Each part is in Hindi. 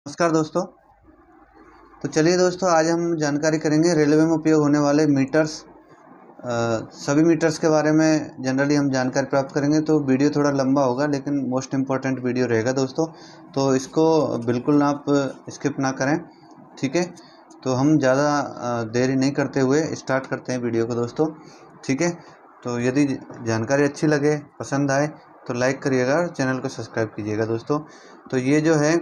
नमस्कार दोस्तों। तो चलिए दोस्तों, आज हम जानकारी करेंगे रेलवे में उपयोग होने वाले मीटर्स। सभी मीटर्स के बारे में जनरली हम जानकारी प्राप्त करेंगे, तो वीडियो थोड़ा लंबा होगा लेकिन मोस्ट इम्पॉर्टेंट वीडियो रहेगा दोस्तों। तो इसको बिल्कुल आप स्किप ना करें, ठीक है। तो हम ज़्यादा देरी नहीं करते हुए स्टार्ट करते हैं वीडियो को दोस्तों, ठीक है। तो यदि जानकारी अच्छी लगे, पसंद आए तो लाइक करिएगा और चैनल को सब्सक्राइब कीजिएगा दोस्तों। तो ये जो है,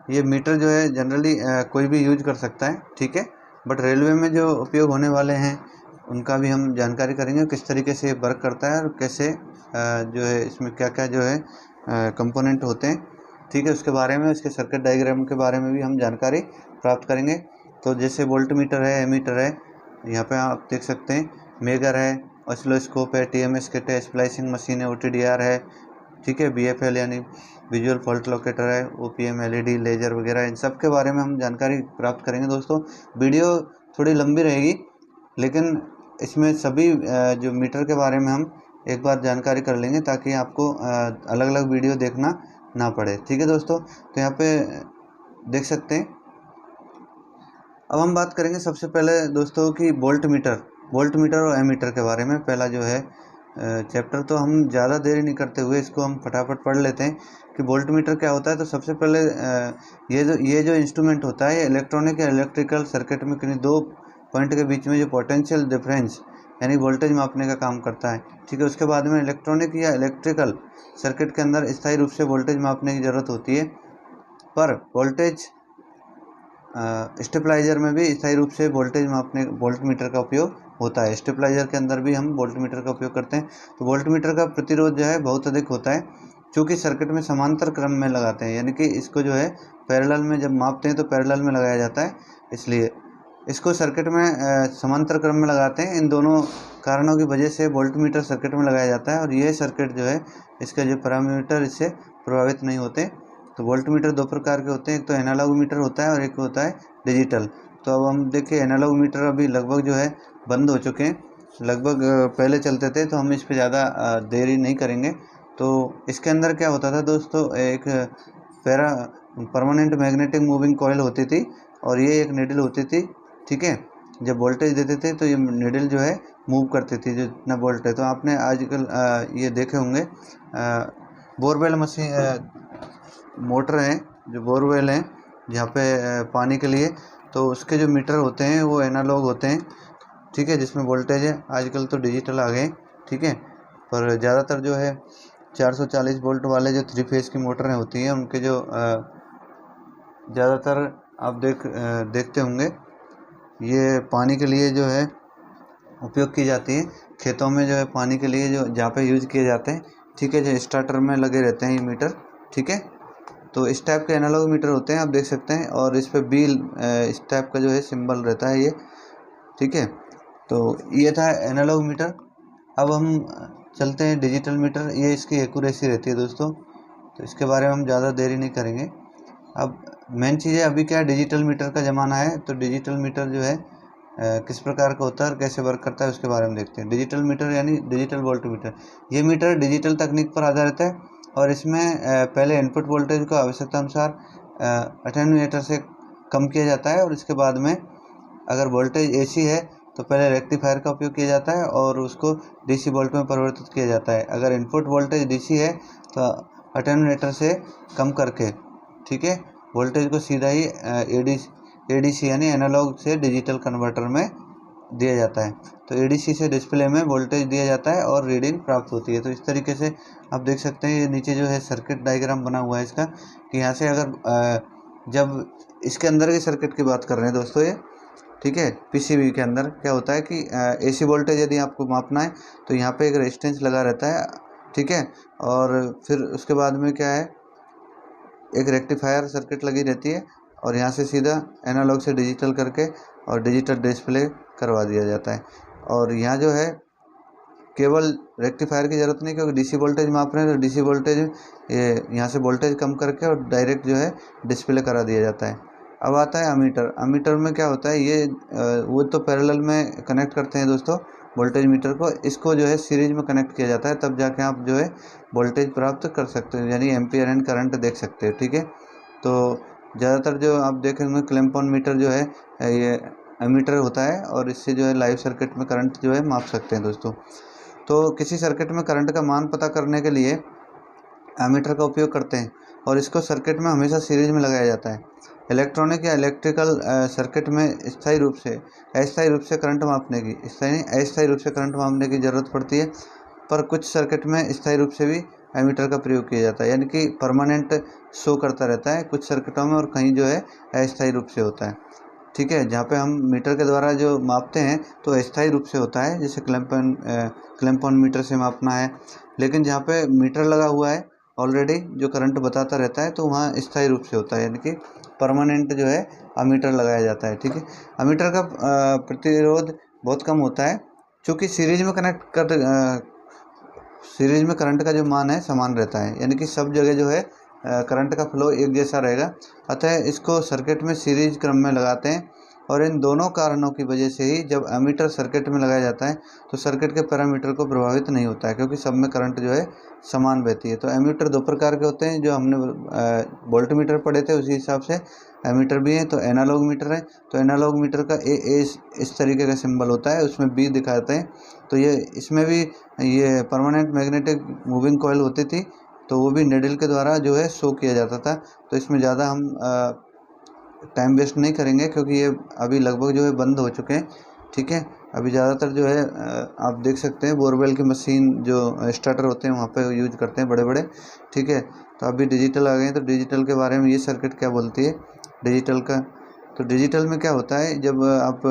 ये मीटर जो है जनरली कोई भी यूज कर सकता है, ठीक है। बट रेलवे में जो उपयोग होने वाले हैं उनका भी हम जानकारी करेंगे, किस तरीके से वर्क करता है और कैसे जो है इसमें क्या क्या जो है कंपोनेंट होते हैं, ठीक है। उसके बारे में, इसके सर्किट डायग्राम के बारे में भी हम जानकारी प्राप्त करेंगे। तो जैसे वोल्ट मीटर है, एमीटर है, यहाँ पे आप देख सकते हैं, मेगर है, ऑसिलोस्कोप है, TMS किट है, स्प्लाइसिंग मशीन है, OTDR है, ठीक है, BFL यानी विजुअल फॉल्ट लोकेटर है, OPM, LED, लेजर वगैरह, इन सब के बारे में हम जानकारी प्राप्त करेंगे दोस्तों। वीडियो थोड़ी लंबी रहेगी लेकिन इसमें सभी जो मीटर के बारे में हम एक बार जानकारी कर लेंगे ताकि आपको अलग अलग वीडियो देखना ना पड़े, ठीक है दोस्तों। तो यहाँ पे देख सकते हैं। अब हम बात करेंगे सबसे पहले दोस्तों कि वोल्ट मीटर और एमीटर के बारे में। पहला जो है चैप्टर, तो हम ज़्यादा देरी नहीं करते हुए इसको हम फटाफट पढ़ लेते हैं कि वोल्ट मीटर क्या होता है। तो सबसे पहले ये जो इंस्ट्रूमेंट होता है, ये इलेक्ट्रॉनिक या इलेक्ट्रिकल सर्किट में किन्हीं दो पॉइंट के बीच में जो पोटेंशियल डिफरेंस यानी वोल्टेज मापने का काम करता है, ठीक है। उसके बाद में इलेक्ट्रॉनिक या इलेक्ट्रिकल सर्किट के अंदर स्थायी रूप से वोल्टेज मापने की ज़रूरत होती है, पर वोल्टेज स्टेबलाइजर में भी स्थायी रूप से वोल्टेज मापने वोल्ट मीटर का उपयोग होता है। स्टेबलाइजर के अंदर भी हम वोल्ट मीटर का उपयोग करते हैं। तो वोल्ट मीटर का प्रतिरोध जो है बहुत अधिक होता है, चूँकि सर्किट में समांतर क्रम में लगाते हैं, यानी कि इसको जो है पैरेलल में जब मापते हैं तो पैरेलल में लगाया जाता है, इसलिए इसको सर्किट में समांतर क्रम में लगाते हैं। इन दोनों कारणों की वजह से वोल्ट मीटर सर्किट में लगाया जाता है और यह सर्किट जो है, इसका जो पैरामीटर इससे प्रभावित नहीं होते। तो वोल्ट मीटर दो प्रकार के होते हैं, एक तो एनालॉग मीटर होता है और एक होता है डिजिटल। तो अब हम देखिए, एनालॉग मीटर अभी लगभग जो है बंद हो चुके हैं, लगभग पहले चलते थे, तो हम इस पे ज़्यादा देरी नहीं करेंगे। तो इसके अंदर क्या होता था दोस्तों, एक परमानेंट मैग्नेटिक मूविंग कॉइल होती थी और ये एक निडल होती थी, ठीक है। जब वोल्टेज देते थे तो ये निडल जो है मूव करती थी जो जितना वोल्ट है। तो आपने आजकल ये देखे होंगे बोरवेल मशीन मोटर हैं, जो बोरवेल हैं जहाँ पे पानी के लिए, तो उसके जो मीटर होते हैं वो एनालॉग होते हैं, ठीक है, जिसमें वोल्टेज है। आजकल तो डिजिटल आ गए, ठीक है। पर ज़्यादातर जो है 440 वोल्ट वाले जो 3 फेज़ की मोटरें होती हैं, उनके जो ज़्यादातर आप देखते होंगे, ये पानी के लिए जो है उपयोग की जाती है। खेतों में जो है पानी के लिए जो जहाँ पे यूज़ किए जाते हैं, ठीक है, जो स्टार्टर में लगे रहते हैं ये मीटर, ठीक है। तो इस टाइप के एनालॉग मीटर होते हैं, आप देख सकते हैं, और इस पे बिल इस टाइप का जो है सिंबल रहता है ये, ठीक है। तो ये था एनालॉग मीटर। अब हम चलते हैं डिजिटल मीटर। ये इसकी एक्यूरेसी रहती है दोस्तों, तो इसके बारे में हम ज़्यादा देरी नहीं करेंगे। अब मेन चीज़ है, अभी क्या है, डिजिटल मीटर का ज़माना है। तो डिजिटल मीटर जो है किस प्रकार का होता है और कैसे वर्क करता है उसके बारे में देखते हैं। डिजिटल मीटर यानी डिजिटल वोल्ट मीटर, ये मीटर डिजिटल तकनीक पर आधारित है और इसमें पहले इनपुट वोल्टेज को आवश्यकता अनुसार अटेन्यूएटर से कम किया जाता है, और इसके बाद में अगर वोल्टेज AC है तो पहले रेक्टिफायर का उपयोग किया जाता है और उसको DC वोल्ट में परिवर्तित किया जाता है। अगर इनपुट वोल्टेज DC है तो अटेन्यूएटर से कम करके, ठीक है, वोल्टेज को सीधा ही ADC यानी एनालॉग से डिजिटल कन्वर्टर में दिया जाता है। तो ADC से डिस्प्ले में वोल्टेज दिया जाता है और रीडिंग प्राप्त होती है। तो इस तरीके से आप देख सकते हैं, ये नीचे जो है सर्किट डायग्राम बना हुआ है इसका, कि यहाँ से अगर जब इसके अंदर की सर्किट की बात कर रहे हैं दोस्तों ये, ठीक है, PCB के अंदर क्या होता है कि AC वोल्टेज यदि आपको मापना है तो यहाँ पे एक रेजिस्टेंस लगा रहता है, ठीक है। और फिर उसके बाद में क्या है, एक रेक्टिफायर सर्किट लगी रहती है और यहाँ से सीधा एनालॉग से डिजिटल करके और डिजिटल डिस्प्ले करवा दिया जाता है। और यहाँ जो है केवल रेक्टिफायर की ज़रूरत नहीं, क्योंकि DC वोल्टेज माप रहे हैं तो DC वोल्टेज ये यहाँ से वोल्टेज कम करके और डायरेक्ट जो है डिस्प्ले करा दिया जाता है। अब आता है अमीटर। अमीटर में क्या होता है, ये वो तो पैरेलल में कनेक्ट करते हैं दोस्तों वोल्टेज मीटर को, इसको जो है सीरीज में कनेक्ट किया जाता है, तब जाके आप जो है वोल्टेज प्राप्त कर सकते हो, यानी एम्पियर एंड करंट देख सकते हो, ठीक है। तो ज़्यादातर जो आप देखेंगे क्लैंप ऑन मीटर जो है ये एमीटर होता है और इससे जो है लाइव सर्किट में करंट जो है माप सकते हैं दोस्तों। तो किसी सर्किट में करंट का मान पता करने के लिए एमीटर का उपयोग करते हैं और इसको सर्किट में हमेशा सीरीज में लगाया जाता है। इलेक्ट्रॉनिक या इलेक्ट्रिकल सर्किट में अस्थायी रूप से करंट मापने की अस्थायी रूप से करंट मापने की ज़रूरत पड़ती है, पर कुछ सर्किट में स्थायी रूप से भी एमीटर का प्रयोग किया जाता है, यानी कि परमानेंट शो करता रहता है कुछ सर्किटों में और कहीं जो है अस्थायी रूप से होता है। ठीक है, जहाँ पे हम मीटर के द्वारा जो मापते हैं तो अस्थायी रूप से होता है, जैसे क्लैंप ऑन मीटर से मापना है। लेकिन जहाँ पे मीटर लगा हुआ है ऑलरेडी जो करंट बताता रहता है तो वहाँ स्थायी रूप से होता है, यानी कि परमानेंट जो है अमीटर लगाया जाता है। ठीक है, अमीटर का प्रतिरोध बहुत कम होता है, चूँकि सीरीज में करंट का जो मान है समान रहता है, यानी कि सब जगह जो है करंट का फ्लो एक जैसा रहेगा। अतः इसको सर्किट में सीरीज क्रम में लगाते हैं और इन दोनों कारणों की वजह से ही जब एमीटर सर्किट में लगाया जाता है तो सर्किट के पैरामीटर को प्रभावित नहीं होता है, क्योंकि सब में करंट जो है समान बहती है। तो एमीटर दो प्रकार के होते हैं, जो हमने वोल्ट मीटर पढ़े थे उसी हिसाब से एमीटर भी हैं। तो एनालॉग मीटर है, तो एनालॉग मीटर का ए इस तरीके का सिंबल होता है, उसमें बी दिखाते हैं। तो ये इसमें भी ये परमानेंट मैग्नेटिक मूविंग कॉइल होती थी, तो वो भी नेडल के द्वारा जो है शो किया जाता था। तो इसमें ज़्यादा हम टाइम वेस्ट नहीं करेंगे, क्योंकि ये अभी लगभग जो है बंद हो चुके हैं। ठीक है, अभी ज़्यादातर जो है आप देख सकते हैं बोरवेल की मशीन जो स्टार्टर होते हैं वहाँ पे यूज करते हैं बड़े बड़े। ठीक है, तो अभी डिजिटल आ गए हैं, तो डिजिटल के बारे में ये सर्किट क्या बोलती है डिजिटल का। तो डिजिटल में क्या होता है, जब आप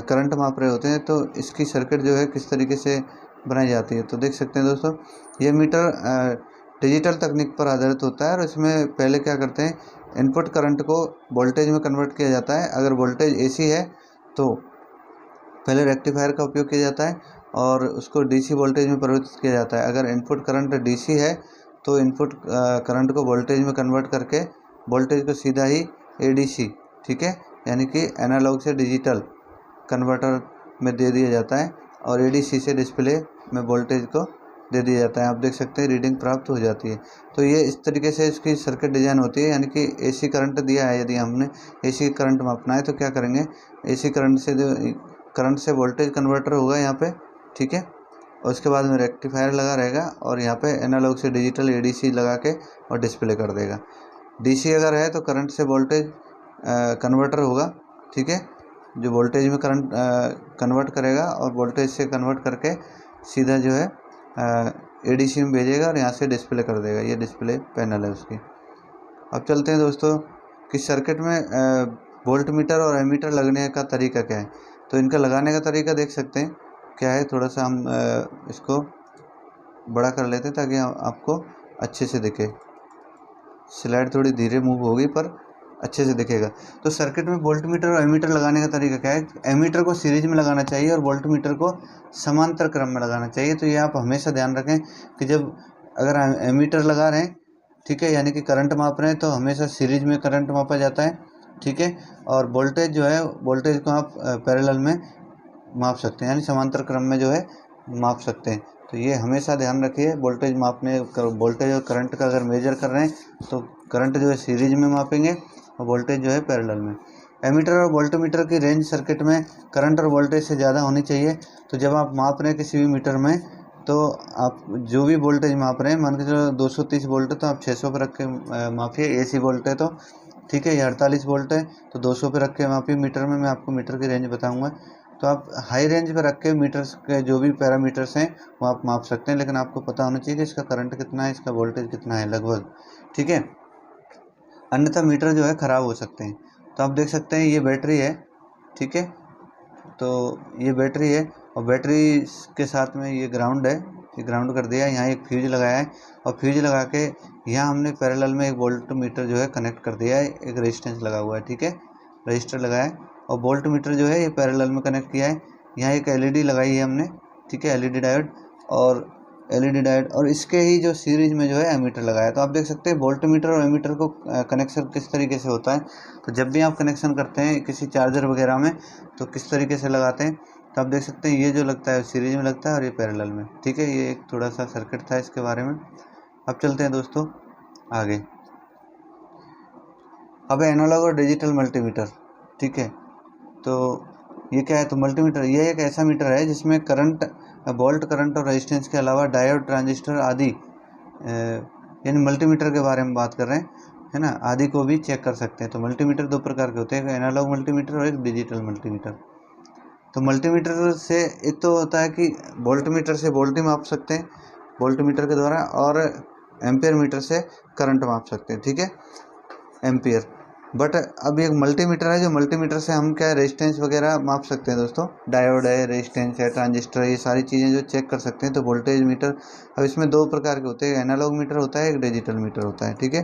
करंट माप रहे होते हैं तो इसकी सर्किट जो है किस तरीके से बनाई जाती है। तो देख सकते हैं दोस्तों, ये मीटर डिजिटल तकनीक पर आधारित होता है और इसमें पहले क्या करते हैं, इनपुट करंट को वोल्टेज में कन्वर्ट किया जाता है। अगर वोल्टेज एसी है तो पहले रेक्टिफायर का उपयोग किया जाता है और उसको डीसी वोल्टेज में परिवर्तित किया जाता है। अगर इनपुट करंट डीसी है तो इनपुट करंट को वोल्टेज में कन्वर्ट करके वोल्टेज को सीधा ही एडीसी, ठीक है, यानी कि एनालॉग से डिजिटल कन्वर्टर में दे दिया जाता है और एडीसी से डिस्प्ले में वोल्टेज को दे दिया जाता है। आप देख सकते हैं रीडिंग प्राप्त हो जाती है। तो ये इस तरीके से इसकी सर्किट डिज़ाइन होती है, यानी कि एसी करंट दिया है, यदि हमने एसी करंट मापना है तो क्या करेंगे, एसी करंट से वोल्टेज कन्वर्टर होगा यहाँ पे, ठीक है, और उसके बाद में रेक्टिफायर लगा रहेगा और यहाँ पे एनालॉग से डिजिटल एडीसी लगा के और डिस्प्ले कर देगा। डीसी अगर है तो करंट से वोल्टेज कन्वर्टर होगा, ठीक है, जो वोल्टेज में करंट कन्वर्ट करेगा और वोल्टेज से कन्वर्ट करके सीधा जो है एडीसी में भेजेगा और यहाँ से डिस्प्ले कर देगा। ये डिस्प्ले पैनल है उसकी। अब चलते हैं दोस्तों कि सर्किट में वोल्ट मीटर और एमीटर लगने का तरीका क्या है। तो इनका लगाने का तरीका देख सकते हैं क्या है, थोड़ा सा हम इसको बड़ा कर लेते हैं ताकि आपको अच्छे से दिखे। स्लाइड थोड़ी धीरे मूव होगी पर अच्छे से दिखेगा। तो सर्किट में वोल्ट मीटर और एमीटर लगाने का तरीका क्या है, एमीटर को सीरीज में लगाना चाहिए और वोल्ट मीटर को समांतर क्रम में लगाना चाहिए। तो ये आप हमेशा ध्यान रखें कि जब अगर एमीटर लगा रहे हैं, ठीक है, यानी कि करंट माप रहे हैं, तो हमेशा सीरीज में करंट मापा जाता है, ठीक है, और वोल्टेज जो है वोल्टेज को आप पैरेलल में माप सकते हैं, यानी समांतर क्रम में जो है माप सकते हैं। तो ये हमेशा ध्यान रखिए, वोल्टेज वोल्टेज और करंट का अगर मेजर कर रहे हैं तो करंट जो है सीरीज में मापेंगे और वोल्टेज जो है पैरेलल में। एमीटर और वोल्टमीटर की रेंज सर्किट में करंट और वोल्टेज से ज़्यादा होनी चाहिए। तो जब आप माप रहे हैं किसी भी मीटर में, तो आप जो भी वोल्टेज माप रहे हैं, मान के चलो 230 वोल्ट है तो आप 600 पर रख के मापिए। एसी वोल्ट है तो ठीक है, ये 48 वोल्ट है तो 200 पे रख के मापिए। मीटर में मैं आपको मीटर की रेंज बताऊंगा। तो आप हाई रेंज पे रख के मीटर्स के जो भी पैरामीटर्स हैं वो आप माप सकते हैं, लेकिन आपको पता होना चाहिए कि इसका करंट कितना है, इसका वोल्टेज कितना है लगभग, ठीक है, अन्यथा मीटर जो है ख़राब हो सकते हैं। तो आप देख सकते हैं ये बैटरी है, ठीक है, तो ये बैटरी है और बैटरी के साथ में ये ग्राउंड है, ये ग्राउंड कर दिया। यहाँ एक फ्यूज लगाया है और फ्यूज लगा के यहाँ हमने पैरेलल में एक वोल्ट मीटर जो है कनेक्ट कर दिया है, एक रेजिस्टेंस लगा हुआ है, ठीक है, रजिस्टर लगाया है और वोल्ट मीटर जो है ये पैरेलल में कनेक्ट किया है। यहाँ एक एलईडी लगाई है हमने, ठीक है, एलईडी डायोड और इसके ही जो सीरीज में जो है एमीटर लगाया है। तो आप देख सकते हैं वोल्ट मीटर और एमीटर को कनेक्शन किस तरीके से होता है। तो जब भी आप कनेक्शन करते हैं किसी चार्जर वगैरह में तो किस तरीके से लगाते हैं, तो आप देख सकते हैं ये जो लगता है सीरीज में लगता है और ये पैरेलल में, ठीक है। ये एक थोड़ा सा सर्किट था इसके बारे में। अब चलते हैं दोस्तों आगे। अब एनालॉग और डिजिटल मल्टीमीटर, ठीक है। तो ये क्या है, तो मल्टीमीटर ये एक ऐसा मीटर है जिसमें करंट, वोल्ट करंट और रेजिस्टेंस के अलावा डायोड, ट्रांजिस्टर आदि, यानी मल्टीमीटर के बारे में बात कर रहे हैं, है ना, आदि को भी चेक कर सकते हैं। तो मल्टीमीटर दो प्रकार के होते हैं, एक एनालॉग मल्टीमीटर और एक डिजिटल मल्टीमीटर। तो मल्टीमीटर से एक तो होता है कि वोल्टमीटर से वोल्टेज माप सकते हैं वोल्टमीटर के द्वारा, और एम्पियर मीटर से करंट माप सकते हैं, ठीक है, एम्पियर। बट अब एक मल्टीमीटर है, जो मल्टीमीटर से हम क्या है रेजिस्टेंस वगैरह माप सकते हैं दोस्तों, डायोड है, रेजिस्टेंस है, ट्रांजिस्टर है, ये सारी चीज़ें जो चेक कर सकते हैं। तो वोल्टेज मीटर, अब इसमें दो प्रकार के होते हैं, एनालॉग मीटर होता है, एक डिजिटल मीटर होता है, ठीक है।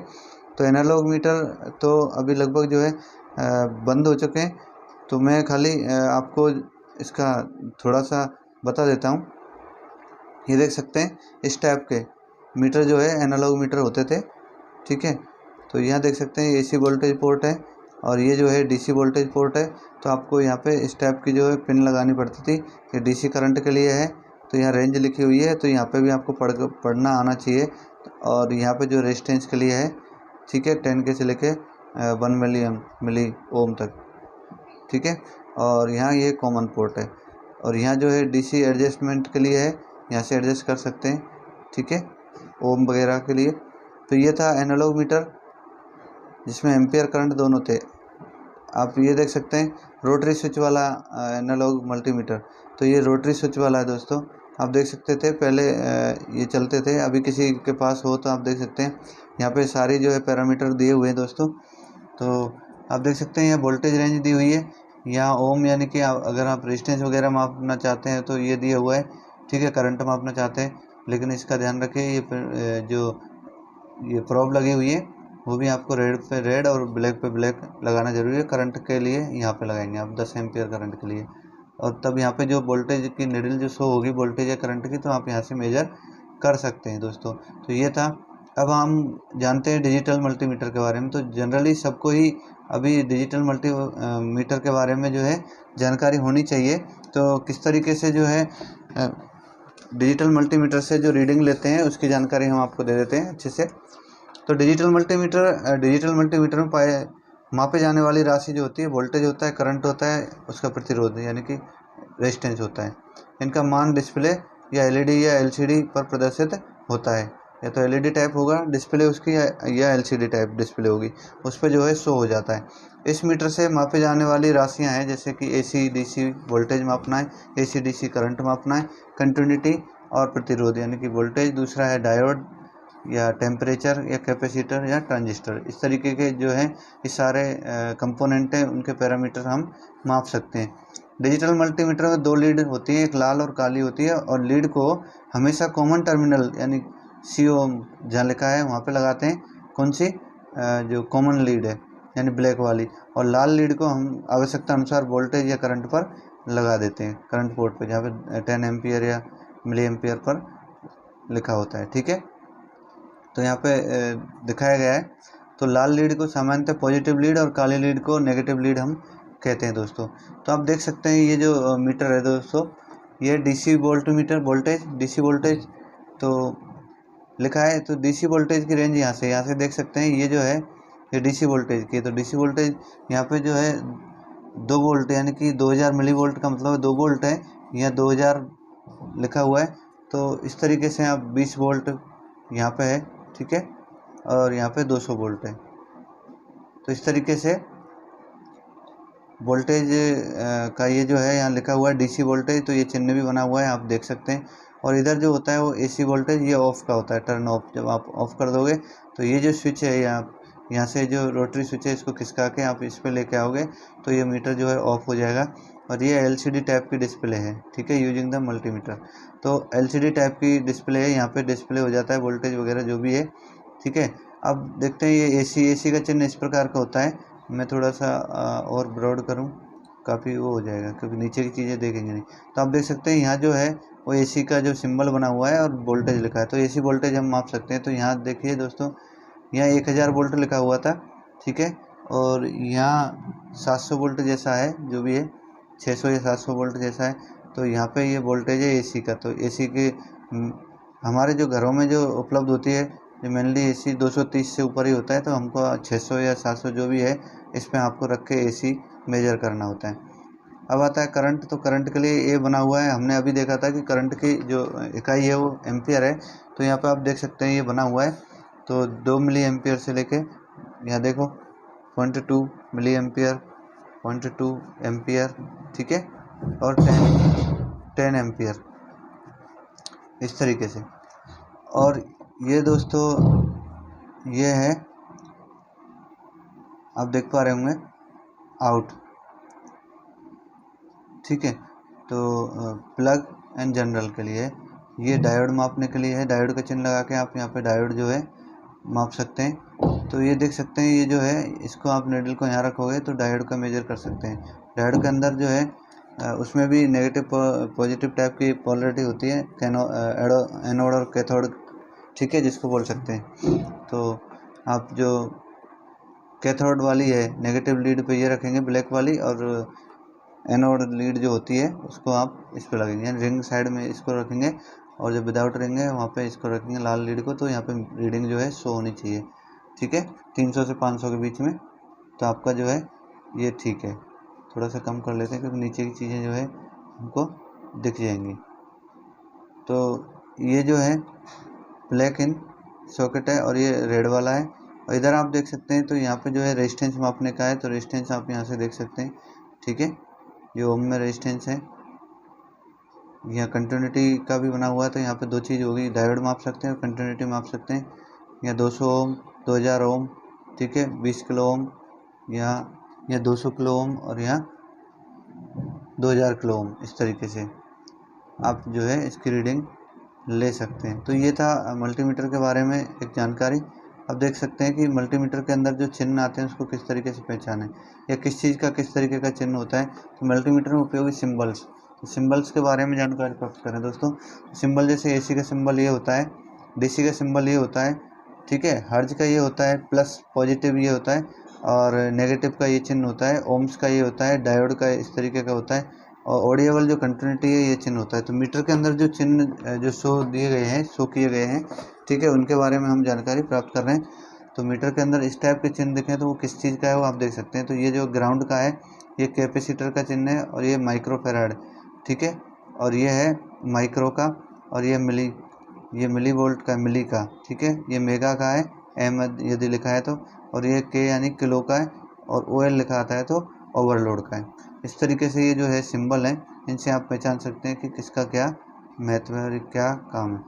तो एनालॉग मीटर तो अभी लगभग जो है बंद हो चुके हैं। तो मैं खाली आपको इसका थोड़ा सा बता देता हूँ। ये देख सकते हैं इस टाइप के मीटर जो है एनालॉग मीटर होते थे, ठीक है। तो यहाँ देख सकते हैं एसी वोल्टेज पोर्ट है और ये जो है डीसी वोल्टेज पोर्ट है। तो आपको यहाँ पे इस टाइप की जो है पिन लगानी पड़ती थी। ये डीसी करंट के लिए है, तो यहाँ रेंज लिखी हुई है, तो यहाँ पे भी आपको पढ़ना आना चाहिए। और यहाँ पे जो रेजिस्टेंस के लिए है, ठीक है, 10 के से लेके 1 मिली ओम तक, ठीक है। और यहाँ ये कॉमन पोर्ट है, और यहाँ जो है डीसी एडजस्टमेंट के लिए है, यहाँ से एडजस्ट कर सकते हैं, ठीक है, ओम वगैरह के लिए। तो ये था एनालॉग मीटर जिसमें एम्पियर करंट दोनों थे। आप ये देख सकते हैं रोटरी स्विच वाला एनालॉग मल्टीमीटर। तो ये रोटरी स्विच वाला है दोस्तों, आप देख सकते थे पहले ये चलते थे, अभी किसी के पास हो तो आप देख सकते हैं यहाँ पे सारी जो है पैरामीटर दिए हुए हैं दोस्तों। तो आप देख सकते हैं यहाँ वोल्टेज रेंज दी हुई है, यहाँ ओम यानी कि अगर आप रेजिस्टेंस वगैरह मापना चाहते हैं तो ये दिया हुआ है, ठीक है, करंट मापना चाहते हैं। लेकिन इसका ध्यान रखें, ये जो ये प्रोब लगी हुई है वो भी आपको रेड पे रेड और ब्लैक पे ब्लैक लगाना जरूरी है। करंट के लिए यहाँ पे लगाएंगे आप 10 एम्पियर करंट के लिए, और तब यहाँ पे जो वोल्टेज की निडल जो शो होगी वोल्टेज या करंट की, तो आप यहाँ से मेजर कर सकते हैं दोस्तों। तो ये था। अब हम जानते हैं डिजिटल मल्टीमीटर के बारे में। तो जनरली सबको ही अभी डिजिटल मल्टीमीटर के बारे में जो है जानकारी होनी चाहिए। तो किस तरीके से जो है डिजिटल मल्टीमीटर से जो रीडिंग लेते हैं उसकी जानकारी हम आपको दे देते हैं अच्छे से। तो डिजिटल मल्टीमीटर में मापे जाने वाली राशि जो होती है, वोल्टेज होता है, करंट होता है, उसका प्रतिरोध यानी कि रेजिस्टेंस होता है। इनका मान डिस्प्ले या एलईडी या एलसीडी पर प्रदर्शित होता है। या तो एलईडी टाइप होगा डिस्प्ले उसकी, या एलसीडी टाइप डिस्प्ले होगी, उस पर जो है शो हो जाता है। इस मीटर से मापे जाने वाली राशियां हैं, जैसे कि एसी डीसी वोल्टेज मापना है, एसी डीसी करंट मापना है, कंटिन्यूटी और प्रतिरोध यानी कि वोल्टेज, दूसरा है डायोड या टेम्परेचर या कैपेसिटर या ट्रांजिस्टर। इस तरीके के जो है ये सारे कंपोनेंट हैं, उनके पैरामीटर हम माप सकते हैं। डिजिटल मल्टीमीटर में दो लीड होती है, एक लाल और काली होती है, और लीड को हमेशा कॉमन टर्मिनल यानी CO जहाँ लिखा है वहाँ पे लगाते हैं। कौन सी जो कॉमन लीड है यानी ब्लैक वाली, और लाल लीड को हम आवश्यकता अनुसार वोल्टेज या करंट पर लगा देते हैं, करंट पोर्ट पर, जहाँ पे 10 एम्पियर या मिली एम्पियर पर लिखा होता है, ठीक है। तो यहाँ पे दिखाया गया है। तो लाल लीड को सामान्यतः पॉजिटिव लीड और काली लीड को नेगेटिव लीड हम कहते हैं दोस्तों। तो आप देख सकते हैं ये जो मीटर है दोस्तों, ये DC voltmeter voltage, DC voltage तो लिखा है। तो डीसी वोल्टेज की रेंज यहाँ से देख सकते हैं, ये जो है ये डीसी वोल्टेज की। तो डीसी वोल्टेज यहाँ पे जो है 2 वोल्ट यानी कि 2000 मिली वोल्ट का मतलब 2 वोल्ट है, यहाँ 2000 लिखा हुआ है। तो इस तरीके से आप 20 वोल्ट यहाँ पे है, ठीक है, और यहाँ पे 200 वोल्ट है। तो इस तरीके से वोल्टेज का ये जो है यहाँ लिखा हुआ है डीसी वोल्टेज, तो ये चिन्ह भी बना हुआ है, आप देख सकते हैं। और इधर जो होता है वो एसी वोल्टेज, ये ऑफ का होता है, टर्न ऑफ। जब आप ऑफ कर दोगे तो ये जो स्विच है यहाँ से जो रोटरी स्विच है, इसको खिसका के आप इस पर लेके आओगे तो ये मीटर जो है ऑफ हो जाएगा। और ये LCD टाइप की डिस्प्ले है, ठीक है, यूजिंग द मल्टीमीटर। तो LCD टाइप की डिस्प्ले है, यहाँ पे डिस्प्ले हो जाता है वोल्टेज वगैरह जो भी है, ठीक है। अब देखते हैं ये AC का चिन्ह इस प्रकार का होता है। मैं थोड़ा सा और ब्रॉड करूं, काफ़ी वो हो जाएगा क्योंकि नीचे की चीज़ें देखेंगे नहीं। तो आप देख सकते हैं यहाँ जो है वो AC का जो सिंबल बना हुआ है और वोल्टेज लिखा है। तो AC वोल्टेज हम माप सकते हैं। तो यहाँ देखिए दोस्तों, यहाँ 1000 वोल्ट लिखा हुआ था, ठीक है, और यहाँ 700 वोल्ट जैसा है, जो भी है 600 या 700 वोल्ट जैसा है। तो यहाँ पे ये वोल्टेज है AC का। तो AC के हमारे जो घरों में जो उपलब्ध होती है जो मेनली एसी 230 से ऊपर ही होता है, तो हमको 600 या 700 जो भी है इसमें आपको रख के एसी मेजर करना होता है। अब आता है करंट। तो करंट के लिए ये बना हुआ है, हमने अभी देखा था कि करंट की जो इकाई है वो एम्पियर है। तो यहाँ पे आप देख सकते हैं ये बना हुआ है। तो 2 मिली एम्पियर से लेके यहाँ देखो 0.2 मिली एम्पियर, 0.2 एम्पियर, ठीक है, और 10 एम्पियर, इस तरीके से। और ये दोस्तों ये है, आप देख पा रहे होंगे आउट, ठीक है। तो प्लग एंड जनरल के लिए ये डायोड मापने के लिए है। डायोड का चिन्ह लगा के आप यहाँ पे डायोड जो है माप सकते हैं। तो ये देख सकते हैं, ये जो है इसको आप नीडल को यहाँ रखोगे तो डायोड का मेजर कर सकते हैं। डायोड के अंदर जो है उसमें भी नेगेटिव पॉजिटिव टाइप की पोलरिटी होती है, एनोड और कैथोड, ठीक है, जिसको बोल सकते हैं। तो आप जो कैथोड वाली है नेगेटिव लीड पे ये रखेंगे ब्लैक वाली, और एनोड लीड जो होती है उसको आप इस पे लगेंगे, रिंग साइड में इसको रखेंगे, और जो विदाउट रिंग है वहाँ पे इसको रखेंगे लाल लीड को। तो यहाँ पे रीडिंग जो है 100 होनी चाहिए, ठीक है, 300 से 500 के बीच में। तो आपका जो है ये ठीक है। थोड़ा सा कम कर लेते हैं क्योंकि नीचे की चीज़ें जो है हमको दिख जाएंगी। तो ये जो है ब्लैक इन सॉकेट है और ये रेड वाला है। और इधर आप देख सकते हैं, तो यहाँ पे जो है रेजिस्टेंस मापने का है। तो रेजिस्टेंस आप यहाँ से देख सकते हैं, ठीक है, ये ओम में रेजिस्टेंस है। यहाँ कंटिन्यूटी का भी बना हुआ है। तो यहाँ पे दो चीज़ होगी, डायोड माप सकते हैं और कंटिन्यूटी माप सकते हैं। यहाँ 200 ओम, 2000 ओम, ठीक है, 20 किलो ओम, यहाँ 200 किलो ओम, और यहाँ 2000 किलो ओम। इस तरीके से आप जो है इसकी रीडिंग ले सकते हैं। तो ये था मल्टीमीटर के बारे में एक जानकारी। अब देख सकते हैं कि मल्टीमीटर के अंदर जो चिन्ह आते हैं उसको किस तरीके से पहचानें, या किस चीज़ का किस तरीके का चिन्ह होता है। तो मल्टीमीटर में उपयोगी सिंबल्स, तो सिंबल्स के बारे में जानकारी प्राप्त करें दोस्तों। सिंबल जैसे एसी का सिंबल ये होता है, डीसी का सिंबल ये होता है, ठीक है, हर्ज का ये होता है, प्लस पॉजिटिव ये होता है, और नेगेटिव का ये चिन्ह होता है, ओम्स का ये होता है, डायोड का इस तरीके का होता है, और ऑडिएबल जो कंटिन्यूटी है ये चिन्ह होता है। तो मीटर के अंदर जो चिन्ह जो शो किए गए हैं, ठीक है, उनके बारे में हम जानकारी प्राप्त कर रहे हैं। तो मीटर के अंदर इस टाइप के चिन्ह दिखें तो वो किस चीज़ का है वो आप देख सकते हैं। तो ये जो ग्राउंड का है ये कैपेसिटर का चिन्ह है, और ये माइक्रोफेराड, ठीक है, और ये है माइक्रो का, और ये मिली वोल्ट का, मिली का, ठीक है, ये मेगा का है, एम यदि लिखा है तो, और ये के यानी किलो का है, और ओ एल लिखा आता है तो ओवरलोड का है। इस तरीके से ये जो है सिंबल है, इनसे आप पहचान सकते हैं कि किसका क्या महत्व है और क्या काम है।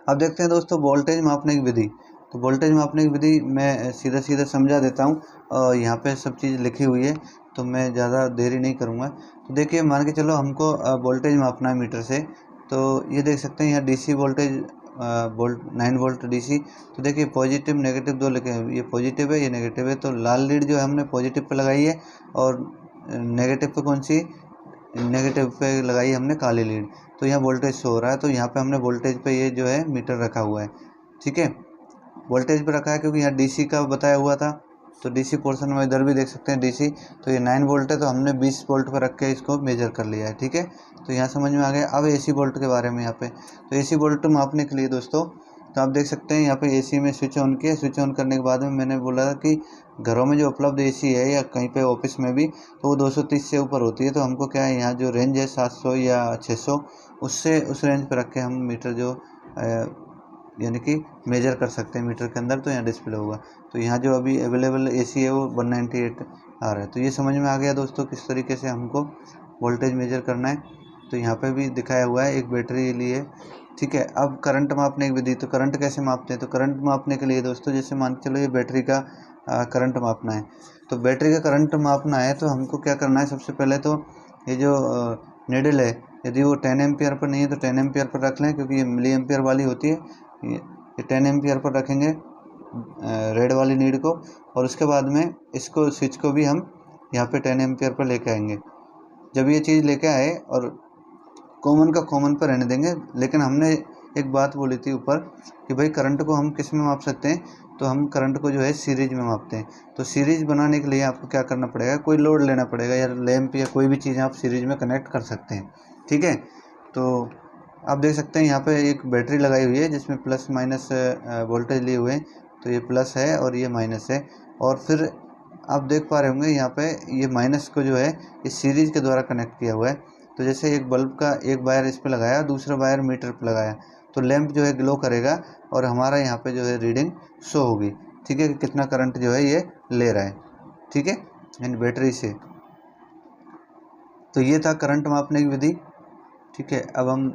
अब देखते हैं दोस्तों वोल्टेज मापने की विधि। तो वोल्टेज मापने की विधि मैं सीधा सीधा समझा देता हूँ, और यहाँ पे सब चीज़ लिखी हुई है, तो मैं ज़्यादा देरी नहीं करूँगा। तो देखिए, मान के चलो हमको वोल्टेज मापना है मीटर से। तो ये देख सकते हैं यहाँ डीसी वोल्टेज, 9 वोल्ट डीसी। तो देखिए पॉजिटिव नेगेटिव दो लिखे हैं, ये पॉजिटिव है ये नेगेटिव है। तो लाल लीड जो है हमने पॉजिटिव पे लगाई है, और नेगेटिव पे कौन सी, नेगेटिव पे लगाई हमने काली लीड। तो यहाँ वोल्टेज शो हो रहा है, तो यहाँ पे हमने वोल्टेज पे ये जो है मीटर रखा हुआ है, ठीक है, वोल्टेज पे रखा है क्योंकि यहाँ डीसी का बताया हुआ था। तो डीसी पोर्शन में इधर भी देख सकते हैं डीसी। तो ये 9 वोल्ट है, तो हमने 20 वोल्ट पर रख के इसको मेजर कर लिया है, ठीक है। तो यहाँ समझ में आ गया। अब एसी वोल्ट के बारे में यहाँ पे, तो एसी वोल्ट मापने के लिए दोस्तों, तो आप देख सकते हैं यहाँ पे एसी में स्विच ऑन किया। स्विच ऑन करने के बाद में मैंने बोला कि घरों में जो उपलब्ध एसी है या कहीं पे ऑफिस में भी, तो वो 230 से ऊपर होती है। तो हमको क्या है, यहाँ जो रेंज है 700 या 600, उससे उस रेंज पर रख के हम मीटर जो यानी कि मेजर कर सकते हैं मीटर के अंदर। तो यहाँ डिस्प्ले होगा। तो यहाँ जो अभी अवेलेबल एसी है वो 198 आ रहा है। तो ये समझ में आ गया दोस्तों किस तरीके से हमको वोल्टेज मेजर करना है। तो यहाँ पे भी दिखाया हुआ है एक बैटरी लिए, ठीक है। अब करंट मापने की विधि, तो करंट कैसे मापते हैं। तो करंट मापने के लिए दोस्तों, जैसे मान के चलो ये बैटरी का करंट मापना है। तो बैटरी का करंट मापना है तो हमको क्या करना है, सबसे पहले तो ये जो नीडल है, यदि वो 10 एम्पियर पर नहीं है तो 10 एम्पियर पर रख लें, क्योंकि ये मिली एम्पियर वाली होती है। ये 10 एम्पियर पर रखेंगे रेड वाली नीड को, और उसके बाद में इसको स्विच को भी हम यहाँ पे 10 एम्पियर पर लेके आएंगे। जब ये चीज़ लेके आए, और कॉमन का कॉमन पर रहने देंगे। लेकिन हमने एक बात बोली थी ऊपर कि भाई करंट को हम किस में माप सकते हैं, तो हम करंट को जो है सीरीज में मापते हैं। तो सीरीज बनाने के लिए आपको क्या करना पड़ेगा, कोई लोड लेना पड़ेगा, या लैंप या कोई भी चीज़ आप सीरीज में कनेक्ट कर सकते हैं, ठीक है। तो आप देख सकते हैं यहाँ पे एक बैटरी लगाई हुई है जिसमें प्लस माइनस वोल्टेज लिए हुए हैं, तो ये प्लस है और ये माइनस है। और फिर आप देख पा रहे होंगे यहाँ पे ये माइनस को जो है इस सीरीज के द्वारा कनेक्ट किया हुआ है। तो जैसे एक बल्ब का एक वायर इस पे लगाया, दूसरा वायर मीटर पे लगाया, तो लैंप जो है ग्लो करेगा और हमारा यहाँ पे जो है रीडिंग शो होगी, ठीक है, कि कितना करंट जो है ये ले रहा है, ठीक है, यानी बैटरी से। तो ये था करंट मापने की विधि, ठीक है। अब हम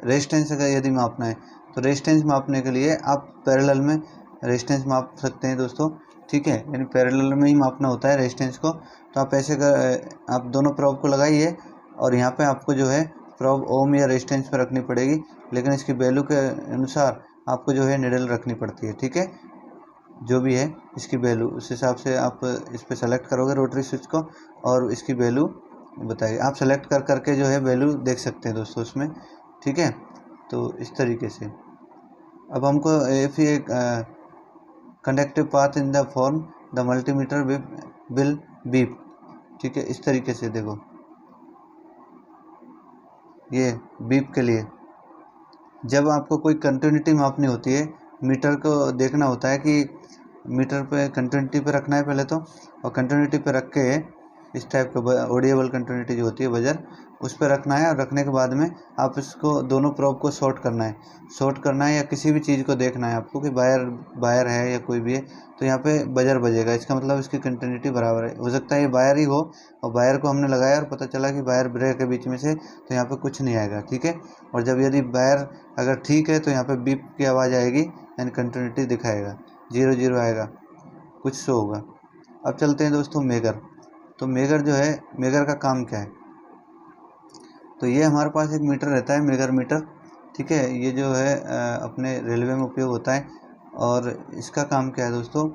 रेजिस्टेंस का यदि मापना है तो रेजिस्टेंस मापने के लिए आप पैरेलल में रेजिस्टेंस माप सकते हैं दोस्तों, ठीक है, यानी पैरेलल में ही मापना होता है रेजिस्टेंस को। तो आप ऐसे आप दोनों प्रोब को लगाइए और यहाँ पे आपको जो है प्रोब ओम या रेजिस्टेंस पर रखनी पड़ेगी, लेकिन इसकी वैल्यू के अनुसार आपको जो है निडल रखनी पड़ती है, ठीक है, जो भी है इसकी वैल्यू उस हिसाब से आप इस पर सेलेक्ट करोगे रोटरी स्विच को और इसकी वैल्यू बताइए। आप सेलेक्ट कर करके जो है वैल्यू देख सकते हैं दोस्तों उसमें, ठीक है। तो इस तरीके से अब हमको इफ ये conductive path in the form the multimeter will beep, ठीक है, इस तरीके से देखो ये बीप के लिए जब आपको कोई कंटिन्यूटी मापनी होती है, मीटर को देखना होता है कि मीटर पे कंटिन्यूटी पे रखना है पहले तो, और कंटिन्यूटी पे रख के इस टाइप का ऑडिएबल कंटिन्यूटी जो होती है बजर उस पर रखना है, और रखने के बाद में आप इसको दोनों प्रोब को शॉर्ट करना है या किसी भी चीज़ को देखना है आपको कि वायर है या कोई भी है, तो यहाँ पे बजर बजेगा, इसका मतलब इसकी कंटिन्यूटी बराबर है। हो सकता है ये वायर ही हो और वायर को हमने लगाया और पता चला कि वायर ब्रेक के बीच में से, तो यहाँ पे कुछ नहीं आएगा, ठीक है। और जब यदि वायर अगर ठीक है तो यहाँ पे बीप की आवाज़ आएगी, यानी कंटिन्यूटी दिखाएगा, 0 0 आएगा, कुछ शो होगा। अब चलते हैं दोस्तों मेगर। तो मेगर जो है, मेगर का काम क्या है, तो ये हमारे पास एक मीटर रहता है, मेगर मीटर, ठीक है, ये जो है अपने रेलवे में उपयोग होता है। और इसका काम क्या है दोस्तों,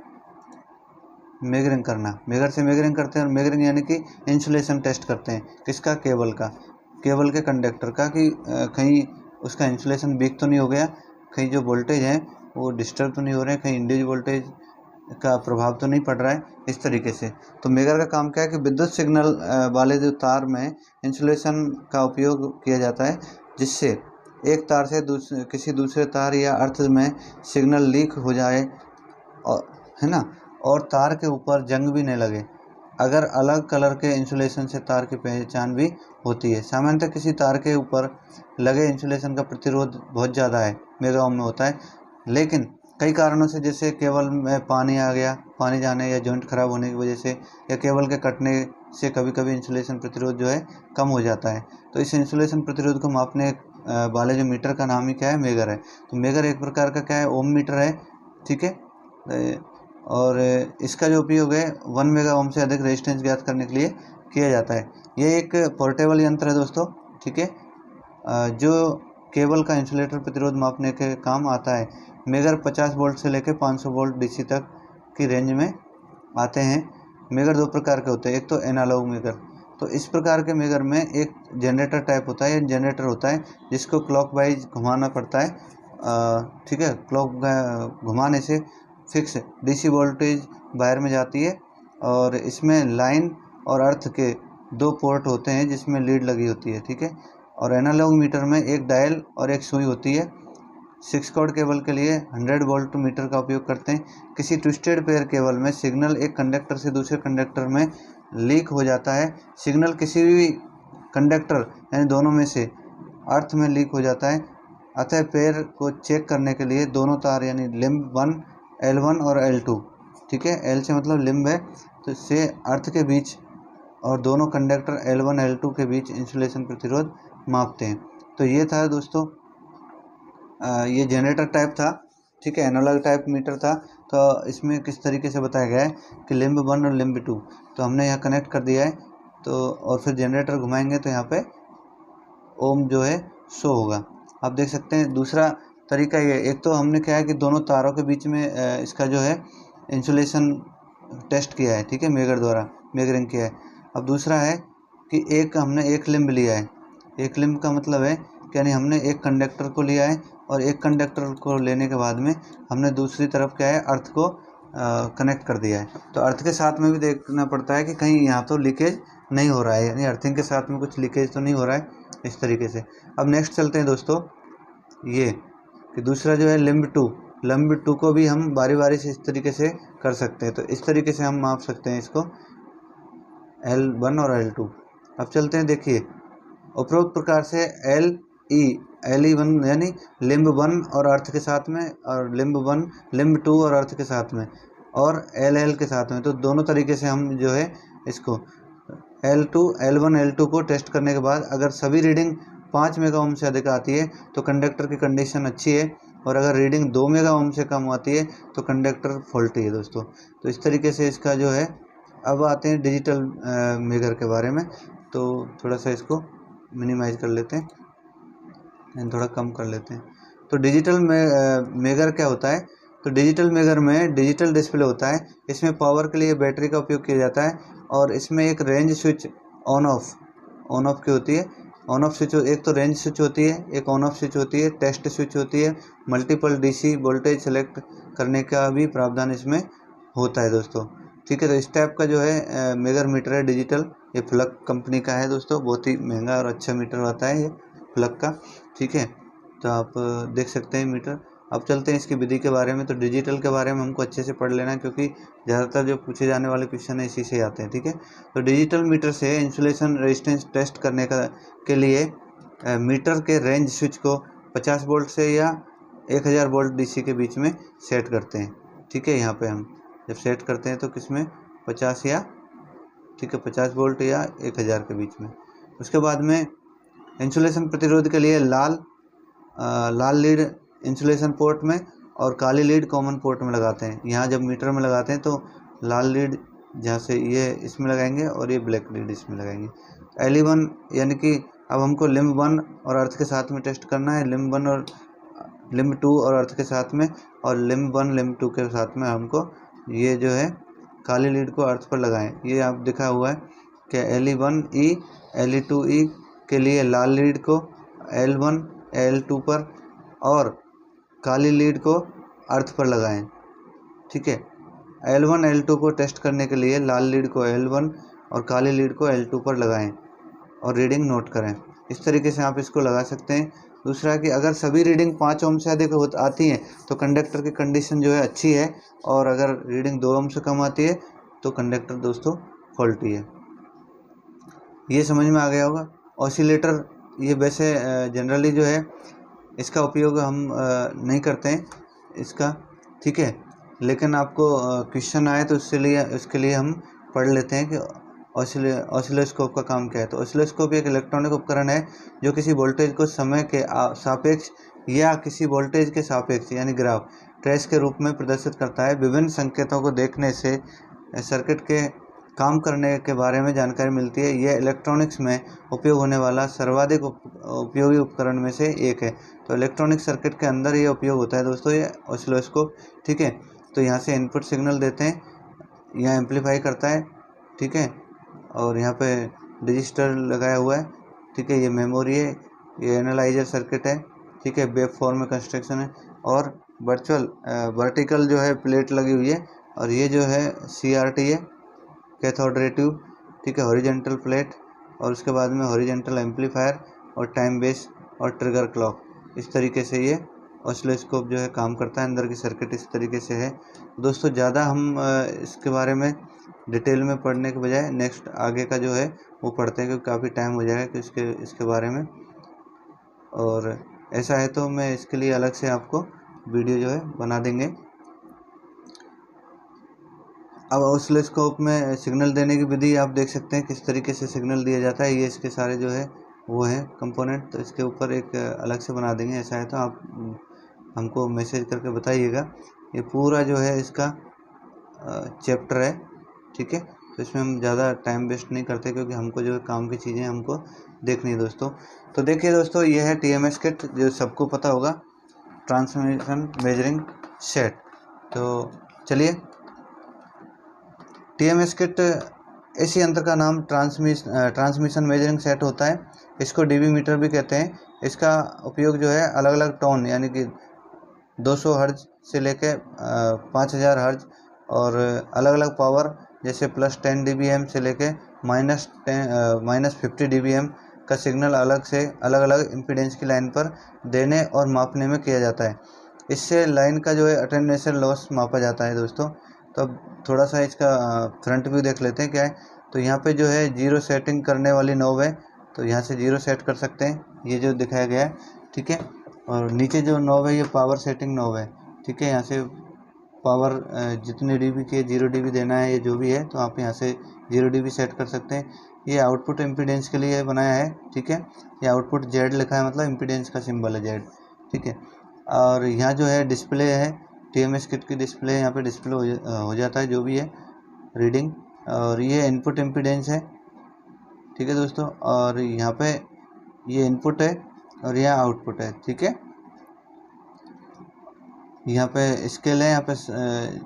मेजरिंग करना, मेगर से मेजरिंग करते हैं। और मेजरिंग यानी कि इंसुलेशन टेस्ट करते हैं, किसका, केबल के कंडक्टर का, कि कहीं उसका इंसुलेशन वीक तो नहीं हो गया, कहीं जो वोल्टेज है वो डिस्टर्ब तो नहीं हो रहे हैं, कहीं इंड्यूस वोल्टेज का प्रभाव तो नहीं पड़ रहा है, इस तरीके से। तो मेगर का काम क्या है कि विद्युत सिग्नल वाले जो तार में इंसुलेशन का उपयोग किया जाता है, जिससे एक तार से किसी दूसरे तार या अर्थ में सिग्नल लीक हो जाए, और है ना, और तार के ऊपर जंग भी नहीं लगे। अगर अलग कलर के इंसुलेशन से तार की पहचान भी होती है। सामान्यतः किसी तार के ऊपर लगे इंसुलेशन का प्रतिरोध बहुत ज़्यादा है, मेगा ओम में होता है, लेकिन कई कारणों से, जैसे केबल में पानी आ गया, पानी जाने या जॉइंट खराब होने की वजह से, या केबल के कटने से कभी कभी इंसुलेशन प्रतिरोध जो है कम हो जाता है। तो इस इंसुलेशन प्रतिरोध को मापने वाले जो मीटर का नाम ही क्या है, मेगर है। तो मेगर एक प्रकार का क्या है, ओम मीटर है, ठीक है। और इसका जो उपयोग है 1 मेगा ओम से अधिक रेजिस्टेंस ज्ञात करने के लिए किया जाता है। ये एक पोर्टेबल यंत्र है दोस्तों, ठीक है, जो केबल का इंसुलेटर प्रतिरोध मापने के काम आता है। मेगर 50 वोल्ट से लेकर 500 वोल्ट डीसी तक की रेंज में आते हैं। मेगर दो प्रकार के होते हैं, एक तो एनालॉग मेगर। तो इस प्रकार के मेगर में एक जनरेटर टाइप होता है, जनरेटर होता है जिसको क्लॉकवाइज घुमाना पड़ता है, ठीक है, क्लॉक घुमाने से फिक्स डीसी वोल्टेज वायर में जाती है। और इसमें लाइन और अर्थ के 2 पोर्ट होते हैं जिसमें लीड लगी होती है, ठीक है। और एनालॉग मीटर में एक डायल और एक सुई होती है। 6 कॉर्ड केबल के लिए 100 वोल्ट मीटर का उपयोग करते हैं। किसी ट्विस्टेड पेयर केबल में सिग्नल एक कंडक्टर से दूसरे कंडक्टर में लीक हो जाता है। सिग्नल किसी भी कंडक्टर यानी दोनों में से अर्थ में लीक हो जाता है। अतः पेयर को चेक करने के लिए दोनों तार यानी लिम्ब 1 L1 और L2, ठीक है, L से मतलब लिम्ब है, तो इससे अर्थ के बीच और दोनों कंडक्टर L1 L2 के बीच इंसुलेशन प्रतिरोध मापते हैं। तो ये था दोस्तों, ये जनरेटर टाइप था, ठीक है, एनालॉग टाइप मीटर था। तो इसमें किस तरीके से बताया गया है कि लिम्ब 1 और लिम्ब 2 तो हमने यहाँ कनेक्ट कर दिया है। तो और फिर जनरेटर घुमाएंगे तो यहाँ पे ओम जो है शो होगा, आप देख सकते हैं। दूसरा तरीका ये, एक तो हमने क्या है कि दोनों तारों के बीच में इसका जो है इंसुलेशन टेस्ट किया है, ठीक है, मेगर द्वारा मेजरिंग किया है। अब दूसरा है कि हमने एक लिम्ब लिया है। एक लिम्ब का मतलब है कि यानी हमने एक कंडक्टर को लिया है और एक कंडक्टर को लेने के बाद में हमने दूसरी तरफ क्या है, अर्थ को कनेक्ट कर दिया है। तो अर्थ के साथ में भी देखना पड़ता है कि कहीं यहाँ तो लीकेज नहीं हो रहा है, यानी अर्थिंग के साथ में कुछ लीकेज तो नहीं हो रहा है इस तरीके से। अब नेक्स्ट चलते हैं दोस्तों, ये कि दूसरा जो है लिम्ब 2 को भी हम बारी बारी से इस तरीके से कर सकते हैं। तो इस तरीके से हम माप सकते हैं इसको, L1 और L2। अब चलते हैं, देखिए उपरोक्त प्रकार से LE1 यानी लिम्ब 1 और अर्थ के साथ में, और लिम्ब 2 और अर्थ के साथ में, और LL के साथ में। तो दोनों तरीके से हम जो है इसको L1 L2 को टेस्ट करने के बाद अगर सभी रीडिंग 5 मेगा ओम से अधिक आती है तो कंडक्टर की कंडीशन अच्छी है, और अगर रीडिंग 2 मेगा ओम से कम आती है तो कंडक्टर फॉल्टी है दोस्तों। तो इस तरीके से इसका जो है। अब आते हैं डिजिटल मेगर के बारे में। तो थोड़ा सा इसको मिनिमाइज कर लेते हैं, थोड़ा कम कर लेते हैं। तो डिजिटल मेगर क्या होता है? तो डिजिटल मेगर में डिजिटल डिस्प्ले होता है, इसमें पावर के लिए बैटरी का उपयोग किया जाता है, और इसमें एक रेंज स्विच ऑन ऑफ की होती है। ऑन ऑफ स्विच, एक तो रेंज स्विच होती है, एक ऑन ऑफ स्विच होती है, टेस्ट स्विच होती है, मल्टीपल डीसी वोल्टेज सेलेक्ट करने का भी प्रावधान इसमें होता है दोस्तों। ठीक है, तो इस टाइप का जो है मेगर मीटर है डिजिटल, ये फ्लक कंपनी का है दोस्तों, बहुत ही महंगा और अच्छा मीटर आता है ये फ्लक का। ठीक है, तो आप देख सकते हैं मीटर। अब चलते हैं इसकी विधि के बारे में। तो डिजिटल के बारे में हमको अच्छे से पढ़ लेना है, क्योंकि ज़्यादातर जो पूछे जाने वाले क्वेश्चन है इसी से आते हैं। ठीक है, तो डिजिटल मीटर से इंसुलेशन रेजिस्टेंस टेस्ट करने के लिए मीटर के रेंज स्विच को 50 वोल्ट से या 1000 वोल्ट डीसी के बीच में सेट करते हैं। ठीक है, यहाँ पे हम जब सेट करते हैं तो किसमें 50 या 50 वोल्ट या 1000 के बीच में। उसके बाद में इंसुलेशन प्रतिरोध के लिए लाल लीड इंसुलेशन पोर्ट में और काली लीड कॉमन पोर्ट में लगाते हैं। यहाँ जब मीटर में लगाते हैं तो लाल लीड जहाँ से ये इसमें लगाएंगे और ये ब्लैक लीड इसमें लगाएंगे। LE1 यानी कि अब हमको लिम्ब 1 और अर्थ के साथ में टेस्ट करना है, लिम्ब 2 और अर्थ के साथ में, और लिम्ब 1 लिम्ब 2 के साथ में हमको ये जो है काली लीड को अर्थ पर लगाएं। ये आप दिखा हुआ है कि LE1E LE2E के लिए लाल लीड को L1 L2 पर और काली लीड को अर्थ पर लगाएं। ठीक है, L1 L2 को टेस्ट करने के लिए लाल लीड को L1 और काली लीड को L2 पर लगाएं और रीडिंग नोट करें। इस तरीके से आप इसको लगा सकते हैं। दूसरा कि अगर सभी रीडिंग 5 ओम से अधिक आती हैं तो कंडक्टर की कंडीशन जो है अच्छी है, और अगर रीडिंग 2 ओम से कम आती है तो कंडक्टर दोस्तों फॉल्टी है। ये समझ में आ गया होगा। ऑसिलेटर, ये वैसे जनरली जो है इसका उपयोग हम नहीं करते हैं इसका। ठीक है, लेकिन आपको क्वेश्चन आए तो उसके लिए हम पढ़ लेते हैं कि ऑसिलोस्कोप का काम क्या है। तो ऑसिलोस्कोप एक इलेक्ट्रॉनिक उपकरण है जो किसी वोल्टेज को समय के सापेक्ष या किसी वोल्टेज के सापेक्ष यानी ग्राफ ट्रेस के रूप में प्रदर्शित करता है। विभिन्न संकेतों को देखने से सर्किट के काम करने के बारे में जानकारी मिलती है। यह इलेक्ट्रॉनिक्स में उपयोग होने वाला सर्वाधिक उपयोगी उपकरण में से एक है। तो इलेक्ट्रॉनिक सर्किट के अंदर ये उपयोग होता है दोस्तों, ये ऑसिलोस्कोप। ठीक है, तो यहाँ से इनपुट सिग्नल देते हैं, यहाँ एम्पलीफाई करता है। ठीक है, और यहाँ पे रजिस्टर लगाया हुआ है। ठीक है, ये मेमोरी है, ये एनालाइजर सर्किट है। ठीक है, वेव फॉर्म में कंस्ट्रक्शन है, और वर्टिकल जो है प्लेट लगी हुई है, और ये जो है CRT है, कैथोड रे ट्यूब। ठीक है, हॉरिजेंटल प्लेट, और उसके बाद में हॉरिजेंटल एम्पलीफायर और टाइम बेस और ट्रिगर क्लॉक। इस तरीके से ये ऑसिलोस्कोप जो है काम करता है। अंदर की सर्किट इस तरीके से है दोस्तों। ज़्यादा हम इसके बारे में डिटेल में पढ़ने के बजाय नेक्स्ट आगे का जो है वो पढ़ते हैं, क्योंकि काफ़ी टाइम हो जाएगा कि इसके बारे में। और ऐसा है तो मैं इसके लिए अलग से आपको वीडियो जो है बना देंगे। अब ऑसिलोस्कोप में सिग्नल देने की विधि आप देख सकते हैं किस तरीके से सिग्नल दिया जाता है। ये इसके सारे जो है वो है कंपोनेंट, तो इसके ऊपर एक अलग से बना देंगे। ऐसा है तो आप हमको मैसेज करके बताइएगा। ये पूरा जो है इसका चैप्टर है। ठीक है, तो इसमें हम ज़्यादा टाइम वेस्ट नहीं करते, क्योंकि हमको जो काम की चीज़ें हमको देखनी है दोस्तों। तो देखिए दोस्तों, ये है TMS किट, जो सबको पता होगा, ट्रांसमिशन मेजरिंग सेट। तो चलिए, TMS किट इसी यंत्र का नाम ट्रांसमिशन मेजरिंग सेट होता है। इसको DB मीटर भी कहते हैं। इसका उपयोग जो है अलग अलग टोन यानी कि 200 हर्ज से लेकर 5000 हर्ज और अलग अलग पावर जैसे +10 dBm से लेके -50 dBm का सिग्नल अलग अलग इम्पीडेंस की लाइन पर देने और मापने में किया जाता है। इससे लाइन का जो है अटेन्यूएशन लॉस मापा जाता है दोस्तों। तो अब थोड़ा सा इसका फ्रंट व्यू देख लेते हैं क्या है। तो यहाँ पे जो है 0 सेटिंग करने वाली नॉब है, तो यहाँ से 0 सेट कर सकते हैं, ये जो दिखाया गया है, ठीक है। और नीचे जो नॉब है ये पावर सेटिंग नॉब है, ठीक है। यहाँ से पावर जितने dB के 0 dB देना है, ये जो भी है, तो आप यहाँ से 0 dB सेट कर सकते हैं। ये आउटपुट इम्पीडेंस के लिए बनाया है, ठीक है। ये आउटपुट Z लिखा है, मतलब इम्पीडेंस का सिंबल है Z, ठीक है। और यहाँ जो है डिस्प्ले है, TMS किट की डिस्प्ले, यहाँ पे डिस्प्ले हो जाता है जो भी है रीडिंग। और ये इनपुट इम्पीडेंस है, ठीक है दोस्तों। और यहाँ पे ये इनपुट है और यह आउटपुट है, ठीक है। यहाँ पे स्केल है, यहाँ पे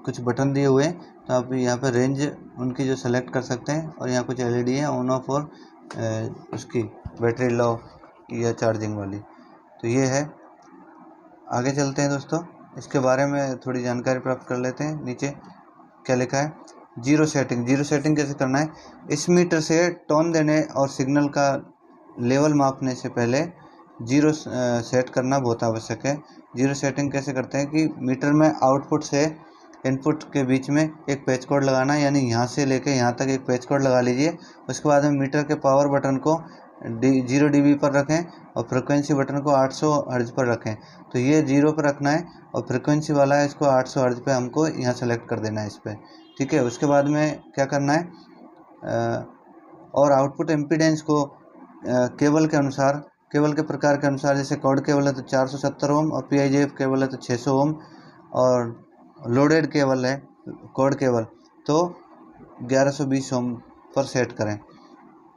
कुछ बटन दिए हुए हैं, तो आप यहाँ पे रेंज उनकी जो सेलेक्ट कर सकते हैं। और यहाँ कुछ LED है ऑन ऑफ, और उसकी बैटरी लो या चार्जिंग वाली, तो ये है। आगे चलते हैं दोस्तों, इसके बारे में थोड़ी जानकारी प्राप्त कर लेते हैं। नीचे क्या लिखा है, 0 सेटिंग। 0 सेटिंग कैसे करना है, इस मीटर से टोन देने और सिग्नल का लेवल मापने से पहले 0 सेट करना बहुत आवश्यक है। 0 सेटिंग कैसे करते हैं कि मीटर में आउटपुट से इनपुट के बीच में एक पैच कोड लगाना, यानी यहाँ से लेके यहाँ तक एक पैच कोड लगा लीजिए। उसके बाद में मीटर के पावर बटन को 0 dB पर रखें और फ्रिक्वेंसी बटन को 800 हर्ट्ज पर रखें। तो ये 0 पर रखना है और फ्रिक्वेंसी वाला है, इसको 800 हर्ट्ज पे हमको यहाँ सेलेक्ट कर देना है इस पर, ठीक है। उसके बाद में क्या करना है, और आउटपुट इम्पीडेंस को केबल के अनुसार, केबल के प्रकार के अनुसार, जैसे कॉर्ड केबल है तो 470 ओम, और PIJF केबल है तो 600 ओम, और लोडेड केबल है कॉर्ड केबल तो 1120 ओम पर सेट करें।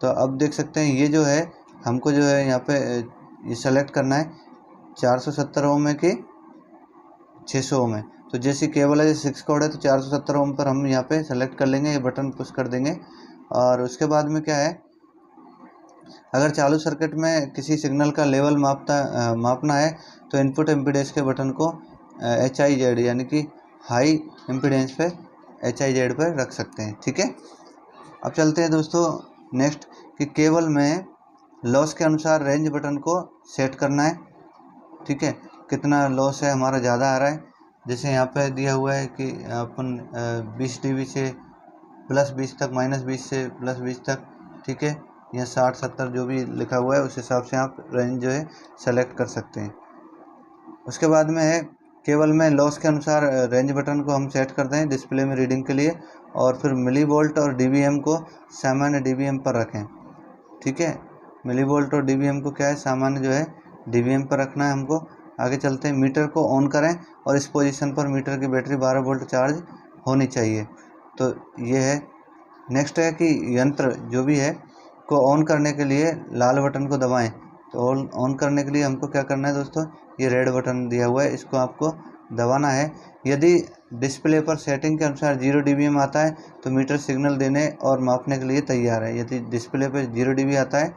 तो अब देख सकते हैं ये जो है हमको जो है यहाँ पे ये सेलेक्ट करना है 470 ओम है कि 600 ओम है। तो जैसी केबल है, जैसे 6 कॉर्ड है, तो 470 ओम पर हम यहाँ पे सेलेक्ट कर लेंगे, ये बटन पुश कर देंगे। और उसके बाद में क्या है, अगर चालू सर्किट में किसी सिग्नल का लेवल मापना है तो इनपुट इम्पीडेंस के बटन को HIZ यानी कि हाई इम्पीडेंस पे HIZ पर रख सकते हैं, ठीक है। अब चलते हैं दोस्तों नेक्स्ट कि केबल में लॉस के अनुसार रेंज बटन को सेट करना है, ठीक है। कितना लॉस है हमारा, ज़्यादा आ रहा है, जैसे यहाँ पे दिया हुआ है कि अपन 20 dB से +20 तक, -20 से +20 तक, ठीक है, या 60-70 जो भी लिखा हुआ है उस हिसाब से आप रेंज जो है सेलेक्ट कर सकते हैं। उसके बाद में है केबल में लॉस के अनुसार रेंज बटन को हम सेट कर दें डिस्प्ले में रीडिंग के लिए, और फिर मिली वोल्ट और dBm को सामान्य dBm पर रखें, ठीक है। मिली वोल्ट और dBm को क्या है, सामान्य जो है dBm पर रखना है हमको। आगे चलते हैं, मीटर को ऑन करें और इस पोजीशन पर मीटर की बैटरी 12 वोल्ट चार्ज होनी चाहिए, तो ये है। नेक्स्ट है कि यंत्र जो भी है को ऑन करने के लिए लाल बटन को दबाएं। तो ऑन करने के लिए हमको क्या करना है दोस्तों, ये रेड बटन दिया हुआ है, इसको आपको दबाना है। यदि डिस्प्ले पर सेटिंग के अनुसार 0 dBm आता है तो मीटर सिग्नल देने और मापने के लिए तैयार है। यदि डिस्प्ले पर 0 dB आता है,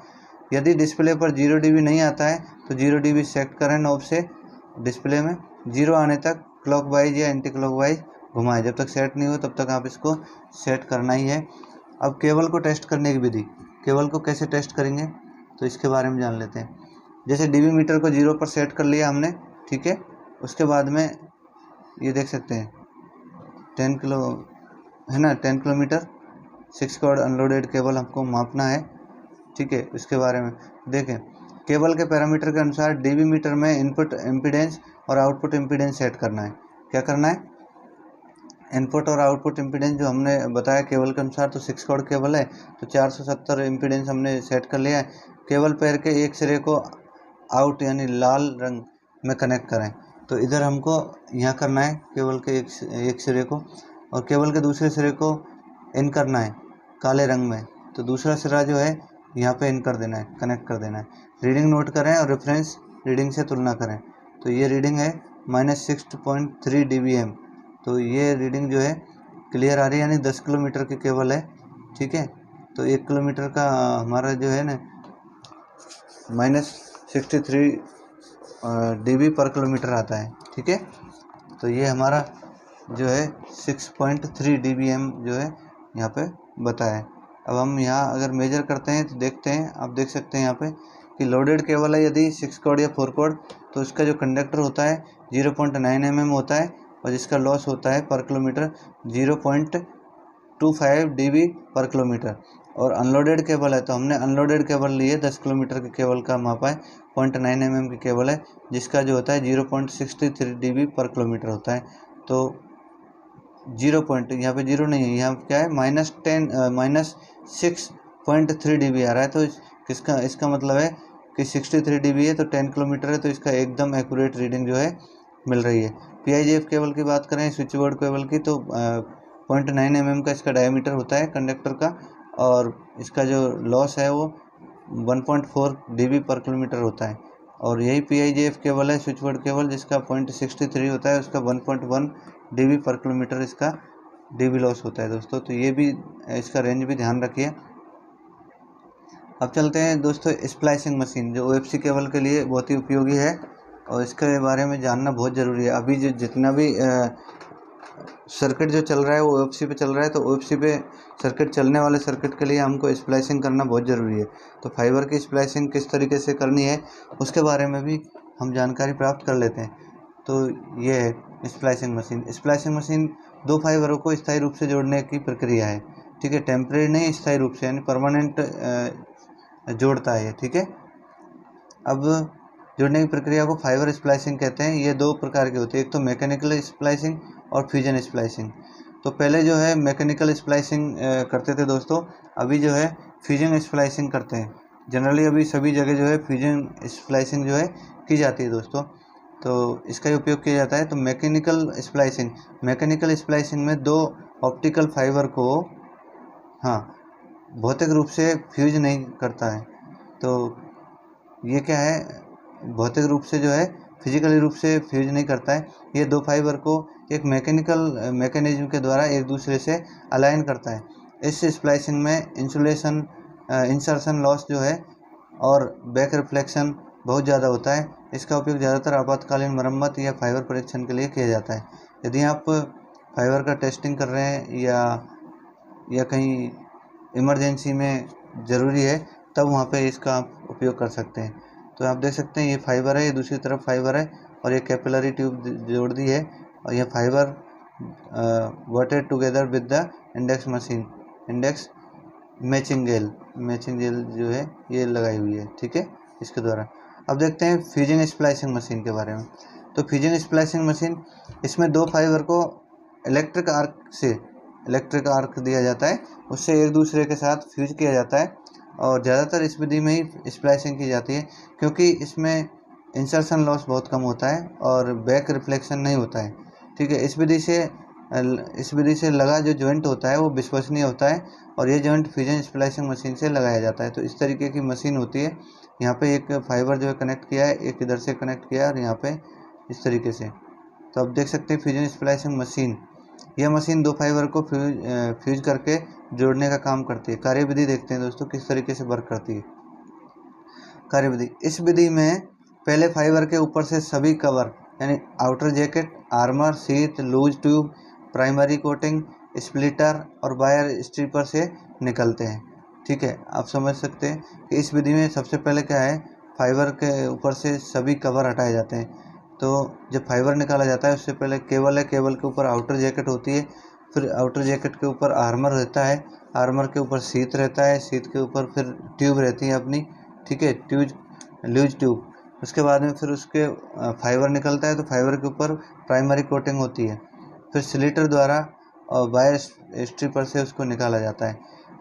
यदि डिस्प्ले पर 0 dB नहीं आता है तो 0 dB सेट करें नॉब से, डिस्प्ले में 0 आने तक क्लॉकवाइज या एंटी क्लॉकवाइज घुमाएं। जब तक सेट नहीं हो तब तक आप इसको सेट करना ही है। अब केबल को टेस्ट करने की विधि, केबल को कैसे टेस्ट करेंगे तो इसके बारे में जान लेते हैं। जैसे DB मीटर को 0 पर सेट कर लिया हमने, ठीक है। उसके बाद में ये देख सकते हैं 10 किलो है ना, 10 किलोमीटर 6 कॉर्ड अनलोडेड केबल हमको मापना है, ठीक है। इसके बारे में देखें, केबल के पैरामीटर के अनुसार DB मीटर में इनपुट इम्पीडेंस और आउटपुट इम्पीडेंस सेट करना है। क्या करना है, इनपुट और आउटपुट इम्पीडेंस जो हमने बताया केबल के अनुसार, तो 6 कॉर्ड केबल है तो 470 इम्पीडेंस हमने सेट कर लिया है। केबल पैर के एक सिरे को आउट यानी लाल रंग में कनेक्ट करें, तो इधर हमको यहाँ करना है केबल के एक सिरे को, और केबल के दूसरे सिरे को इन करना है काले रंग में, तो दूसरा सिरा जो है यहाँ पे इन कर देना है, कनेक्ट कर देना है। रीडिंग नोट करें और रेफरेंस रीडिंग से तुलना करें। तो ये रीडिंग है -6.3 dBm, तो ये रीडिंग जो है क्लियर आ रही है, यानी 10 किलोमीटर की केबल है, ठीक है। तो 1 किलोमीटर का हमारा जो है ना -63 dB पर किलोमीटर आता है, ठीक है। तो ये हमारा जो है 6.3 dBm जो है यहाँ पे बताया है। अब हम यहाँ अगर मेजर करते हैं तो देखते हैं, आप देख सकते हैं यहाँ पे कि लोडेड केबल है यदि 6 कॉर्ड या 4 कॉर्ड, तो इसका जो कंडक्टर होता है 0.9 mm होता है और जिसका लॉस होता है पर किलोमीटर 0.25 dB पर किलोमीटर। और अनलोडेड केबल है तो हमने अनलोडेड केबल ली है, 10 किलोमीटर के केबल का मापा है, 0.9 mm की केबल है जिसका जो होता है 0.63 dB पर किलोमीटर होता है। तो 0 पॉइंट, यहाँ पे 0 नहीं है, यहाँ क्या है -6.3 dB आ रहा है। तो किसका, इसका मतलब है कि 63 dB है तो 10 किलोमीटर है, तो इसका एकदम एक्यूरेट रीडिंग जो है मिल रही है। PIGF केबल की बात करें स्विच बोर्ड केबल की, तो 0.9 mm का इसका डायमीटर होता है कंडक्टर का, और इसका जो लॉस है वो 1.4 dB पर किलोमीटर होता है। और यही PIGF केबल है स्विच बोर्ड केबल जिसका 0.63 होता है, उसका 1.1 dB पर किलोमीटर इसका dB लॉस होता है दोस्तों। तो ये भी इसका रेंज भी ध्यान रखिए। अब चलते हैं दोस्तों स्प्लाइसिंग मशीन, जो OFC केबल के लिए बहुत ही उपयोगी है और इसके बारे में जानना बहुत ज़रूरी है। अभी जो जितना भी सर्किट जो चल रहा है वो OFC पे चल रहा है, तो OFC पे सर्किट चलने वाले सर्किट के लिए हमको स्प्लाइसिंग करना बहुत ज़रूरी है। तो फाइबर की स्प्लाइसिंग किस तरीके से करनी है उसके बारे में भी हम जानकारी प्राप्त कर लेते हैं। तो ये है स्प्लाइसिंग मशीन। स्प्लाइसिंग मशीन दो फाइबरों को स्थायी रूप से जोड़ने की प्रक्रिया है, ठीक है। टेम्परेरी नहीं, स्थायी रूप से, यानी परमानेंट जोड़ता है, ठीक है। अब जोड़ने की प्रक्रिया को फाइबर स्प्लाइसिंग कहते हैं। ये दो प्रकार की होती है, एक तो मैकेनिकल स्प्लाइसिंग और फ्यूजन स्प्लाइसिंग। तो पहले जो है मैकेनिकल स्प्लाइसिंग करते थे दोस्तों, अभी जो है फ्यूजन स्प्लाइसिंग करते हैं। जनरली अभी सभी जगह जो है फ्यूजन स्प्लाइसिंग जो है की जाती है दोस्तों, तो इसका ही उपयोग किया जाता है। तो मैकेनिकल स्प्लाइसिंग में दो ऑप्टिकल फाइबर को भौतिक रूप से फ्यूज नहीं करता है। तो ये क्या है, भौतिक रूप से जो है फिजिकली रूप से फ्यूज नहीं करता है, ये दो फाइबर को एक मैकेनिकल मैकेनिज्म के द्वारा एक दूसरे से अलाइन करता है। इस स्प्लाइसिंग में इंसर्शन लॉस जो है और बैक रिफ्लेक्शन बहुत ज़्यादा होता है। इसका उपयोग ज़्यादातर आपातकालीन मरम्मत या फाइबर परीक्षण के लिए किया जाता है। यदि आप फाइबर का टेस्टिंग कर रहे हैं या कहीं इमरजेंसी में ज़रूरी है, तब वहाँ पे इसका आप उपयोग कर सकते हैं। तो आप देख सकते हैं ये फाइबर है, ये दूसरी तरफ फाइबर है और ये कैपिलरी ट्यूब जोड़ दी है, और ये fibre verted together with the index matching gel जो है ये लगाई हुई है, ठीक है, इसके द्वारा। अब देखते हैं फ्यूजन स्प्लाइसिंग मशीन के बारे में। तो फ्यूजन स्प्लाइसिंग मशीन, इसमें दो फाइबर को इलेक्ट्रिक आर्क दिया जाता है, उससे एक दूसरे के साथ फ्यूज किया जाता है। और ज़्यादातर इस विधि में ही स्प्लाइसिंग की जाती है, क्योंकि इसमें इंसर्शन लॉस बहुत कम होता है और बैक रिफ्लेक्शन नहीं होता है, ठीक है। इस विधि से लगा जो जॉइंट होता है वो विश्वसनीय होता है, और ये जॉइंट फ्यूजन स्प्लाइसिंग मशीन से लगाया जाता है। तो इस तरीके की मशीन होती है। यहाँ पे एक फाइबर जो है कनेक्ट किया है, एक इधर से कनेक्ट किया है, और यहाँ पे इस तरीके से। तो आप देख सकते हैं फ्यूजन स्प्लाइसिंग मशीन, यह मशीन दो फाइबर को फ्यूज करके जोड़ने का काम करती है। कार्यविधि देखते हैं दोस्तों किस तरीके से वर्क करती है। कार्यविधि, इस विधि में पहले फाइबर के ऊपर से सभी कवर यानी outer jacket, armour, sheet, loose tube, primary coating, splitter और वायर स्ट्रिपर से निकलते हैं, ठीक है। आप समझ सकते हैं कि इस विधि में सबसे पहले क्या है, फाइबर के ऊपर से सभी कवर हटाए जाते हैं। तो जब फाइबर निकाला जाता है उससे पहले केबल है, केबल के ऊपर आउटर जैकेट होती है, फिर आउटर जैकेट के ऊपर आर्मर रहता है, आर्मर के ऊपर शीट रहता है, शीट के ऊपर फिर ट्यूब रहती है अपनी, ठीक है, लूज ट्यूब। उसके बाद में फिर उसके फाइबर निकलता है, तो फाइबर के ऊपर प्राइमरी कोटिंग होती है, फिर स्लिटर द्वारा और वायर स्ट्रिपर से उसको निकाला जाता है।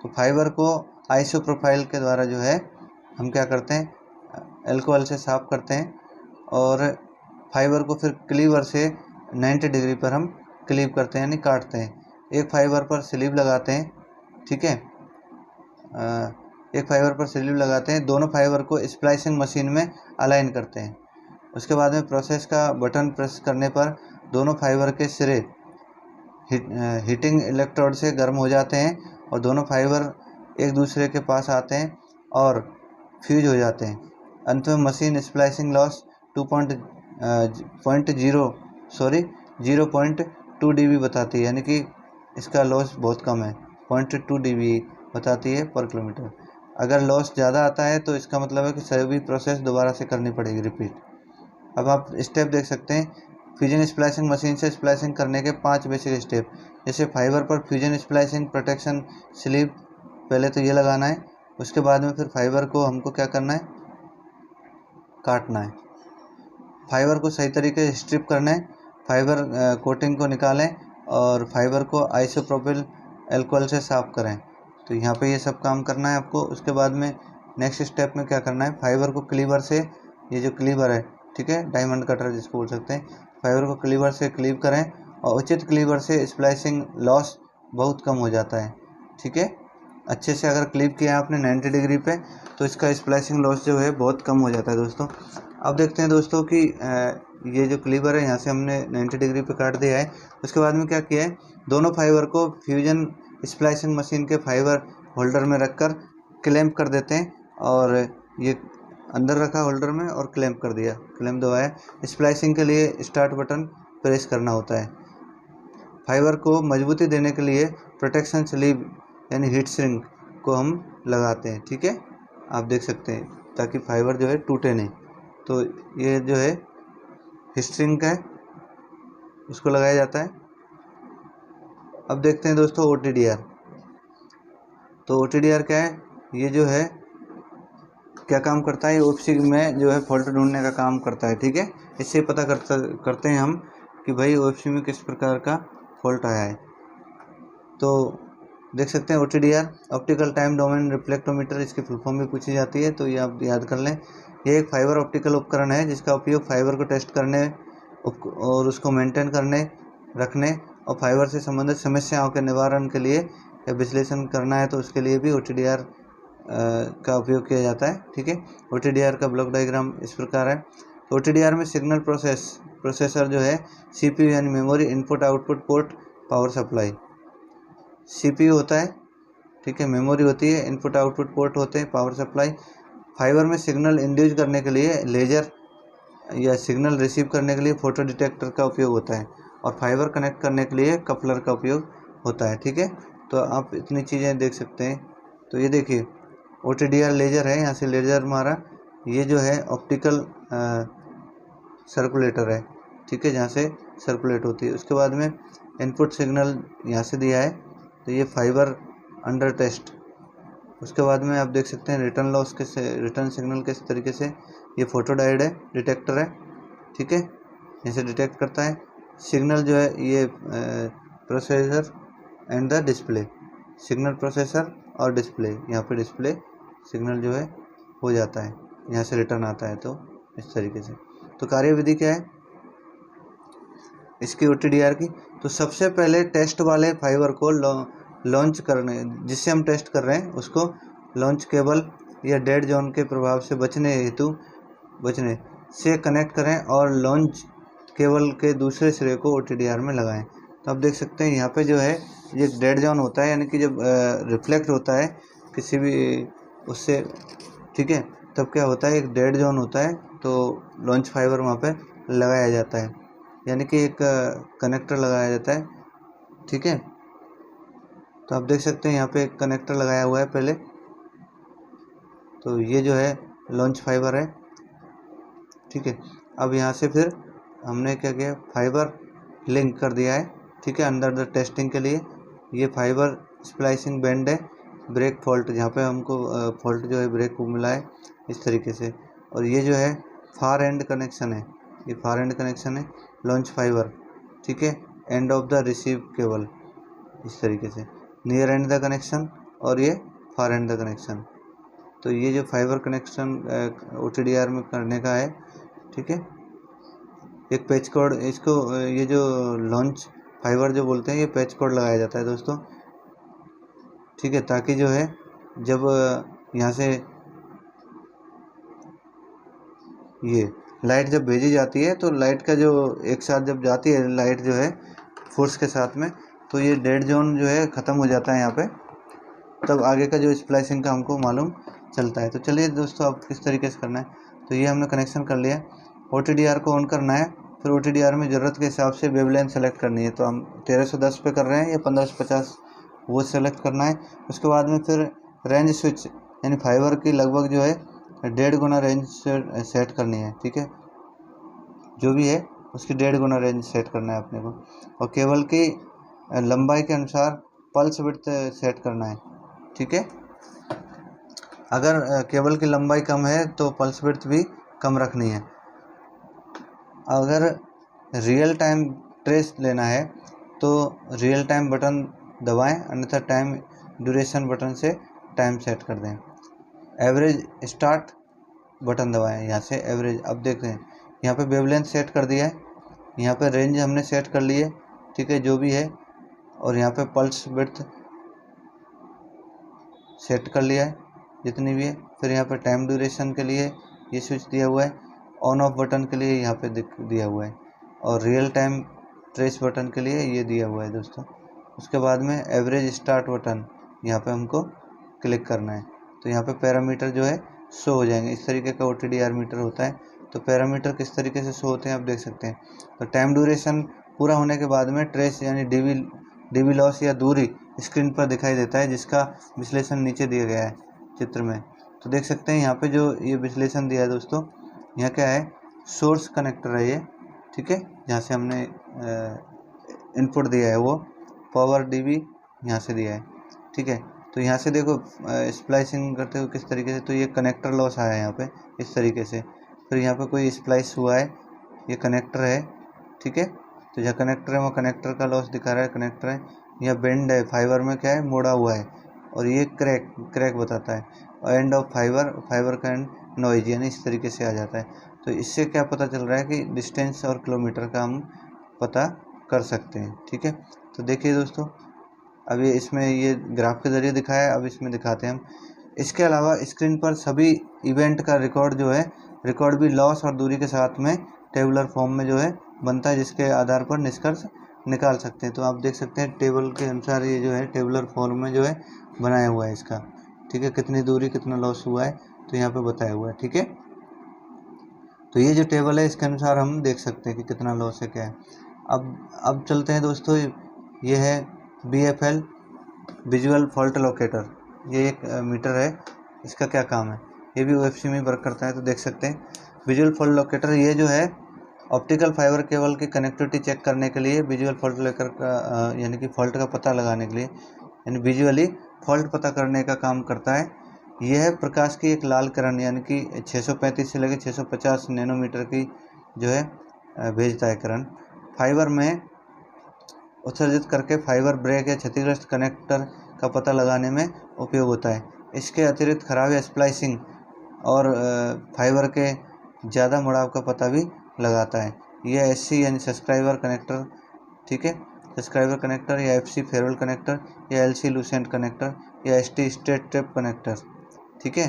तो फाइबर को आइसोप्रोफाइल के द्वारा जो है हम क्या करते हैं, अल्कोहल से साफ करते हैं, और फाइबर को फिर क्लीवर से 90 डिग्री पर हम क्लीव करते हैं यानी काटते हैं। एक फाइबर पर स्लीव लगाते हैं, ठीक है, एक फाइबर पर स्लीव लगाते हैं, दोनों फाइबर को स्प्लाइसिंग मशीन में अलाइन करते हैं। उसके बाद में प्रोसेस का बटन प्रेस करने पर दोनों फाइबर के सिरे हीटिंग इलेक्ट्रोड से गर्म हो जाते हैं और दोनों फाइबर एक दूसरे के पास आते हैं और फ्यूज हो जाते हैं। अंत में मशीन स्प्लाइसिंग लॉस 0.2 dB बताती है, यानी कि इसका लॉस बहुत कम है। 0.2 dB बताती है पर किलोमीटर। अगर लॉस ज़्यादा आता है तो इसका मतलब है कि सभी प्रोसेस दोबारा से करनी पड़ेगी, रिपीट। अब आप स्टेप देख सकते हैं, फ्यूजन स्प्लाइसिंग मशीन से स्प्लाइसिंग करने के 5 बेसिक स्टेप। जैसे फाइबर पर फ्यूजन स्प्लाइसिंग प्रोटेक्शन स्लीव, पहले तो ये लगाना है, उसके बाद में फिर फाइबर को हमको क्या करना है, काटना है। फाइबर को सही तरीके से स्ट्रिप करना है, फाइबर कोटिंग को निकालें और फाइबर को आइसोप्रोपिल अल्कोहल से साफ करें। तो यहाँ पे ये सब काम करना है आपको। उसके बाद में नेक्स्ट स्टेप में क्या करना है, फाइबर को क्लीवर से, ये जो क्लीवर है, ठीक है, डायमंड कटर जिसको बोल सकते हैं, फाइबर को क्लीवर से क्लीव करें और उचित क्लीवर से स्प्लाइसिंग लॉस बहुत कम हो जाता है, ठीक है। अच्छे से अगर क्लीव किया आपने 90 डिग्री पे तो इसका स्प्लाइसिंग लॉस जो है बहुत कम हो जाता है दोस्तों। अब देखते हैं दोस्तों कि ये जो क्लीवर है यहाँ से हमने 90 डिग्री पे काट दिया है। उसके बाद में क्या किया है, दोनों फाइबर को फ्यूजन स्प्लाइसिंग मशीन के फाइबर होल्डर में रखकर क्लैंप कर देते हैं, और ये अंदर रखा होल्डर में और क्लैंप कर दिया, क्लैंप दबाया। स्प्लाइसिंग के लिए स्टार्ट बटन प्रेस करना होता है। फाइबर को मजबूती देने के लिए प्रोटेक्शन स्लीव यानी हीट श्रिंक को हम लगाते हैं, ठीक है, आप देख सकते हैं, ताकि फाइबर जो है टूटे नहीं। तो ये जो है हीट श्रिंक है, उसको लगाया जाता है। अब देखते हैं दोस्तों OTDR। तो OTDR क्या है, ये जो है क्या काम करता है, OFC में जो है फॉल्ट ढूंढने का काम करता है, ठीक है। इससे पता करते हैं हम कि भाई OFC में किस प्रकार का फॉल्ट आया है। तो देख सकते हैं OTDR optical time domain reflectometer, इसकी फुल फॉर्म भी पूछी जाती है, तो ये आप याद कर लें। ये एक फाइबर ऑप्टिकल उपकरण है जिसका उपयोग फाइबर को टेस्ट करने और उसको मेंटेन करने, रखने और फाइबर से संबंधित समस्याओं के निवारण के लिए या विश्लेषण करना है, तो उसके लिए भी OTDR का उपयोग किया जाता है, ठीक है। OTDR का ब्लॉक डायग्राम इस प्रकार है। तो OTDR में सिग्नल प्रोसेसर जो है, CPU यानी memory, input output port, power supply. CPU होता है, ठीक है, मेमोरी होती है, इनपुट आउटपुट पोर्ट होते हैं, पावर सप्लाई। फाइबर में सिग्नल इंड्यूस करने के लिए लेजर या सिग्नल रिसीव करने के लिए फोटो डिटेक्टर का उपयोग होता है, और फाइबर कनेक्ट करने के लिए कपलर का उपयोग होता है, ठीक है। तो आप इतनी चीज़ें देख सकते हैं। तो ये देखिए OTDR लेजर है, यहाँ से लेजर मारा, ये जो है ऑप्टिकल सर्कुलेटर है, ठीक है, जहाँ से सर्कुलेट होती है। उसके बाद में इनपुट सिग्नल यहाँ से दिया है, तो ये फाइबर अंडर टेस्ट। उसके बाद में आप देख सकते हैं रिटर्न लॉस के रिटर्न सिग्नल किस तरीके से, ये फोटो डायोड है, डिटेक्टर है, ठीक है, जैसे डिटेक्ट करता है सिग्नल जो है। ये processor and the display, signal processor और डिस्प्ले, यहाँ पे डिस्प्ले सिग्नल जो है हो जाता है, यहाँ से रिटर्न आता है, तो इस तरीके से। तो कार्यविधि क्या है इसकी OTDR की, तो सबसे पहले टेस्ट वाले फाइबर को लॉन्च करने, जिससे हम टेस्ट कर रहे हैं उसको लॉन्च केबल या डेड जोन के प्रभाव से बचने से कनेक्ट करें और लॉन्च केबल के दूसरे सिरे को OTDR में लगाएं। तो आप देख सकते हैं यहाँ पे जो है ये डेड जोन होता है, यानी कि जब रिफ्लेक्ट होता है किसी भी उससे, ठीक है, तब क्या होता है, एक डेड जोन होता है, तो लॉन्च फाइबर वहाँ पे लगाया जाता है, यानी कि एक कनेक्टर लगाया जाता है, ठीक है। तो आप देख सकते हैं यहाँ पे एक कनेक्टर लगाया हुआ है पहले, तो ये जो है लॉन्च फाइबर है, ठीक है। अब यहाँ से फिर हमने क्या किया, फाइबर लिंक कर दिया है, ठीक है, अंडर द टेस्टिंग के लिए। ये फाइबर स्प्लाइसिंग बैंड है, ब्रेक फॉल्ट, जहाँ पे हमको फॉल्ट जो है ब्रेक को मिला है, इस तरीके से। और ये जो है फार एंड कनेक्शन है, ये फार एंड कनेक्शन है लॉन्च फाइबर, ठीक है, end of the receive cable, इस तरीके से नियर एंड द कनेक्शन, और ये फार एंड द कनेक्शन। तो ये जो फाइबर कनेक्शन OTDR में करने का है, ठीक है। एक पैच कोड, इसको ये जो लॉन्च फाइबर जो बोलते हैं, ये पैच कोड लगाया जाता है दोस्तों, ठीक है, ताकि जो है जब यहाँ से ये लाइट जब भेजी जाती है, तो लाइट का जो एक साथ जब जाती है लाइट जो है फोर्स के साथ में, तो ये डेड जोन जो है ख़त्म हो जाता है यहाँ पे, तब आगे का जो स्प्लाइसिंग का हमको मालूम चलता है। तो चलिए दोस्तों अब किस तरीके से करना है, तो ये हमने कनेक्शन कर लिया। OTDR को ऑन करना है, फिर OTDR में ज़रूरत के हिसाब से वेवलेंथ सेलेक्ट करनी है। तो हम 1310 पे कर रहे हैं या 1550 वो सेलेक्ट करना है। उसके बाद में फिर रेंज स्विच यानी फाइबर की लगभग जो है 1.5 गुना रेंज सेट करनी है, ठीक है, जो भी है उसकी 1.5 गुना रेंज सेट करना है अपने को। और केबल की लंबाई के अनुसार पल्स विड्थ सेट करना है, ठीक है। अगर केबल की लंबाई कम है तो पल्स विड्थ भी कम रखनी है। अगर रियल टाइम ट्रेस लेना है तो रियल टाइम बटन दबाएं, अन्यथा टाइम ड्यूरेशन बटन से टाइम सेट कर दें। एवरेज स्टार्ट बटन दबाएं, यहाँ से एवरेज। अब देख रहे हैं यहाँ पे वेवलेंथ सेट कर दिया है, यहाँ पे रेंज हमने सेट कर ली है, ठीक है, जो भी है। और यहाँ पे पल्स विड्थ सेट कर लिया है जितनी भी है। फिर यहाँ पे टाइम ड्यूरेशन के लिए ये स्विच दिया हुआ है, ऑन ऑफ बटन के लिए यहाँ पे दिया हुआ है, और रियल टाइम ट्रेस बटन के लिए ये दिया हुआ है दोस्तों। उसके बाद में एवरेज स्टार्ट बटन यहाँ पे हमको क्लिक करना है, तो यहाँ पे पैरामीटर जो है शो हो जाएंगे। इस तरीके का OTDR मीटर होता है। तो पैरामीटर किस तरीके से शो होते हैं आप देख सकते हैं। तो टाइम ड्यूरेशन पूरा होने के बाद में ट्रेस यानी डीबी लॉस या दूरी स्क्रीन पर दिखाई देता है, जिसका विश्लेषण नीचे दिया गया है चित्र में। तो देख सकते हैं यहाँ पे जो ये विश्लेषण दिया है दोस्तों, यहाँ क्या है, सोर्स कनेक्टर है ये, ठीक है, जहाँ से हमने इनपुट दिया है वो पावर डीबी यहाँ से दिया है, ठीक है। तो यहाँ से देखो स्प्लाइसिंग करते हुए किस तरीके से, तो ये कनेक्टर लॉस आया है यहाँ पे इस तरीके से। फिर यहाँ पे कोई स्प्लाइस हुआ है, ये कनेक्टर है, ठीक है। तो जहाँ कनेक्टर है वो कनेक्टर का लॉस दिखा रहा है, कनेक्टर है। यह बेंड है, फाइबर में क्या है, मोड़ा हुआ है, और ये क्रैक बताता है। एंड ऑफ फाइबर का एंड नॉइज, यानी इस तरीके से आ जाता है। तो इससे क्या पता चल रहा है कि डिस्टेंस और किलोमीटर का हम पता कर सकते हैं, ठीक है। तो देखिए दोस्तों, अब ये इसमें ये ग्राफ के ज़रिए दिखाया है, अब इसमें दिखाते हैं हम। इसके अलावा स्क्रीन पर सभी इवेंट का रिकॉर्ड जो है, रिकॉर्ड भी लॉस और दूरी के साथ में टेबुलर फॉर्म में जो है बनता है, जिसके आधार पर निष्कर्ष निकाल सकते हैं। तो आप देख सकते हैं टेबल के अनुसार ये जो है टेबुलर फॉर्म में जो है बनाया हुआ है इसका, ठीक है, कितनी दूरी कितना लॉस हुआ है तो यहाँ पे बताया हुआ है, ठीक है। तो ये जो टेबल है इसके अनुसार हम देख सकते हैं कि कितना लॉस है, क्या है। अब चलते हैं दोस्तों, ये है BFL विजुअल फॉल्ट लोकेटर। ये एक मीटर है, इसका क्या काम है, ये भी OFC में वर्क करता है। तो देख सकते हैं विजुअल फॉल्ट लोकेटर, ये जो है ऑप्टिकल फाइबर केबल की कनेक्टिविटी चेक करने के लिए, विजुअल फॉल्ट लोकेटर का यानी कि फॉल्ट का पता लगाने के लिए, यानी विजुअली फॉल्ट पता करने का काम करता है। यह है प्रकाश की एक लाल किरण यानी कि 635 से लेकर 650 नैनोमीटर की जो है भेजता है किरण, फाइबर में उत्सर्जित करके फाइबर ब्रेक या क्षतिग्रस्त कनेक्टर का पता लगाने में उपयोग होता है। इसके अतिरिक्त खराब या स्प्लाइसिंग और फाइबर के ज़्यादा मुड़ाव का पता भी लगाता है। यह SC यानी सब्सक्राइबर कनेक्टर, ठीक है, सब्सक्राइबर कनेक्टर, या FC फेयरवेल कनेक्टर, या LC लूसेंट कनेक्टर, या ST स्ट्रेट टेप कनेक्टर, ठीक है,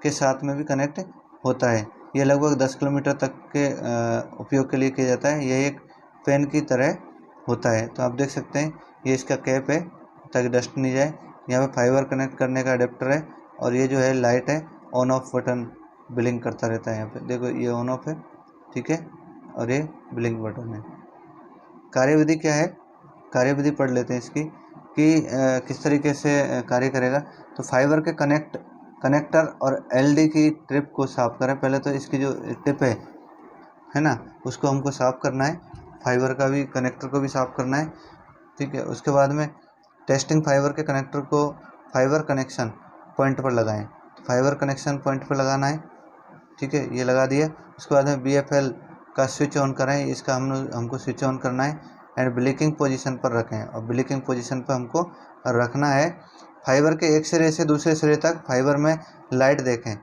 के साथ में भी कनेक्ट होता है। यह लगभग 10 किलोमीटर तक के उपयोग के लिए किया जाता है। यह एक पेन की तरह होता है। तो आप देख सकते हैं ये इसका कैप है ताकि डस्ट नहीं जाए। यहाँ पे फाइबर कनेक्ट करने का अडेप्टर है, और ये जो है लाइट है, ऑन ऑफ बटन ब्लिंक करता रहता है। यहाँ पे देखो ये ऑन ऑफ है, ठीक है, और ये ब्लिंक बटन है। कार्यविधि क्या है, कार्यविधि पढ़ लेते हैं इसकी कि किस तरीके से कार्य करेगा। तो फाइबर के कनेक्टर और LD की ट्रिप को साफ करें। पहले तो इसकी जो टिप है ना, उसको हमको साफ करना है, फाइबर का भी कनेक्टर को भी साफ करना है, ठीक है। उसके बाद में टेस्टिंग फाइबर के कनेक्टर को फाइबर कनेक्शन पॉइंट पर लगाएं। फाइबर कनेक्शन पॉइंट पर लगाना है, ठीक है, ये लगा दिया। उसके बाद में BFL का स्विच ऑन करें, इसका हमको स्विच ऑन करना है, एंड ब्लिंकिंग पोजीशन पर रखें। और ब्लिंकिंग पोजीशन पर हमको रखना है। फाइबर के एक सिरे से दूसरे सिरे तक फाइबर में लाइट देखें,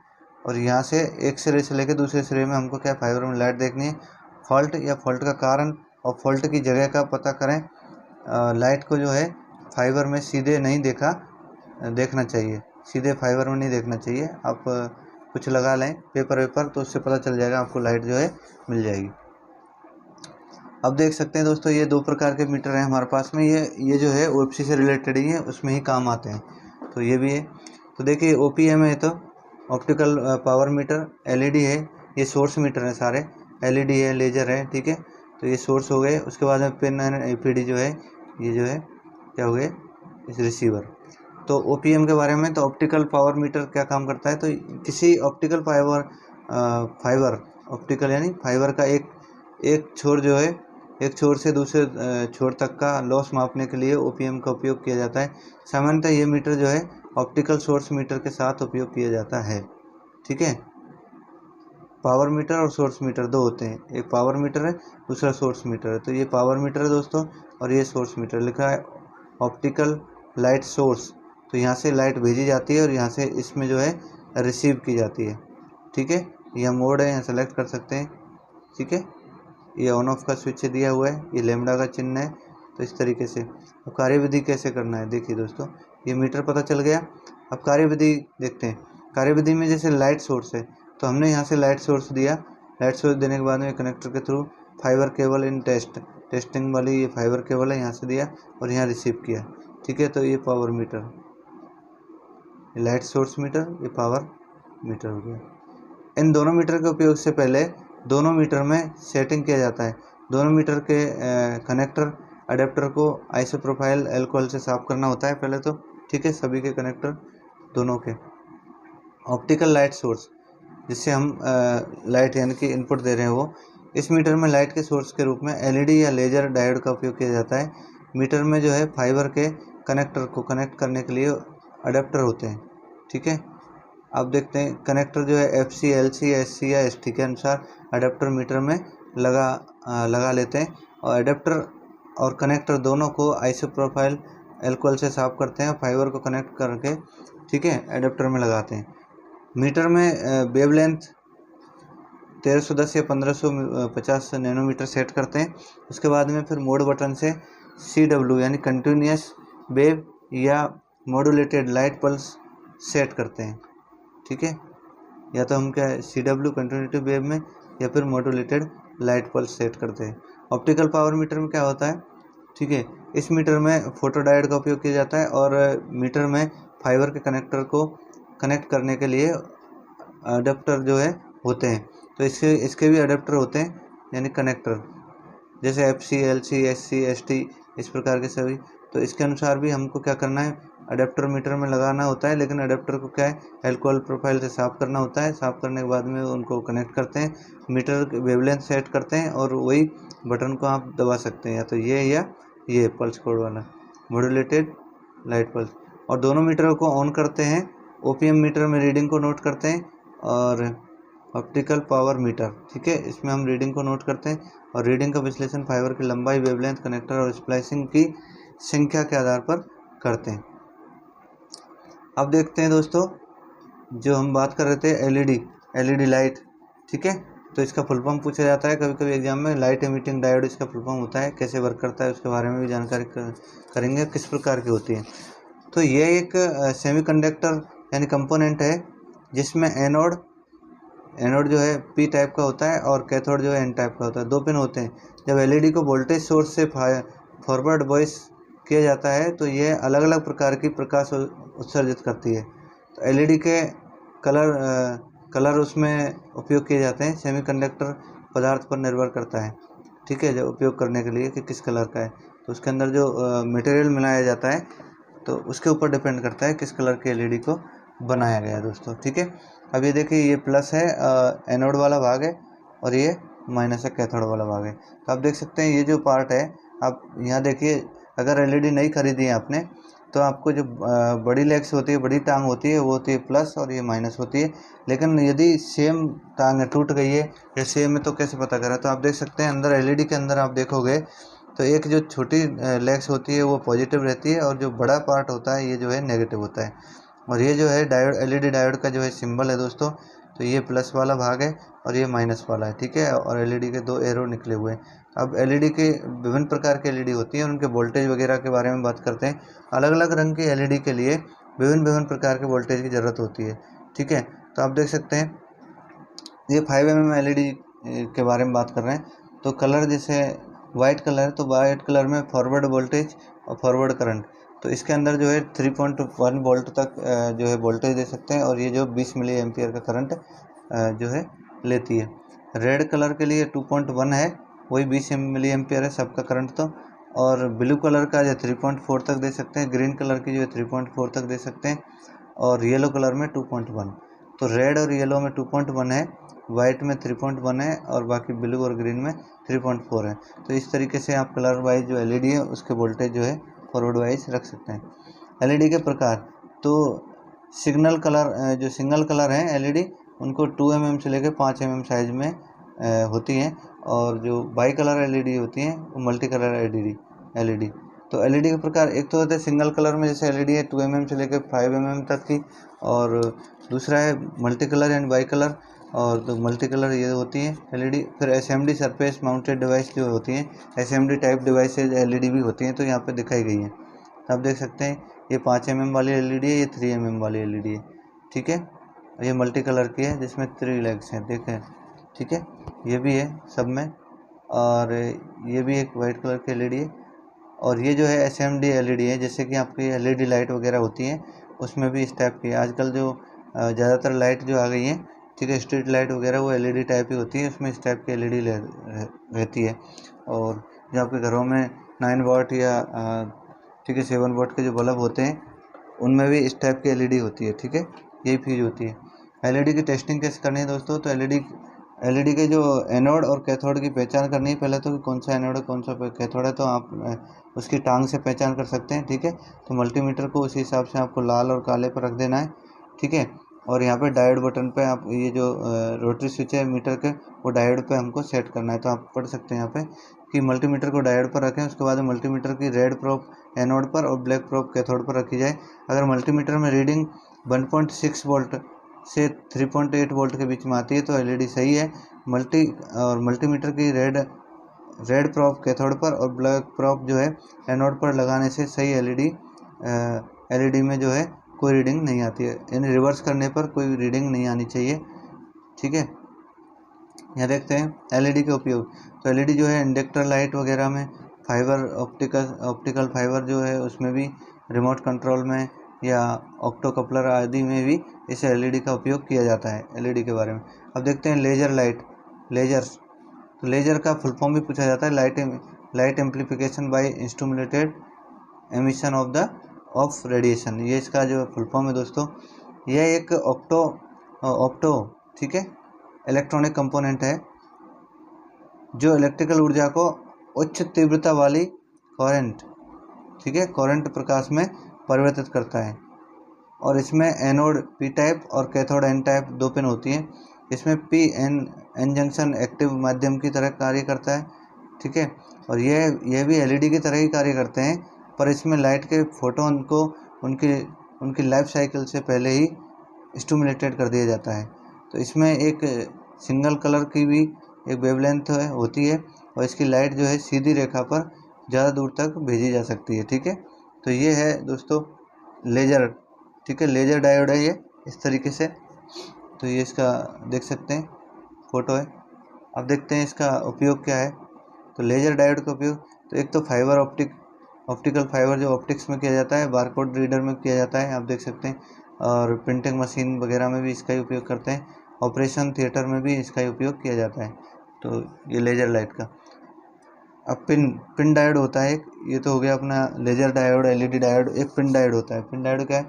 और यहाँ से एक सिरे से लेकर दूसरे सिरे में हमको क्या फाइबर में लाइट देखनी है। फॉल्ट या फॉल्ट का कारण और फॉल्ट की जगह का पता करें। लाइट को जो है फाइबर में सीधे नहीं देखना चाहिए, सीधे फाइबर में नहीं देखना चाहिए। आप कुछ लगा लें पेपर, तो उससे पता चल जाएगा आपको, लाइट जो है मिल जाएगी। अब देख सकते हैं दोस्तों, ये 2 प्रकार के मीटर हैं हमारे पास में। ये जो है OFC से रिलेटेड ही है, उसमें ही काम आते हैं। तो ये भी है। तो देखिए OPM है, तो ऑप्टिकल पावर मीटर, LED है, ये सोर्स मीटर है सारे, LED है, लेजर है, ठीक है। तो ये सोर्स हो गए। उसके बाद में पिन एंड APD जो है, ये जो है क्या हो गए, रिसीवर। तो ओपीएम के बारे में, तो ऑप्टिकल पावर मीटर क्या काम करता है, तो किसी ऑप्टिकल फाइबर ऑप्टिकल यानी फाइबर का एक छोर जो है, एक छोर से दूसरे छोर तक का लॉस मापने के लिए ओपीएम का उपयोग किया जाता है। सामान्यतः ये मीटर जो है ऑप्टिकल सोर्स मीटर के साथ उपयोग किया जाता है। ठीक है, पावर मीटर और सोर्स मीटर दो होते हैं, एक पावर मीटर है, दूसरा सोर्स मीटर है। तो ये पावर मीटर है दोस्तों, और ये सोर्स मीटर। लिखा है ऑप्टिकल लाइट सोर्स, तो यहाँ से लाइट भेजी जाती है और यहाँ से इसमें जो है रिसीव की जाती है। ठीक है, यह मोड है, यहाँ सेलेक्ट कर सकते हैं। ठीक है, ये ऑन ऑफ का स्विच दिया हुआ है, ये लैम्बडा का चिन्ह है। तो इस तरीके से अब कार्यविधि कैसे करना है, देखिए दोस्तों, ये मीटर पता चल गया। अब कार्यविधि देखते हैं। कार्यविधि में जैसे लाइट सोर्स है, तो हमने यहाँ से लाइट सोर्स दिया। लाइट सोर्स देने के बाद में कनेक्टर के through fibre cable in testing वाली ये फाइबर केबल है, यहाँ से दिया और यहाँ रिसीव किया। ठीक है, तो ये power meter, light source meter, ये पावर मीटर हो गया। इन दोनों मीटर के उपयोग से पहले दोनों मीटर में सेटिंग किया जाता है। दोनों मीटर के कनेक्टर अडेप्टर को आइसोप्रोपाइल अल्कोहल से साफ करना होता है पहले तो। ठीक है, सभी के कनेक्टर दोनों के। ऑप्टिकल लाइट सोर्स, जिससे हम लाइट यानी कि इनपुट दे रहे हैं वो, इस मीटर में लाइट के सोर्स के रूप में एलईडी या लेजर डायोड का उपयोग किया जाता है। मीटर में जो है फाइबर के कनेक्टर को कनेक्ट करने के लिए अडेप्टर होते हैं। ठीक है, अब देखते हैं कनेक्टर जो है FC, LC, SC या ST के अनुसार अडेप्टर मीटर में लगा लेते हैं, और अडेप्टर और कनेक्टर दोनों को आइसोप्रोपाइल अल्कोहल से साफ करते हैं, फाइबर को कनेक्ट करके ठीक है अडेप्टर में लगाते हैं। मीटर में वेवलेंथ 1310 या 1550 नैनोमीटर सेट करते हैं। उसके बाद में फिर मोड बटन से CW यानी कंटिन्यूस वेव या मॉड्यूलेटेड लाइट पल्स सेट करते हैं। ठीक है, या तो हम क्या है CW कंटिन्यूटी वेव में, या फिर मॉड्यूलेटेड लाइट पल्स सेट करते हैं। ऑप्टिकल पावर मीटर में क्या होता है, ठीक है, इस मीटर में फोटो डायोड का उपयोग किया जाता है, और मीटर में फाइबर के कनेक्टर को कनेक्ट करने के लिए अडेप्टर जो है होते हैं। तो इसके भी अडेप्टर होते हैं यानी कनेक्टर, जैसे FC, LC, SC, ST इस प्रकार के सभी। तो इसके अनुसार भी हमको क्या करना है, अडेप्टर मीटर में लगाना होता है, लेकिन अडेप्टर को क्या है अल्कोहल प्रोफाइल से साफ करना होता है। साफ करने के बाद में उनको कनेक्ट करते हैं, मीटर वेवलेंथ सेट करते हैं, और वही बटन को आप दबा सकते हैं, या तो ये या ये पल्स कोड वाला मॉड्यूलेटेड लाइट पल्स। और दोनों मीटरों को ऑन करते हैं। ओपीएम मीटर में रीडिंग को नोट करते हैं, और ऑप्टिकल पावर मीटर, ठीक है, इसमें हम रीडिंग को नोट करते हैं, और रीडिंग का विश्लेषण फाइबर की लंबाई, वेवलेंथ, कनेक्टर और स्प्लाइसिंग की संख्या के आधार पर करते हैं। अब देखते हैं दोस्तों, जो हम बात कर रहे थे एलईडी लाइट, ठीक है, तो इसका फुल फॉर्म पूछा जाता है कभी कभी एग्जाम में। लाइट एमिटिंग डायोड इसका फुल फॉर्म होता है। कैसे वर्क करता है उसके बारे में भी जानकारी करेंगे, किस प्रकार की होती है। तो ये एक सेमीकंडक्टर यानी कंपोनेंट है, जिसमें एनोड जो है P टाइप का होता है, और कैथोड जो है N टाइप का होता है। दो पिन होते हैं। जब एलईडी को वोल्टेज सोर्स से फॉरवर्ड बॉयस किया जाता है, तो ये अलग अलग प्रकार की प्रकाश उत्सर्जित करती है। तो एलईडी के कलर उसमें उपयोग किए जाते हैं। सेमीकंडक्टर पदार्थ पर निर्भर करता है, ठीक है, जो उपयोग करने के लिए कि किस कलर का है, तो उसके अंदर जो मटेरियल मिलाया जाता है, तो उसके ऊपर डिपेंड करता है किस कलर के एलईडी को बनाया गया है दोस्तों। ठीक है, अब ये देखिए, ये प्लस है एनोड वाला भाग है, और ये माइनस है कैथोड वाला भाग है। तो आप देख सकते हैं ये जो पार्ट है, आप यहाँ देखिए, अगर एलईडी नहीं खरीदी है आपने, तो आपको जो बड़ी लेग्स होती है, बड़ी टांग होती है, वो होती है प्लस, और ये माइनस होती है। लेकिन यदि सेम टांग टूट गई है या सेम है, तो कैसे पता करें। तो आप देख सकते हैं अंदर एलईडी के अंदर आप देखोगे, तो एक जो छोटी लेग्स होती है वो पॉजिटिव रहती है, और जो बड़ा पार्ट होता है ये जो है नेगेटिव होता है। और ये जो है डायोड, एलईडी डायोड का जो है सिंबल है दोस्तों, तो ये प्लस वाला भाग है और ये माइनस वाला है, ठीक है, और एलईडी के दो एरो निकले हुए हैं। अब एलईडी के विभिन्न प्रकार के एलईडी होती हैं, उनके वोल्टेज वगैरह के बारे में बात करते हैं। अलग अलग रंग की एलईडी के लिए विभिन्न प्रकार के वोल्टेज की ज़रूरत होती है, ठीक है। तो आप देख सकते हैं ये 5mm एलईडी के बारे में बात कर रहे हैं। तो कलर जैसे वाइट कलर है, तो वाइट कलर में फॉरवर्ड वोल्टेज और फॉरवर्ड करंट, तो इसके अंदर जो है 3.1 वोल्ट तक जो है वोल्टेज दे सकते हैं, और ये जो 20 मिली एम्पियर का करंट जो है लेती है। रेड कलर के लिए 2.1 है, वही 20 मिली एम्पियर है सबका करंट। तो और ब्लू कलर का जो 3.4 तक दे सकते हैं, ग्रीन कलर की जो 3.4 तक दे सकते हैं, और येलो कलर में 2.1। तो रेड और येलो में 2.1 है, वाइट में 3.1 है, और बाकी ब्लू और ग्रीन में 3.4 है। तो इस तरीके से आप कलर वाइज जो एलईडी है उसके वोल्टेज जो है फॉरवर्ड वाइज रख सकते हैं। एलईडी के प्रकार, तो सिग्नल कलर जो सिंगल कलर हैं एलईडी, उनको 2 mm से लेकर 5 mm साइज में होती हैं, और जो बाई कलर एलईडी होती हैं वो मल्टी कलर एलईडी। तो एलईडी के प्रकार, एक तो होता है सिंगल कलर में जैसे एलईडी है 2 mm से लेकर 5 mm तक की, और दूसरा है multi colour and by colour, और तो मल्टी कलर ये होती है एलईडी। फिर एसएमडी सरफेस माउंटेड डिवाइस जो होती हैं, एसएमडी टाइप डिवाइसेज एलईडी भी होती हैं, तो यहाँ पे दिखाई गई हैं। आप देख सकते हैं ये 5 mm वाली एलईडी है, ये 3 mm वाली एलईडी है, ठीक है। ये मल्टी कलर की है जिसमें 3 लेग्स हैं, देखें, ठीक है। ये भी है सब में, और ये भी एक वाइट कलर की एलईडी है। और ये जो है एसएमडी एलईडी है, जैसे कि आपकी एलईडी लाइट वगैरह होती हैं उसमें भी इस टाइप की है। आजकल जो ज़्यादातर लाइट जो आ गई हैं, ठीक है, स्ट्रीट लाइट वगैरह, वो एलईडी टाइप की होती है, उसमें इस टाइप की एलईडी रहती है। और जो आपके घरों में 9 वाट या ठीक है 7 वाट के जो बल्ब होते हैं उनमें भी इस टाइप की एलईडी होती है, ठीक है, यही फ्यूज होती है। एलईडी की टेस्टिंग कैसे करनी है दोस्तों, तो एलईडी के जो एनोड और कैथोड की पहचान करनी है पहले, तो कि कौन सा एनोड है कौन सा कैथोड है, तो आप उसकी टांग से पहचान कर सकते हैं, ठीक है। तो मल्टीमीटर को उसी हिसाब से आपको लाल और काले पर रख देना है, ठीक है। और यहाँ पे डायोड बटन पे आप ये जो रोटरी स्विच है मीटर के, वो डायोड पे हमको सेट करना है। तो आप पढ़ सकते हैं यहाँ पे कि मल्टीमीटर को डायोड पर रखें, उसके बाद मल्टीमीटर की रेड प्रोब एनोड पर और ब्लैक प्रोब कैथोड पर रखी जाए। अगर मल्टीमीटर में रीडिंग 1.6 वोल्ट से 3.8 वोल्ट के बीच में आती है तो एलईडी सही है। मल्टीमीटर की रेड प्रोब कैथोड पर और ब्लैक प्रोब जो है एनोड पर लगाने से सही एलईडी में जो है कोई रीडिंग नहीं आती है, यानी रिवर्स करने पर कोई रीडिंग नहीं आनी चाहिए, ठीक है। यहाँ देखते हैं एलईडी के उपयोग। तो एलईडी जो है इंडक्टर लाइट वगैरह में, फाइबर ऑप्टिकल फाइबर जो है उसमें भी, रिमोट कंट्रोल में या ऑक्टो कपलर आदि में भी इस एलईडी का उपयोग किया जाता है। एलईडी के बारे में अब देखते हैं लेजर्स। तो लेजर का फुल फॉर्म भी पूछा जाता है, light amplification by stimulated emission of radiation. ये इसका जो फुल फॉर्म है दोस्तों। यह एक ऑप्टो ठीक है इलेक्ट्रॉनिक कंपोनेंट है जो इलेक्ट्रिकल ऊर्जा को उच्च तीव्रता वाली करंट, ठीक है, करंट प्रकाश में परिवर्तित करता है। और इसमें एनोड पी टाइप और कैथोड एन टाइप 2 पिन होती हैं। इसमें पी एन जंक्शन एक्टिव माध्यम की तरह कार्य करता है, ठीक है। और यह भी एलईडी की तरह ही कार्य करते हैं, पर इसमें लाइट के फोटोन को उनकी लाइफ साइकिल से पहले ही स्टिमुलेटेड कर दिया जाता है। तो इसमें एक सिंगल कलर की भी एक वेवलेंथ होती है, और इसकी लाइट जो है सीधी रेखा पर ज़्यादा दूर तक भेजी जा सकती है, ठीक है। तो ये है दोस्तों लेजर, ठीक है, लेजर डायोड है ये इस तरीके से। तो ये इसका देख सकते हैं फोटो है। अब देखते हैं इसका उपयोग क्या है। तो लेजर डायोड का उपयोग, तो एक तो ऑप्टिकल फाइबर जो ऑप्टिक्स में किया जाता है, बारकोड रीडर में किया जाता है, आप देख सकते हैं, और प्रिंटिंग मशीन वगैरह में भी इसका ही उपयोग करते हैं, ऑपरेशन थिएटर में भी इसका ही उपयोग किया जाता है। तो ये लेजर लाइट का। अब पिन डायोड होता है एक, ये तो हो गया अपना लेजर डायोड, एलईडी डायोड। एक पिन डायोड होता है। पिन डायोड क्या है,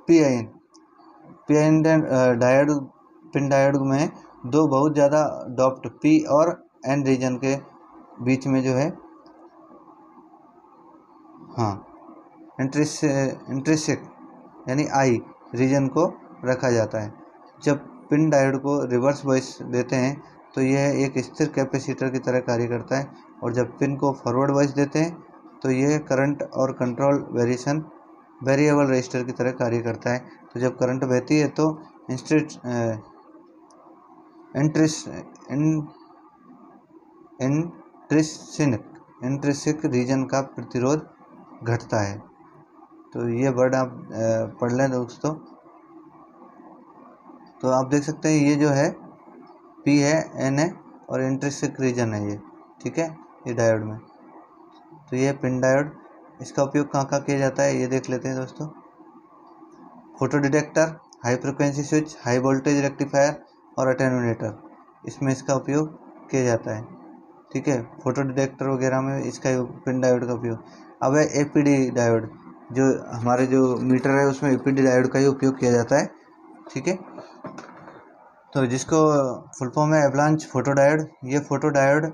पीआईएन डायोड। पिन डायोड में दो बहुत ज़्यादा डॉप्ट पी और एन रीजन के बीच में जो है इंट्रिंसिक यानी आई रीजन को रखा जाता है। जब पिन डायोड को रिवर्स वॉइस देते हैं तो यह एक स्थिर कैपेसिटर की तरह कार्य करता है, और जब पिन को फॉरवर्ड वॉइस देते हैं तो यह करंट और कंट्रोल वेरिएबल रजिस्टर की तरह कार्य करता है। तो जब करंट बहती है तो इंट्रिंसिक रीजन का प्रतिरोध घटता है। तो ये वर्ड आप पढ़ लें दोस्तों। तो आप देख सकते हैं ये जो है पी है, एन है, और इंट्रिंसिक रीजन है ये, ठीक है, ये डायोड में। तो ये पिन डायोड, इसका उपयोग कहाँ कहाँ किया जाता है ये देख लेते हैं दोस्तों। Photo detector, high frequency switch, high voltage rectifier और अटेन्यूएटर, इसमें इसका उपयोग किया जाता है। ठीक है, फोटो डिटेक्टर वगैरह में इसका पिन डायोड का उपयोग। अब है एपीडी डायोड, जो हमारे जो मीटर है उसमें एपीडी डायोड का ही उपयोग किया जाता है, ठीक है। तो जिसको फुल फॉर्म है एवलांच फोटो डायोड। ये फोटो डायोड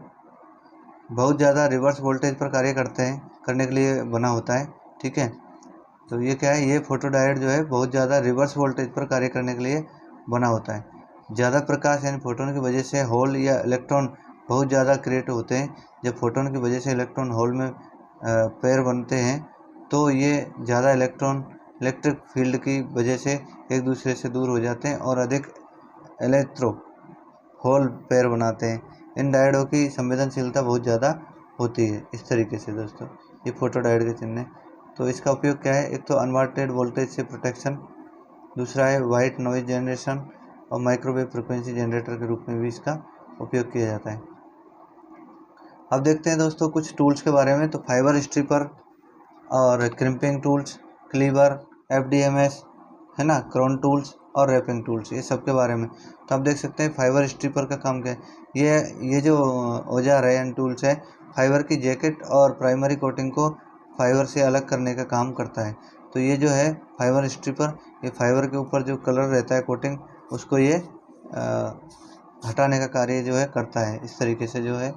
बहुत ज़्यादा रिवर्स वोल्टेज पर कार्य करने के लिए बना होता है, ठीक है। तो ये क्या है, ये फोटो डायोड जो है बहुत ज़्यादा रिवर्स वोल्टेज पर कार्य करने के लिए बना होता है। ज़्यादा प्रकाश यानी फोटोन की वजह से होल या इलेक्ट्रॉन बहुत ज़्यादा क्रिएट होते हैं। जब फोटोन की वजह से इलेक्ट्रॉन होल में पेयर बनते हैं तो ये ज़्यादा इलेक्ट्रिक फील्ड की वजह से एक दूसरे से दूर हो जाते हैं और अधिक इलेक्ट्रो होल पेयर बनाते हैं। इन डायोडों की संवेदनशीलता बहुत ज़्यादा होती है। इस तरीके से दोस्तों ये फोटो डायोड के चिन्ह है। तो इसका उपयोग क्या है, एक तो अनवांटेड वोल्टेज से प्रोटेक्शन, दूसरा है वाइट नॉइज जनरेशन और माइक्रोवेव फ्रिक्वेंसी जनरेटर के रूप में भी इसका उपयोग किया जाता है। अब देखते हैं दोस्तों कुछ टूल्स के बारे में। तो फाइबर स्ट्रिपर और क्रिम्पिंग टूल्स, क्लीवर, FDMS है ना, क्रोन टूल्स और रैपिंग टूल्स, ये सब के बारे में। तो आप देख सकते हैं फाइबर स्ट्रिपर का काम क्या है। ये जो औजार है एंड टूल्स है, फाइबर की जैकेट और प्राइमरी कोटिंग को फाइबर से अलग करने का काम करता है। तो ये जो है फाइबर स्ट्रिपर, ये फाइबर के ऊपर जो कलर रहता है कोटिंग, उसको ये हटाने का कार्य जो है करता है। इस तरीके से जो है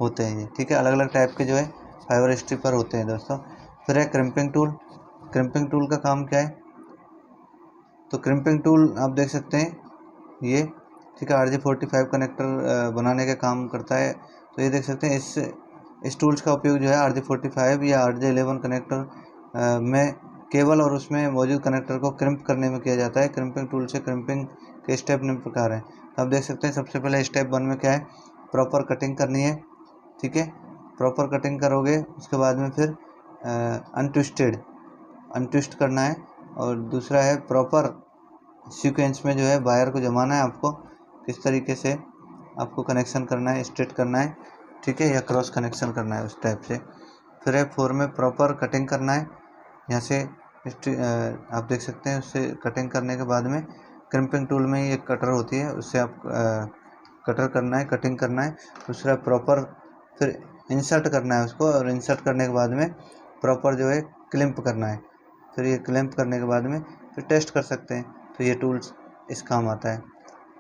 होते हैं ये, ठीक है। अलग अलग टाइप के जो है फाइबर स्ट्रिपर होते हैं दोस्तों। फिर है क्रिम्पिंग टूल। क्रिम्पिंग टूल का काम क्या है, तो क्रिम्पिंग टूल आप देख सकते हैं ये, ठीक है, RJ45 कनेक्टर बनाने का काम करता है। तो ये देख सकते हैं इस टूल्स का उपयोग जो है RJ45 या RJ11 कनेक्टर में केबल और उसमें मौजूद कनेक्टर को क्रिम्प करने में किया जाता है। क्रिम्पिंग टूल से क्रिम्पिंग के स्टेप निम्न प्रकार हैं। तो आप देख सकते हैं सबसे पहले स्टेप 1 में क्या है, प्रॉपर कटिंग करनी है, ठीक है। प्रॉपर कटिंग करोगे उसके बाद में फिर अनट्विस्ट करना है। और दूसरा है प्रॉपर सीक्वेंस में जो है वायर को जमाना है आपको, किस तरीके से आपको कनेक्शन करना है, स्ट्रेट करना है, ठीक है, या क्रॉस कनेक्शन करना है उस टाइप से। फिर है 4 में प्रॉपर कटिंग करना है। यहाँ से आप देख सकते हैं, उससे कटिंग करने के बाद में क्रिम्पिंग टूल में ही एक कटर होती है, उससे आप कटर करना है, कटिंग करना है। दूसरा प्रॉपर फिर इंसर्ट करना है उसको, और इंसर्ट करने के बाद में प्रॉपर जो है क्लिम्प करना है। फिर ये क्लिम्प करने के बाद में फिर टेस्ट कर सकते हैं। तो ये टूल्स इस काम आता है।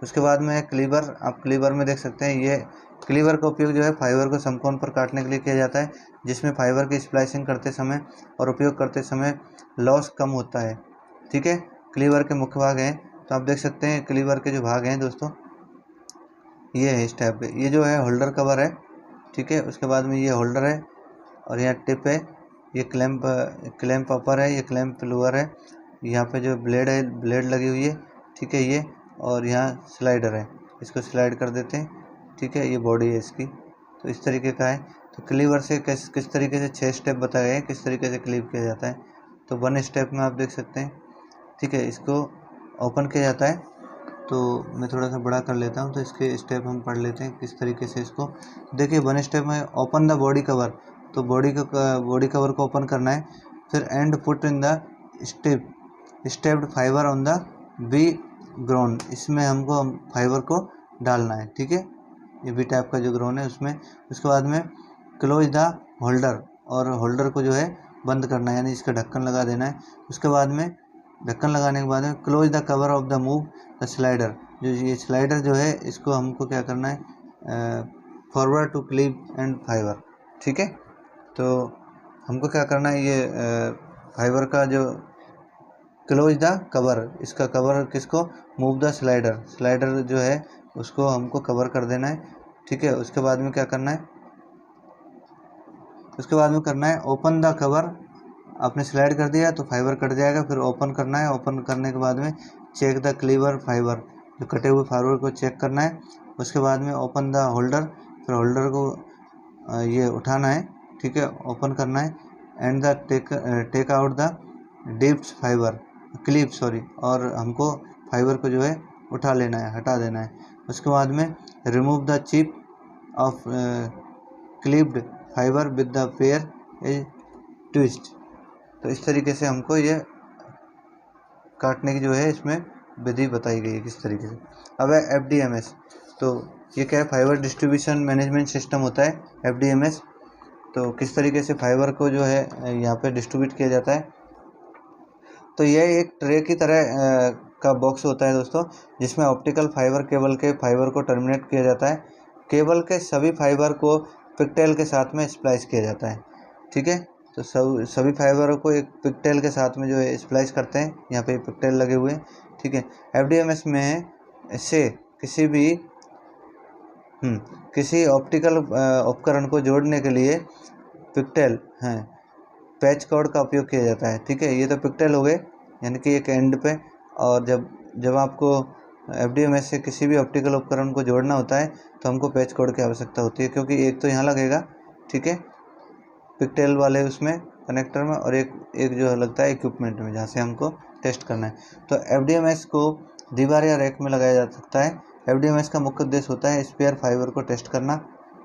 उसके बाद में है क्लीवर। आप क्लीवर में देख सकते हैं, ये क्लीवर का उपयोग जो है फाइबर को समकोण पर काटने के लिए किया जाता है, जिसमें फाइबर की स्प्लाइसिंग करते समय और उपयोग करते समय लॉस कम होता है, ठीक है। क्लीवर के मुख्य भाग हैं, तो आप देख सकते हैं क्लीवर के जो भाग हैं दोस्तों, ये है इस टाइप के। ये जो है होल्डर कवर है, ठीक है। उसके बाद में ये होल्डर है और यहाँ टिप है। ये क्लैंप अपर है, ये क्लैंप लोअर है। यहाँ पे जो ब्लेड है, ब्लेड लगी हुई है, ठीक है ये। और यहाँ स्लाइडर है, इसको स्लाइड कर देते हैं, ठीक है। ये बॉडी है इसकी। तो इस तरीके का है। तो क्लीवर से किस तरीके से 6 स्टेप बताए हैं किस तरीके से क्लीव किया जाता है। तो 1 स्टेप में आप देख सकते हैं, ठीक है, इसको ओपन किया जाता है। तो मैं थोड़ा सा बड़ा कर लेता हूँ, तो इसके स्टेप हम पढ़ लेते हैं किस तरीके से इसको। देखिए 1 स्टेप में ओपन द बॉडी कवर, तो बॉडी कवर को ओपन करना है। फिर and put in the stepped fibre on the B grown, इसमें हमको फाइबर को डालना है, ठीक है। ये बी टाइप का जो ग्रोन है उसमें। उसके बाद में क्लोज द होल्डर, और होल्डर को जो है बंद करना है, यानी इसका ढक्कन लगा देना है। उसके बाद में ढक्कन लगाने के बाद में close the cover of the move the slider, जो ये स्लाइडर जो है इसको हमको क्या करना है, forward to clip and fibre, ठीक है। तो हमको क्या करना है, ये फाइबर का जो क्लोज द कवर, इसका कवर किसको, मूव द स्लाइडर जो है उसको हमको कवर कर देना है, ठीक है। उसके बाद में क्या करना है, उसके बाद में करना है ओपन द कवर। आपने स्लाइड कर दिया तो फाइबर कट जाएगा, फिर ओपन करना है। ओपन करने के बाद में चेक द क्लीवर फाइबर, जो कटे हुए फाइबर को चेक करना है। उसके बाद में ओपन द होल्डर, फिर होल्डर को ये उठाना है, ठीक है, ओपन करना है। And the take out the dips fibre clip और हमको फाइबर को जो है उठा लेना है, हटा देना है। उसके बाद में remove the chip off clipped fibre with the pair A twist. तो इस तरीके से हमको ये काटने की जो है इसमें विधि बताई गई है किस तरीके से। अब है FDMS, तो ये क्या है, फाइबर डिस्ट्रीब्यूशन मैनेजमेंट सिस्टम होता है FDMS। तो किस तरीके से फाइबर को जो है यहाँ पे डिस्ट्रीब्यूट किया जाता है। तो यह एक ट्रे की तरह का बॉक्स होता है दोस्तों, जिसमें ऑप्टिकल फाइबर केबल के फाइबर को टर्मिनेट किया जाता है। केबल के सभी फाइबर को पिगटेल के साथ में स्प्लाइस किया जाता है। ठीक है, तो सभी फाइबरों को एक पिगटेल के साथ में जो है स्प्लाइस करते हैं। यहाँ पे पिगटेल लगे हुए हैं। ठीक है, FDMS में से किसी ऑप्टिकल उपकरण को जोड़ने के लिए पिगटेल हैं पैच कॉर्ड का उपयोग किया जाता है। ठीक है, ये तो पिगटेल हो गए, यानी कि एक एंड पे। और जब आपको FDMS से किसी भी ऑप्टिकल उपकरण को जोड़ना होता है तो हमको पैच कॉर्ड की आवश्यकता होती है, क्योंकि एक तो यहाँ लगेगा, ठीक है, पिगटेल वाले उसमें कनेक्टर में, और एक जो लगता है इक्विपमेंट में जहाँ से हमको टेस्ट करना है। तो FDMS को दीवार या रैक में लगाया जा सकता है। FDMS का मुख्य उद्देश्य होता है स्पेयर फाइबर को टेस्ट करना,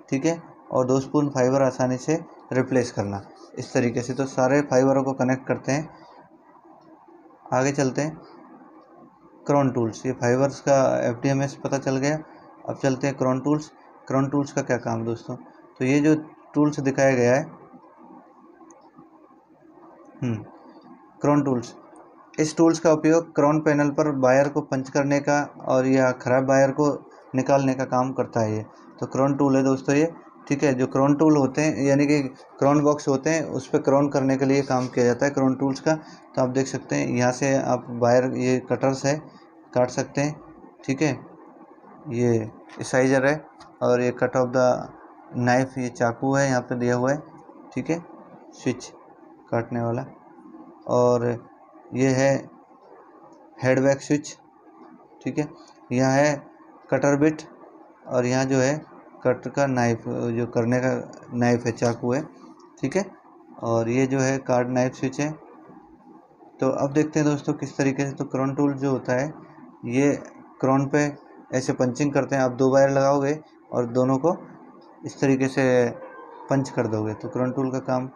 ठीक है, और दोषपूर्ण फाइबर आसानी से रिप्लेस करना, इस तरीके से। तो सारे फाइबरों को कनेक्ट करते हैं। आगे चलते हैं, क्रोन टूल्स। ये फाइबर्स का FDMS पता चल गया। अब चलते हैं क्रोन टूल्स। क्रोन टूल्स का क्या काम दोस्तों, तो ये जो टूल्स दिखाया गया है, क्रोन टूल्स, इस टूल्स का उपयोग क्रोन पैनल पर वायर को पंच करने का और या खराब वायर को निकालने का काम करता है ये। तो क्रोन टूल है दोस्तों ये। ठीक है, जो क्रोन टूल होते हैं यानी कि क्रोन बॉक्स होते हैं, उस पर क्रोन करने के लिए काम किया जाता है क्रोन टूल्स का। तो आप देख सकते हैं यहाँ से आप वायर, ये कटर्स है, काट सकते हैं। ठीक है, ये साइजर है, और ये कट ऑफ द नाइफ, ये चाकू है यहाँ पे दिया हुआ है। ठीक है, स्विच काटने वाला, और ये है हेड बैक स्विच। ठीक है, यहाँ है कटर बिट, और यहाँ जो है कट का नाइफ, जो करने का नाइफ है, चाकू है। ठीक है, और ये जो है कार्ड नाइफ स्विच है। तो अब देखते हैं दोस्तों किस तरीके से। तो क्रोन टूल जो होता है, ये क्रोन पे ऐसे पंचिंग करते हैं। आप 2 वायर लगाओगे और दोनों को इस तरीके से पंच कर दोगे, तो क्रोन टूल का काम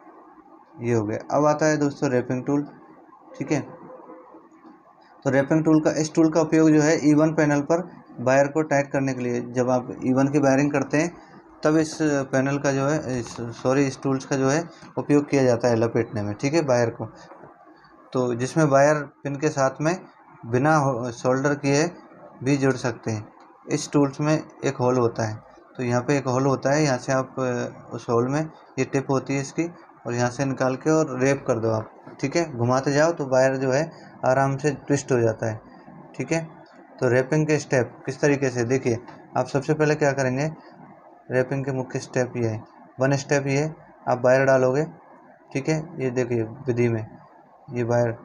ये हो गया। अब आता है दोस्तों रैपिंग टूल। ठीक है, तो रैपिंग टूल का, इस टूल का उपयोग जो है इवन पैनल पर वायर को टाइट करने के लिए, जब आप इवन की वायरिंग करते हैं तब इस पैनल का जो है, इस टूल्स का जो है उपयोग किया जाता है लपेटने में। ठीक है, वायर को, तो जिसमें वायर पिन के साथ में बिना सोल्डर किए भी जुड़ सकते हैं। इस टूल्स में एक होल होता है, तो यहाँ पे एक होल होता है, यहाँ से आप उस होल में, ये टिप होती है इसकी, और यहाँ से निकाल के और रैप कर दो आप। ठीक है, घुमाते जाओ तो वायर जो है आराम से ट्विस्ट हो जाता है। ठीक है, तो रैपिंग के स्टेप किस तरीके से, देखिए आप सबसे पहले क्या करेंगे, रैपिंग के मुख्य स्टेप ये है। 1 स्टेप ये, आप वायर डालोगे। ठीक है, ये देखिए विधि में, ये वायर,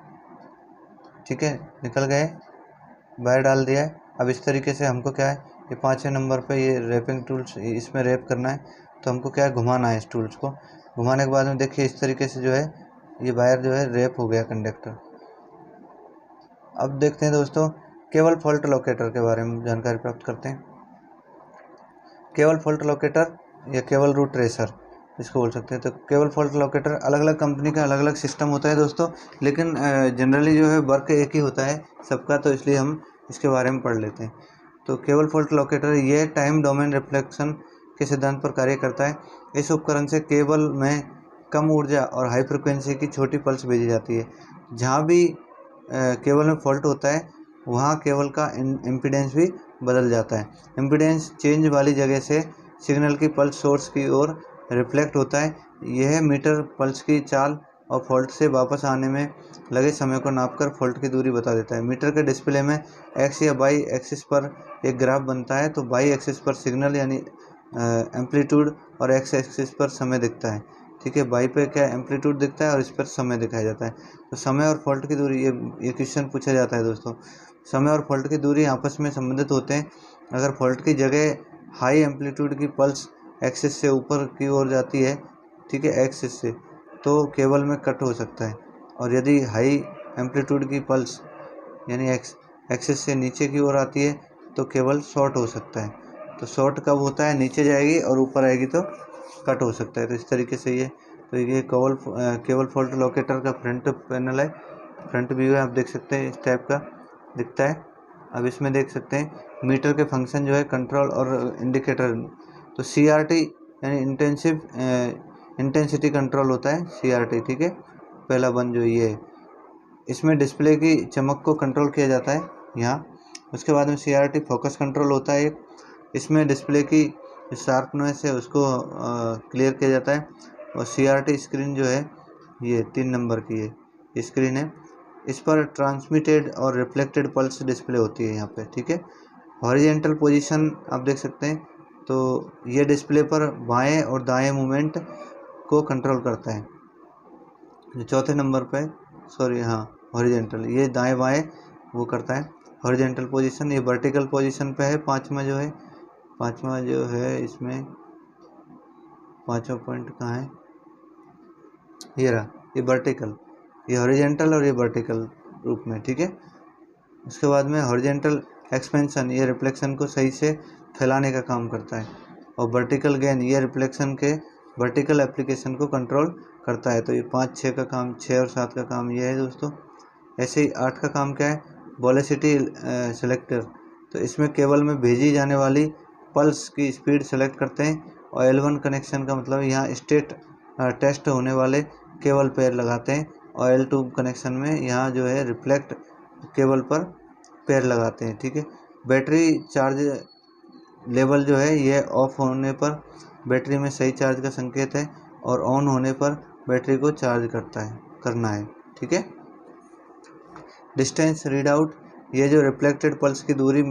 ठीक है, निकल गए, वायर डाल दिया है। अब इस तरीके से हमको क्या है, ये 5वें नंबर पे ये रैपिंग टूल्स, इसमें रैप करना है। तो हमको क्या है, घुमाना है इस टूल्स को। घुमाने के बाद में देखिए इस तरीके से जो है ये वायर जो है रैप हो गया कंडक्टर। अब देखते हैं दोस्तों केबल फॉल्ट लोकेटर के बारे में जानकारी प्राप्त करते हैं। केबल फॉल्ट लोकेटर या केबल रूट ट्रेसर इसको बोल सकते हैं। तो केबल फॉल्ट लोकेटर, अलग अलग कंपनी का अलग अलग सिस्टम होता है दोस्तों, लेकिन जनरली जो है वर्क एक ही होता है सबका, तो इसलिए हम इसके बारे में पढ़ लेते हैं। तो केबल फॉल्ट लोकेटर ये टाइम डोमेन रिफ्लेक्शन के सिद्धांत पर कार्य करता है। इस उपकरण से केबल में कम ऊर्जा और हाई फ्रिक्वेंसी की छोटी पल्स भेजी जाती है। जहाँ भी केबल में फॉल्ट होता है वहाँ केबल का इम्पीडेंस भी बदल जाता है। इम्पीडेंस चेंज वाली जगह से सिग्नल की पल्स सोर्स की ओर रिफ्लेक्ट होता है। यह मीटर पल्स की चाल और फॉल्ट से वापस आने में लगे समय को नापकर फॉल्ट की दूरी बता देता है। मीटर के डिस्प्ले में एक्स या वाई एक्सिस पर एक ग्राफ बनता है। तो वाई एक्सिस पर सिग्नल यानी एम्पलीट्यूड और एक्स एक्सिस पर समय दिखता है। ठीक है, वाई पे क्या एम्पलीट्यूड दिखता है और इस पर समय दिखाया जाता है। तो समय और फॉल्ट की दूरी, ये क्वेश्चन पूछा जाता है दोस्तों। समय और फॉल्ट की दूरी आपस में संबंधित होते हैं। अगर फॉल्ट की जगह हाई एम्पलीट्यूड की पल्स एक्सिस से ऊपर की ओर जाती है, ठीक है, एक्सिस से, तो केबल में कट हो सकता है। और यदि हाई एम्पलीट्यूड की पल्स यानी एक्सिस से नीचे की ओर आती है तो केबल शॉर्ट हो सकता है। तो शॉर्ट कब होता है, नीचे जाएगी और ऊपर आएगी तो कट हो सकता है। तो इस तरीके से ये केबल फॉल्ट लोकेटर का फ्रंट पैनल है, फ्रंट व्यू है, आप देख सकते हैं इस टाइप का दिखता है। अब इसमें देख सकते हैं मीटर के फंक्शन जो है कंट्रोल और इंडिकेटर। तो CRT यानी इंटेंसिटी कंट्रोल होता है CRT, ठीक है, पहला वन जो ये है। इसमें डिस्प्ले की चमक को कंट्रोल किया जाता है यहाँ। उसके बाद में CRT फोकस कंट्रोल होता है एक, इसमें डिस्प्ले की शार्पनेस है उसको क्लियर किया जाता है। और CRT स्क्रीन जो है ये 3 नंबर की ये स्क्रीन है, इस पर ट्रांसमिटेड और रिफ्लेक्टेड पल्स डिस्प्ले होती है यहाँ पे, ठीक है। हॉरिजेंटल पोजीशन आप देख सकते हैं, तो ये डिस्प्ले पर बाएं और दाएं मूवमेंट को कंट्रोल करता है। जो चौथे नंबर पे, सॉरी हाँ, हॉरिजेंटल, ये दाएं बाएं वो करता है हॉरिजेंटल पोजीशन। ये वर्टिकल पोजीशन पे है पांचवा जो है इसमें पांचवा पॉइंट कहाँ है, ये रहा, ये वर्टिकल, ये हॉरिजेंटल और ये वर्टिकल रूप में, ठीक है। उसके बाद में हॉरिजेंटल एक्सपेंशन, ये रिफ्लेक्शन को सही से फैलाने का काम करता है। और वर्टिकल गेन, ये रिफ्लेक्शन के वर्टिकल एप्लीकेशन को कंट्रोल करता है। तो ये 5, 6 का काम, 6 और 7 का काम ये है दोस्तों। ऐसे ही 8 का काम क्या है, वेलोसिटी सेलेक्टर। तो इसमें केबल में भेजी जाने वाली पल्स की स्पीड सेलेक्ट करते हैं। और L1 कनेक्शन का मतलब यहाँ स्टेट टेस्ट होने वाले केबल पेयर लगाते हैं। और L2 कनेक्शन में यहाँ जो है रिफ्लेक्ट केबल पर पेयर लगाते हैं, ठीक है। बैटरी चार्ज लेवल जो है ये ऑफ होने पर बैटरी में सही चार्ज का संकेत है, और ऑन होने पर बैटरी को चार्ज करना है, ठीक है। डिस्टेंस रीड आउट, ये जो रिफ्लेक्टेड पल्स की दूरी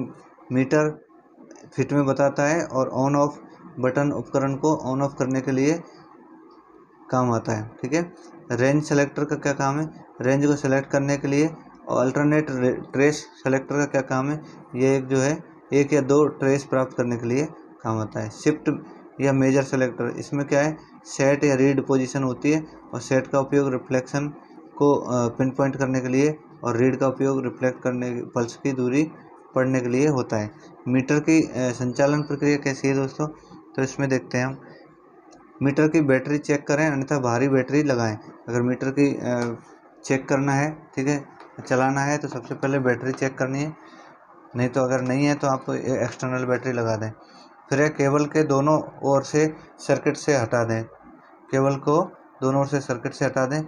मीटर फीट में बताता है। और ऑन ऑफ बटन उपकरण को ऑन ऑफ करने के लिए काम आता है, ठीक है। रेंज सेलेक्टर का क्या काम है, रेंज को सेलेक्ट करने के लिए। और अल्टरनेट ट्रेस सेलेक्टर का क्या काम है, ये एक जो है 1 या 2 ट्रेस प्राप्त करने के लिए काम आता है। शिफ्ट या मेजर सेलेक्टर, इसमें क्या है, सेट या रीड पोजीशन होती है। और सेट का उपयोग रिफ्लेक्शन को पिन पॉइंट करने के लिए, और रीड का उपयोग रिफ्लेक्ट करने पल्स की दूरी पढ़ने के लिए होता है। मीटर की संचालन प्रक्रिया कैसी है दोस्तों, तो इसमें देखते हैं हम। मीटर की बैटरी चेक करें, अन्यथा भारी बैटरी लगाएं। अगर मीटर की चेक करना है, ठीक है, चलाना है, तो सबसे पहले बैटरी चेक करनी है। नहीं तो अगर नहीं है तो आप एक्सटर्नल बैटरी लगा दें। फिर केबल के दोनों ओर से सर्किट से हटा दें, केबल को दोनों ओर से सर्किट से हटा दें।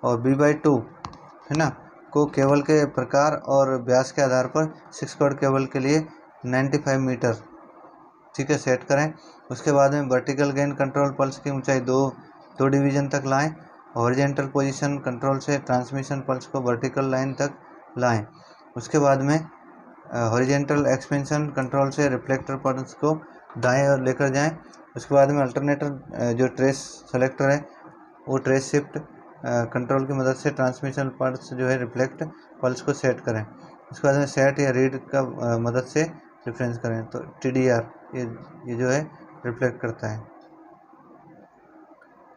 और B/2 है ना को केबल के प्रकार और व्यास के आधार पर 6 कॉर्ड केबल के लिए 95 मीटर, ठीक है, सेट करें। उसके बाद में वर्टिकल गेन कंट्रोल पल्स की ऊंचाई 2 डिवीजन तक लाएं। हॉरिजेंटल पोजीशन कंट्रोल से ट्रांसमिशन पल्स को वर्टिकल लाइन तक लाएं। उसके बाद में हॉरिजेंटल एक्सपेंशन कंट्रोल से रिफ्लेक्टर पल्स को दाएं और लेकर जाएं। उसके बाद में अल्टरनेटर जो ट्रेस सेलेक्टर है वो ट्रेस शिफ्ट कंट्रोल की मदद से ट्रांसमिशन पल्स जो है रिफ्लेक्ट पल्स को सेट करें। उसके बाद में सेट या रीड का मदद से डिफरेंस करें। तो TDR ये जो है रिफ्लेक्ट करता है।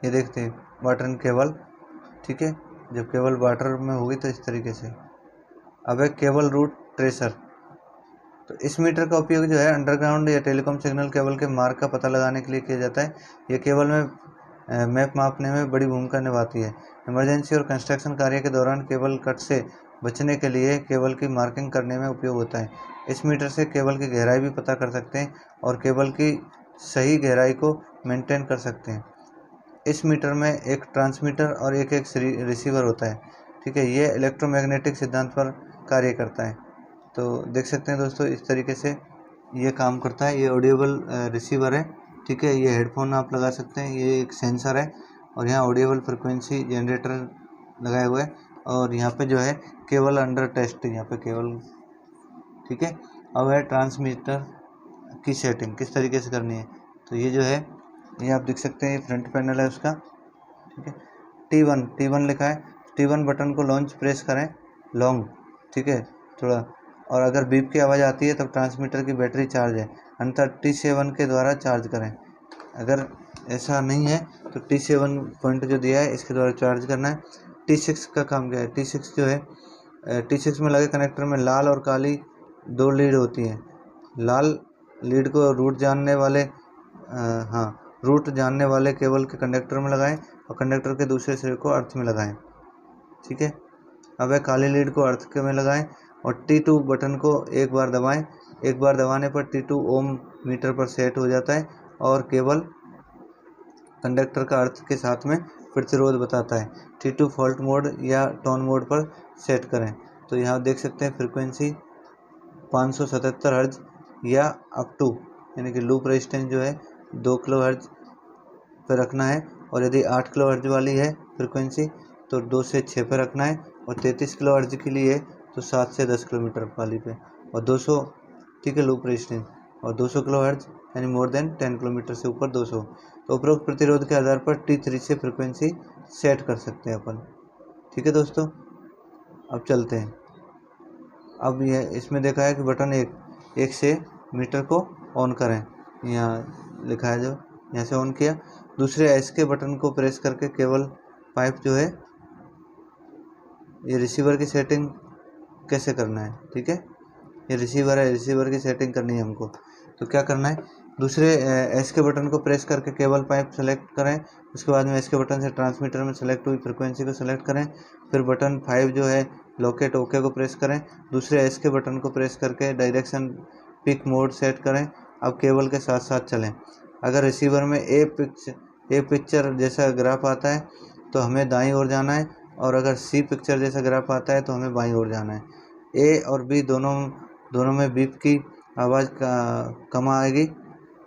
ये देखते हैं वाटर केबल, ठीक है, जब केबल वाटर में होगी तो इस तरीके से। अब है केबल रूट ट्रेसर। तो इस मीटर का उपयोग जो है अंडरग्राउंड या टेलीकॉम सिग्नल केबल के मार्ग का पता लगाने के लिए किया जाता है। ये केबल में मैप मापने में बड़ी भूमिका निभाती है। इमरजेंसी और कंस्ट्रक्शन कार्य के दौरान केबल कट से बचने के लिए केबल की मार्किंग करने में उपयोग होता है। इस मीटर से केबल की गहराई भी पता कर सकते हैं और केबल की सही गहराई को मेंटेन कर सकते हैं। इस मीटर में एक ट्रांसमीटर और एक रिसीवर होता है, ठीक है। ये इलेक्ट्रोमैग्नेटिक सिद्धांत पर कार्य करता है। तो देख सकते हैं दोस्तों इस तरीके से ये काम करता है। ये ऑडियोबल रिसीवर है, ठीक है। ये हेडफोन आप लगा सकते हैं। ये एक सेंसर है और यहाँ ऑडियोबल फ्रिक्वेंसी जनरेटर लगाए हुए है। और यहाँ पे जो है केबल अंडर टेस्ट, यहाँ पे केबल, ठीक है। अब है ट्रांसमीटर की सेटिंग किस तरीके से करनी है। तो ये जो है ये आप देख सकते हैं, ये फ्रंट पैनल है उसका, ठीक है। T1 लिखा है। T1 बटन को लॉन्च प्रेस करें, लॉन्ग, ठीक है, थोड़ा। और अगर बीप की आवाज़ आती है तब ट्रांसमीटर की बैटरी चार्ज है, अन्यथा T7 के द्वारा चार्ज करें। अगर ऐसा नहीं है तो T7 पॉइंट जो दिया है इसके द्वारा चार्ज करना है। T6 का काम क्या है, T6 जो है T6 में लगे कनेक्टर में लाल और काली 2 लीड होती हैं। लाल लीड को रूट जानने वाले केबल के कंडक्टर में लगाएं और कंडक्टर के दूसरे सिरे को अर्थ में लगाएं, ठीक है। अब है काली लीड को अर्थ के में लगाएं और T2 बटन को एक बार दबाएं। एक बार दबाने पर T2 ओम मीटर पर सेट हो जाता है और केवल कंडक्टर का अर्थ के साथ में प्रतिरोध बताता है। T2 फॉल्ट मोड या टोन मोड पर सेट करें। तो यहाँ देख सकते हैं फ्रीक्वेंसी 577 हर्ज या अप टू, यानी कि लूप रेजिस्टेंस जो है 2 किलो हर्ज पर रखना है, और यदि 8 किलो हर्ज वाली है फ्रीक्वेंसी तो 2 से 6 पर रखना है, और 33 किलो हर्ज के लिए तो 7 से 10 किलोमीटर वाली पे, और 200, ठीक है, लूप रेजिस्टेंस, और 200 किलो हर्ज यानी मोर देन 10 किलोमीटर से ऊपर 200। तो उपरोक्त प्रतिरोध के आधार पर T3 से फ्रीक्वेंसी सेट कर सकते हैं अपन। ठीक है दोस्तों, अब चलते हैं। अब ये इसमें देखा है कि बटन एक से मीटर को ऑन करें, यहाँ लिखा है जो यहाँ से ऑन किया। दूसरे एस के बटन को प्रेस करके केबल पाइप जो है ये रिसीवर की सेटिंग कैसे करना है, ठीक है, ये रिसीवर है, रिसीवर की सेटिंग करनी है हमको। तो क्या करना है, दूसरे एस के बटन को प्रेस करके केबल पाइप सेलेक्ट करें। उसके बाद में एस के बटन से ट्रांसमीटर में सेलेक्ट हुई फ्रीक्वेंसी को सेलेक्ट करें। फिर बटन 5 जो है लोकेट ओके को प्रेस करें। दूसरे एस के बटन को प्रेस करके डायरेक्शन पिक मोड सेट करें। अब केबल के साथ साथ चलें। अगर रिसीवर में ए पिक्चर जैसा ग्राफ आता है तो हमें दाईं ओर जाना है, और अगर सी पिक्चर जैसा ग्राफ आता है तो हमें बाईं ओर जाना है। ए और बी दोनों में बीप की आवाज़ कम आएगी।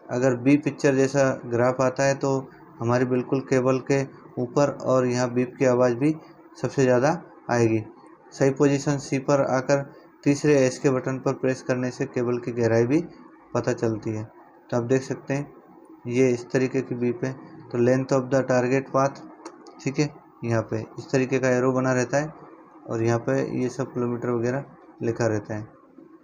अगर बी पिक्चर जैसा ग्राफ आता है तो हमारी बिल्कुल केबल के ऊपर, और यहाँ बीप की आवाज़ भी सबसे ज़्यादा आएगी। सही पोजीशन सी पर आकर तीसरे एस के बटन पर प्रेस करने से केबल की गहराई भी पता चलती है। तो आप देख सकते हैं ये इस तरीके की बीप है। तो length of the target path, ठीक है, यहाँ पे इस तरीके का एरो बना रहता है, और यहाँ पे ये सब किलोमीटर वगैरह लिखा रहता है,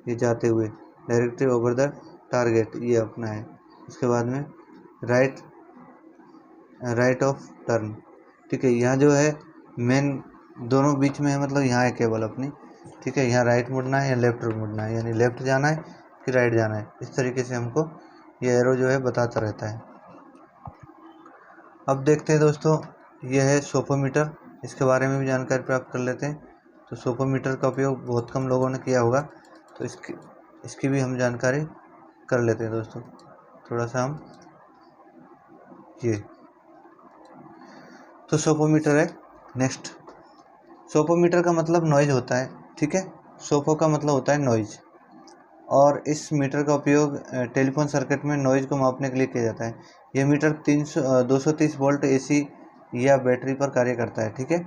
ये जाते हुए डायरेक्टली ओवर द टारगेट ये अपना है। उसके बाद में राइट ऑफ टर्न, ठीक है, यहाँ जो है मेन दोनों बीच में है, मतलब यहाँ है केबल अपनी, ठीक है, यहाँ राइट मुड़ना है या लेफ्ट मुड़ना है, यानी लेफ्ट जाना है कि राइट जाना है, इस तरीके से हमको ये एरो जो है बताता रहता है। अब देखते हैं दोस्तों, ये है सोपोमीटर, इसके बारे में भी जानकारी प्राप्त कर लेते हैं। तो सोपोमीटर का उपयोग बहुत कम लोगों ने किया होगा, तो इसकी भी हम जानकारी कर लेते हैं दोस्तों। थोड़ा सा हम ये तो सोपोमीटर है। नेक्स्ट, सोपोमीटर का मतलब नॉइज होता है, ठीक है, सोपो का मतलब होता है नॉइज, और इस मीटर का उपयोग टेलीफोन सर्किट में नॉइज को मापने के लिए किया जाता है। यह मीटर 230 वोल्ट AC या बैटरी पर कार्य करता है, ठीक है।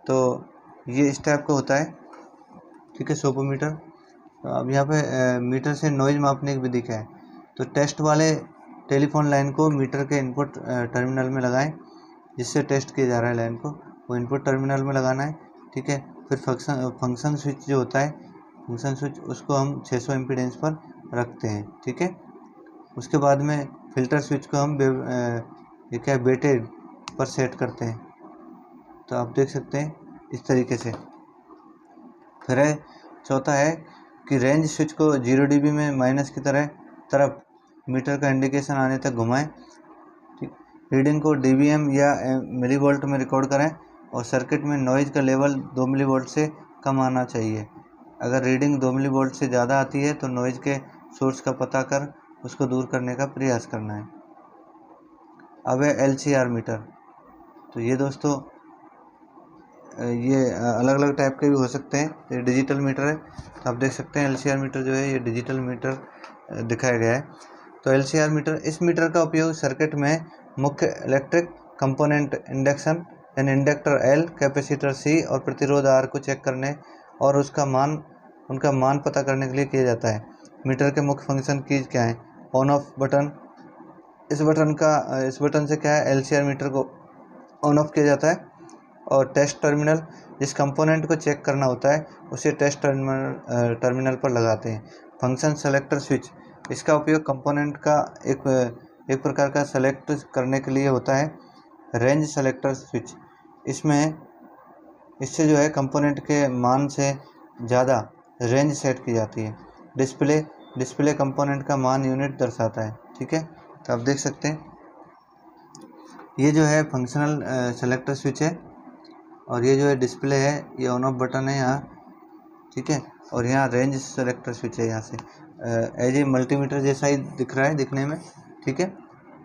तो ये इस टाइप का होता है, ठीक है, सोपोमीटर। अब यहाँ पे मीटर से नॉइज मापने की विधि क्या है। तो टेस्ट वाले टेलीफोन लाइन को मीटर के इनपुट टर्मिनल में लगाएं, जिससे टेस्ट किया जा रहा है लाइन को, वो इनपुट टर्मिनल में लगाना है, ठीक है। फिर फंक्शन स्विच जो होता है, फंक्शन स्विच, उसको हम 600 इम्पीडेंस पर रखते हैं, ठीक है। उसके बाद में फिल्टर स्विच को हम ये क्या वेटेड पर सेट करते हैं। तो आप देख सकते हैं इस तरीके से। फिर है चौथा है कि रेंज स्विच को 0 dB में माइनस की तरफ मीटर का इंडिकेशन आने तक घुमाएं, ठीक। रीडिंग को dBm या मिलीवोल्ट में रिकॉर्ड करें, और सर्किट में नॉइज का लेवल 2 मिलीवोल्ट से कम आना चाहिए। अगर रीडिंग 2 मिलीवोल्ट से ज़्यादा आती है तो नॉइज के सोर्स का पता कर उसको दूर करने का प्रयास करना है। अब है LCR मीटर। तो ये दोस्तों ये अलग अलग टाइप के भी हो सकते हैं। ये डिजिटल मीटर है, तो आप देख सकते हैं LCR मीटर जो है ये डिजिटल मीटर दिखाया गया है। तो LCR मीटर, इस मीटर का उपयोग सर्किट में मुख्य इलेक्ट्रिक कंपोनेंट इंडक्शन यानी इंडक्टर L, कैपेसिटर C और प्रतिरोध R को चेक करने और उनका मान पता करने के लिए किया जाता है। मीटर के मुख्य फंक्शन कीज क्या है। ऑन ऑफ बटन, इस बटन से क्या है, LCR मीटर को ऑन ऑफ किया जाता है। और टेस्ट टर्मिनल, जिस कंपोनेंट को चेक करना होता है उसे टेस्ट टर्मिनल पर लगाते हैं। फंक्शन सेलेक्टर स्विच, इसका उपयोग कंपोनेंट का एक प्रकार का सेलेक्ट करने के लिए होता है। रेंज सेलेक्टर स्विच, इससे जो है कंपोनेंट के मान से ज़्यादा रेंज सेट की जाती है। डिस्प्ले कंपोनेंट का मान यूनिट दर्शाता है, ठीक है। तो आप देख सकते हैं ये जो है फंक्शनल सेलेक्टर स्विच है, और ये जो है डिस्प्ले है, ये ऑन ऑफ बटन है यहाँ, ठीक है। और यहाँ रेंज सेलेक्टर स्विच है यहाँ से एज ए मल्टीमीटर जैसा ही दिख रहा है दिखने में, ठीक है।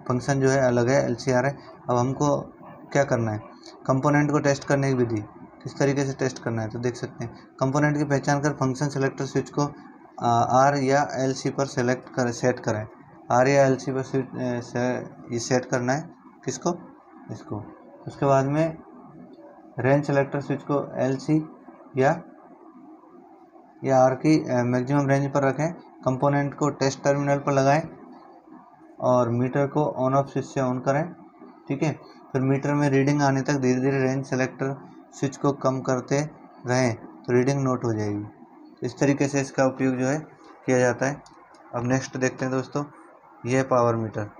फंक्शन जो है अलग है, LCR है। अब हमको क्या करना है, कंपोनेंट को टेस्ट करने की विधि किस तरीके से टेस्ट करना है, तो देख सकते हैं कंपोनेंट की पहचान कर फंक्शन सेलेक्टर स्विच को R या LC पर सेट करें। R या LC पर ये सेट करना है किसको, इसको। उसके बाद में रेंज सेलेक्टर स्विच को LC या R की मैक्सिमम रेंज पर रखें। कंपोनेंट को टेस्ट टर्मिनल पर लगाएं और मीटर को ऑन ऑफ स्विच से ऑन करें, ठीक है। फिर मीटर में रीडिंग आने तक धीरे धीरे रेंज सेलेक्टर स्विच को कम करते रहें तो रीडिंग नोट हो जाएगी। तो इस तरीके से इसका उपयोग जो है किया जाता है। अब नेक्स्ट देखते हैं दोस्तों, ये पावर मीटर।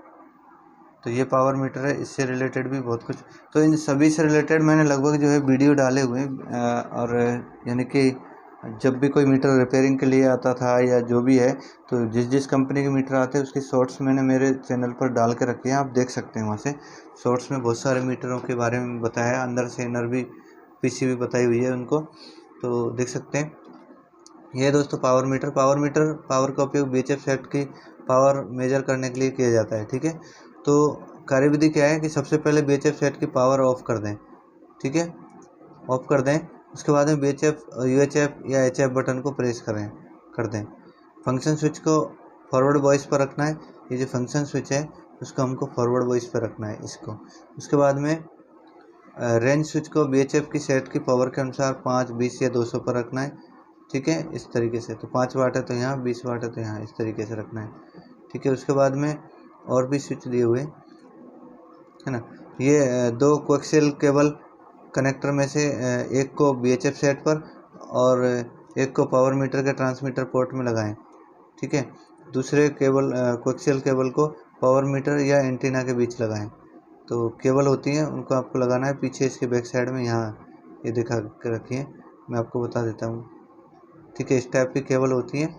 तो ये पावर मीटर है, इससे रिलेटेड भी बहुत कुछ, तो इन सभी से रिलेटेड मैंने लगभग जो है वीडियो डाले हुए हैं। और यानी कि जब भी कोई मीटर रिपेयरिंग के लिए आता था या जो भी है, तो जिस कंपनी के मीटर आते हैं उसकी शॉर्ट्स मैंने मेरे चैनल पर डाल के रखे हैं, आप देख सकते हैं वहाँ से। शॉर्ट्स में बहुत सारे मीटरों के बारे में बताया है, अंदर से इनर भी PCB बताई हुई है उनको, तो देख सकते हैं। ये दोस्तों पावर मीटर पावर का उपयोग BHF सेट की पावर मेजर करने के लिए किया जाता है, ठीक है। तो कार्यविधि क्या है कि सबसे पहले BHF सेट की पावर ऑफ कर दें, ठीक है, ऑफ कर दें। उसके बाद में BHF UHF या HF बटन को प्रेस कर दें। फंक्शन स्विच को फॉरवर्ड वॉइस पर रखना है, ये जो फंक्शन स्विच है उसको हमको फॉरवर्ड वॉइस पर रखना है इसको। उसके बाद में रेंज स्विच को BHF की सेट की पावर के अनुसार 5, 20 या 200 पर रखना है, ठीक है, इस तरीके से। तो 5 वाट है तो यहाँ, 20 वाट है तो यहाँ, इस तरीके से रखना है, ठीक है। उसके बाद में और भी स्विच दिए हुए है ना। ये 2 कोएक्सियल केबल कनेक्टर में से एक को BHF सेट पर और एक को पावर मीटर के ट्रांसमीटर पोर्ट में लगाएं, ठीक है। दूसरे केबल कोएक्सियल केबल को पावर मीटर या एंटीना के बीच लगाएं। तो केबल होती हैं उनको आपको लगाना है पीछे इसके बैक साइड में, यहाँ ये दिखा कर रखिए, मैं आपको बता देता हूँ, ठीक है। इस टाइप की केबल होती है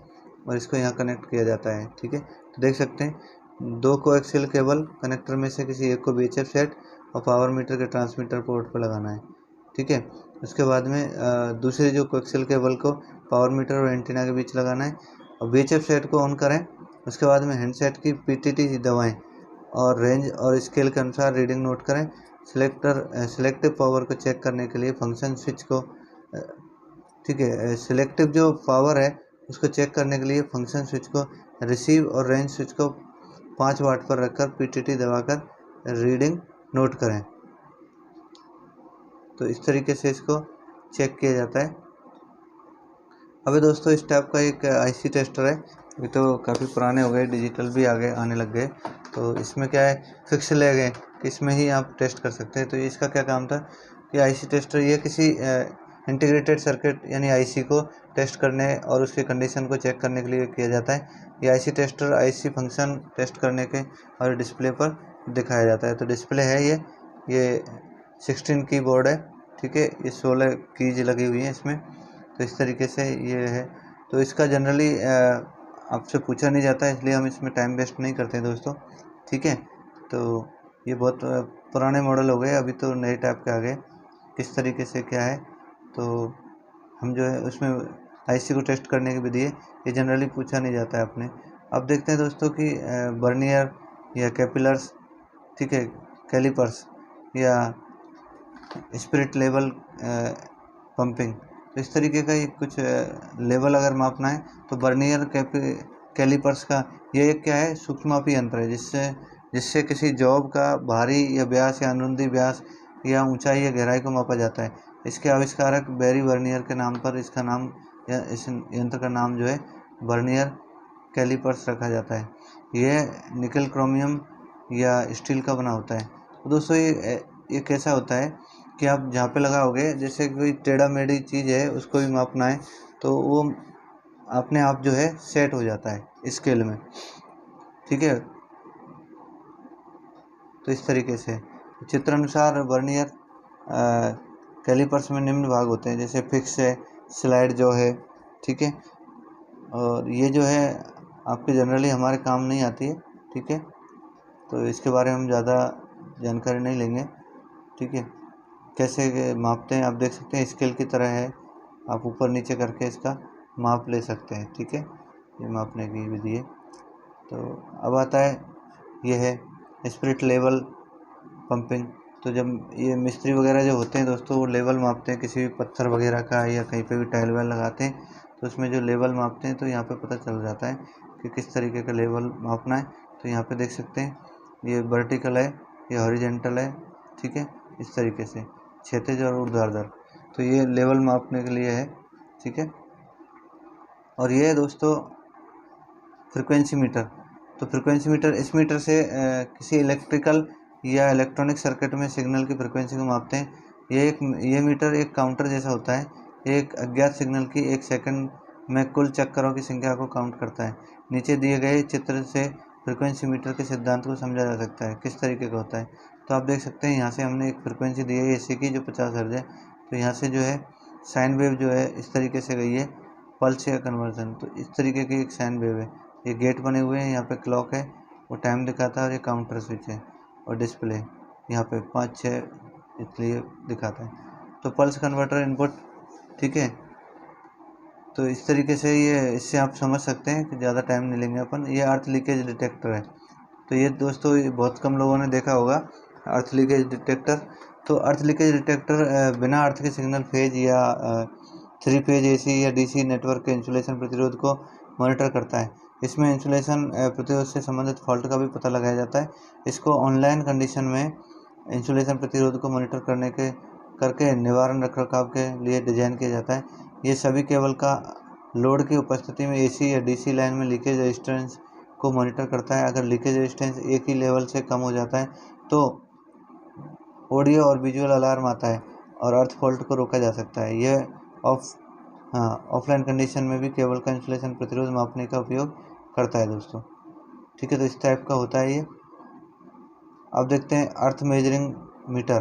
और इसको यहाँ कनेक्ट किया जाता है, ठीक है। तो देख सकते हैं 2 कोएक्सियल केबल कनेक्टर में से किसी एक को BHF सेट और पावर मीटर के ट्रांसमीटर पोर्ट पर लगाना है, ठीक है। उसके बाद में दूसरे जो कोएक्सियल केबल को पावर मीटर और एंटीना के बीच लगाना है और BHF सेट को ऑन करें। उसके बाद में हैंडसेट की PTT दबाएं और रेंज और स्केल के अनुसार रीडिंग नोट करें। सिलेक्टिव पावर को चेक करने के लिए फंक्शन स्विच को, ठीक है, सिलेक्टिव जो पावर है उसको चेक करने के लिए फंक्शन स्विच को रिसीव और रेंज स्विच को 5 वाट पर रखकर PTT दबाकर रीडिंग नोट करें। तो इस तरीके से इसको चेक किया जाता है। अभी दोस्तों इस टाइप का एक IC टेस्टर है, ये तो काफ़ी पुराने हो गए, डिजिटल भी आने लग गए। तो इसमें क्या है, फिक्स ले गए, इसमें ही आप टेस्ट कर सकते हैं। तो इसका क्या काम था कि IC टेस्टर ये किसी इंटीग्रेटेड सर्किट यानी IC को टेस्ट करने और उसकी कंडीशन को चेक करने के लिए किया जाता है। ये IC tester IC function test करने के और डिस्प्ले पर दिखाया जाता है। तो डिस्प्ले है ये 16 कीबोर्ड है, ठीक है, ये 16 कीज लगी हुई हैं इसमें। तो इस तरीके से ये है। तो इसका जनरली आपसे पूछा नहीं जाता है, इसलिए हम इसमें टाइम वेस्ट नहीं करते हैं दोस्तों, ठीक है। तो ये बहुत पुराने मॉडल हो गए, अभी तो नए टाइप के आ गए। किस तरीके से क्या है, तो हम जो है उसमें IC को टेस्ट करने की विधि है, ये जनरली पूछा नहीं जाता है अपने। अब देखते हैं दोस्तों कि बर्नियर या कैपिलर्स, ठीक है, कैलिपर्स या स्पिरिट लेवल पंपिंग, तो इस तरीके का कुछ लेवल अगर मापना है तो बर्नियर कैलिपर्स का ये एक क्या है, सूक्ष्ममापी यंत्र है जिससे किसी जॉब का भारी या व्यास या अनुरुंधी व्यास या ऊंचाई या गहराई को मापा जाता है। इसके आविष्कारक बैरी बर्नियर के नाम पर इसका नाम या इस यंत्र का नाम जो है बर्नियर कैलिपर्स रखा जाता है। यह निकल क्रोमियम या स्टील का बना होता है। तो दोस्तों ये कैसा होता है कि आप जहाँ पे लगाओगे, जैसे कोई टेढ़ा मेढ़ी चीज़ है उसको भी मापना है तो वो अपने आप जो है सेट हो जाता है स्केल में, ठीक है। तो इस तरीके से चित्र अनुसार वर्नियर कैलिपर्स में निम्न भाग होते हैं, जैसे फिक्स है, स्लाइड जो है, ठीक है। और ये जो है आपके जनरली हमारे काम नहीं आती है, ठीक है। तो इसके बारे में हम ज़्यादा जानकारी नहीं लेंगे, ठीक है। कैसे मापते हैं आप देख सकते हैं, स्केल की तरह है, आप ऊपर नीचे करके इसका माप ले सकते हैं। ठीक है, ये मापने की विधि है। तो अब आता है, ये है स्पिरिट लेवल पंपिंग। तो जब ये मिस्त्री वगैरह जो होते हैं दोस्तों, वो लेवल मापते हैं किसी भी पत्थर वगैरह का, या कहीं पे भी टाइल वाइल लगाते हैं तो उसमें जो लेवल मापते हैं, तो यहाँ पे पता चल जाता है कि किस तरीके का लेवल मापना है। तो यहाँ पे देख सकते हैं, ये वर्टिकल है, ये हॉरिजेंटल है। ठीक है, इस तरीके से क्षैतिज और ऊर्ध्वाधर, तो ये लेवल मापने के लिए है। ठीक है, और ये है दोस्तों फ्रिक्वेंसी मीटर। तो फ्रिक्वेंसी मीटर, इस मीटर से किसी इलेक्ट्रिकल या इलेक्ट्रॉनिक सर्किट में सिग्नल की फ्रिक्वेंसी को मापते हैं। ये मीटर एक काउंटर जैसा होता है, एक अज्ञात सिग्नल की 1 सेकंड में कुल चक्करों की संख्या को काउंट करता है। नीचे दिए गए चित्र से फ्रिक्वेंसी मीटर के सिद्धांत को समझा जा सकता है। किस तरीके का होता है, तो आप देख सकते हैं यहाँ से हमने एक फ्रिक्वेंसी दी है AC की, जो 50 हर्ट्ज है। तो यहाँ से जो है साइन वेव जो है इस तरीके से गई है, पल्स या कन्वर्जन। तो इस तरीके की एक साइन वेव है। ये गेट बने हुए हैं, यहाँ पे क्लॉक है, वो टाइम दिखाता है, और ये काउंटर स्विच है, और डिस्प्ले यहाँ पे 5-6 इसलिए दिखाता है। तो पल्स कन्वर्टर इनपुट। ठीक है, तो इस तरीके से ये, इससे आप समझ सकते हैं कि ज़्यादा टाइम नहीं लेंगे अपन। ये अर्थ लीकेज डिटेक्टर है। तो ये दोस्तों बहुत कम लोगों ने देखा होगा अर्थ लीकेज डिटेक्टर। तो अर्थ लीकेज डिटेक्टर बिना अर्थ के सिग्नल फेज या 3 फेज AC या DC नेटवर्क के इंसुलेशन प्रतिरोध को मॉनिटर करता है। इसमें इंसुलेशन प्रतिरोध से संबंधित फॉल्ट का भी पता लगाया जाता है। इसको ऑनलाइन कंडीशन में इंसुलेशन प्रतिरोध को मॉनिटर करके निवारण रखरखाव के लिए डिजाइन किया जाता है। ये सभी केबल का लोड की उपस्थिति में AC या DC लाइन में लीकेज रेजिस्टेंस को मॉनिटर करता है। अगर लीकेज रेजिस्टेंस एक ही लेवल से कम हो जाता है तो ऑडियो और विजुअल अलार्म आता है और अर्थ फॉल्ट को रोका जा सकता है। यह ऑफलाइन कंडीशन में भी केबल का इंसुलेशन प्रतिरोध मापने का उपयोग करता है दोस्तों। ठीक है, तो इस टाइप का होता है ये। अब देखते हैं अर्थ मेजरिंग मीटर।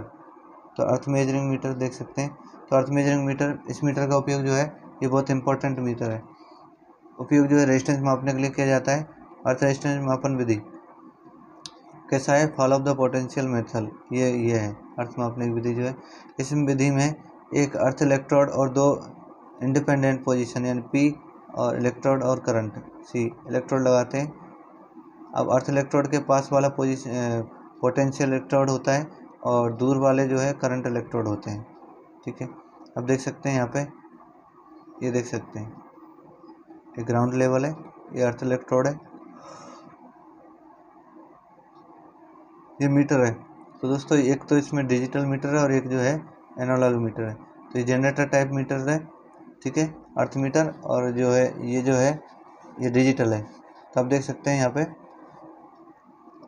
तो अर्थ मेजरिंग मीटर देख सकते हैं। तो अर्थ मेजरिंग मीटर, इस मीटर का उपयोग जो है ये बहुत इंपॉर्टेंट मीटर है। उपयोग जो है रेजिस्टेंस मापने के लिए किया जाता है। अर्थ रेजिस्टेंस मापन विधि कैसा है, follow of the potential method, ये है अर्थ मापने की विधि जो है। इस विधि में एक अर्थ इलेक्ट्रोड और 2 इंडिपेंडेंट पोजीशन यानी P और इलेक्ट्रोड और करंट C इलेक्ट्रोड लगाते हैं। अब अर्थ इलेक्ट्रोड के पास वाला पोटेंशियल इलेक्ट्रोड होता है और दूर वाले जो है करंट इलेक्ट्रोड होते हैं। ठीक है, अब देख सकते हैं यहाँ पे, ये देख सकते हैं, ये ग्राउंड लेवल है, ये अर्थ इलेक्ट्रोड है, ये मीटर है। तो दोस्तों एक तो इसमें डिजिटल मीटर है और एक जो है एनालॉग मीटर है। तो ये जनरेटर टाइप मीटर है। ठीक है, अर्थ मीटर, और जो है ये डिजिटल है। तो आप देख सकते हैं यहाँ पे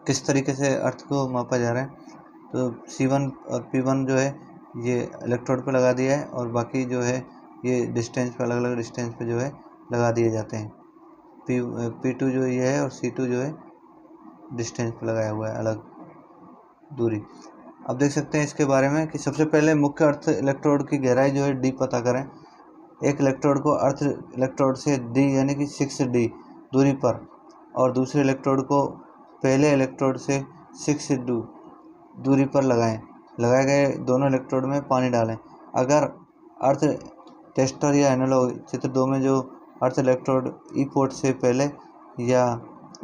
किस तरीके से अर्थ को मापा जा रहा है। तो C1 और P1 जो है ये इलेक्ट्रोड पे लगा दिया है, और बाकी जो है ये डिस्टेंस पे, अलग अलग डिस्टेंस पे जो है लगा दिए जाते हैं। P2 जो ये है, और C2 जो है डिस्टेंस पे लगाया हुआ है, अलग दूरी। अब देख सकते हैं इसके बारे में कि सबसे पहले मुख्य अर्थ इलेक्ट्रोड की गहराई जो है D पता करें। एक इलेक्ट्रोड को अर्थ इलेक्ट्रोड से D यानी कि 6D दूरी पर, और दूसरे इलेक्ट्रोड को पहले इलेक्ट्रोड से 6D दूरी पर लगाएं। लगाए गए दोनों इलेक्ट्रोड में पानी डालें। अगर अर्थ टेस्टर या एनालॉग, चित्र 2 में जो अर्थ इलेक्ट्रोड E पोर्ट से पहले या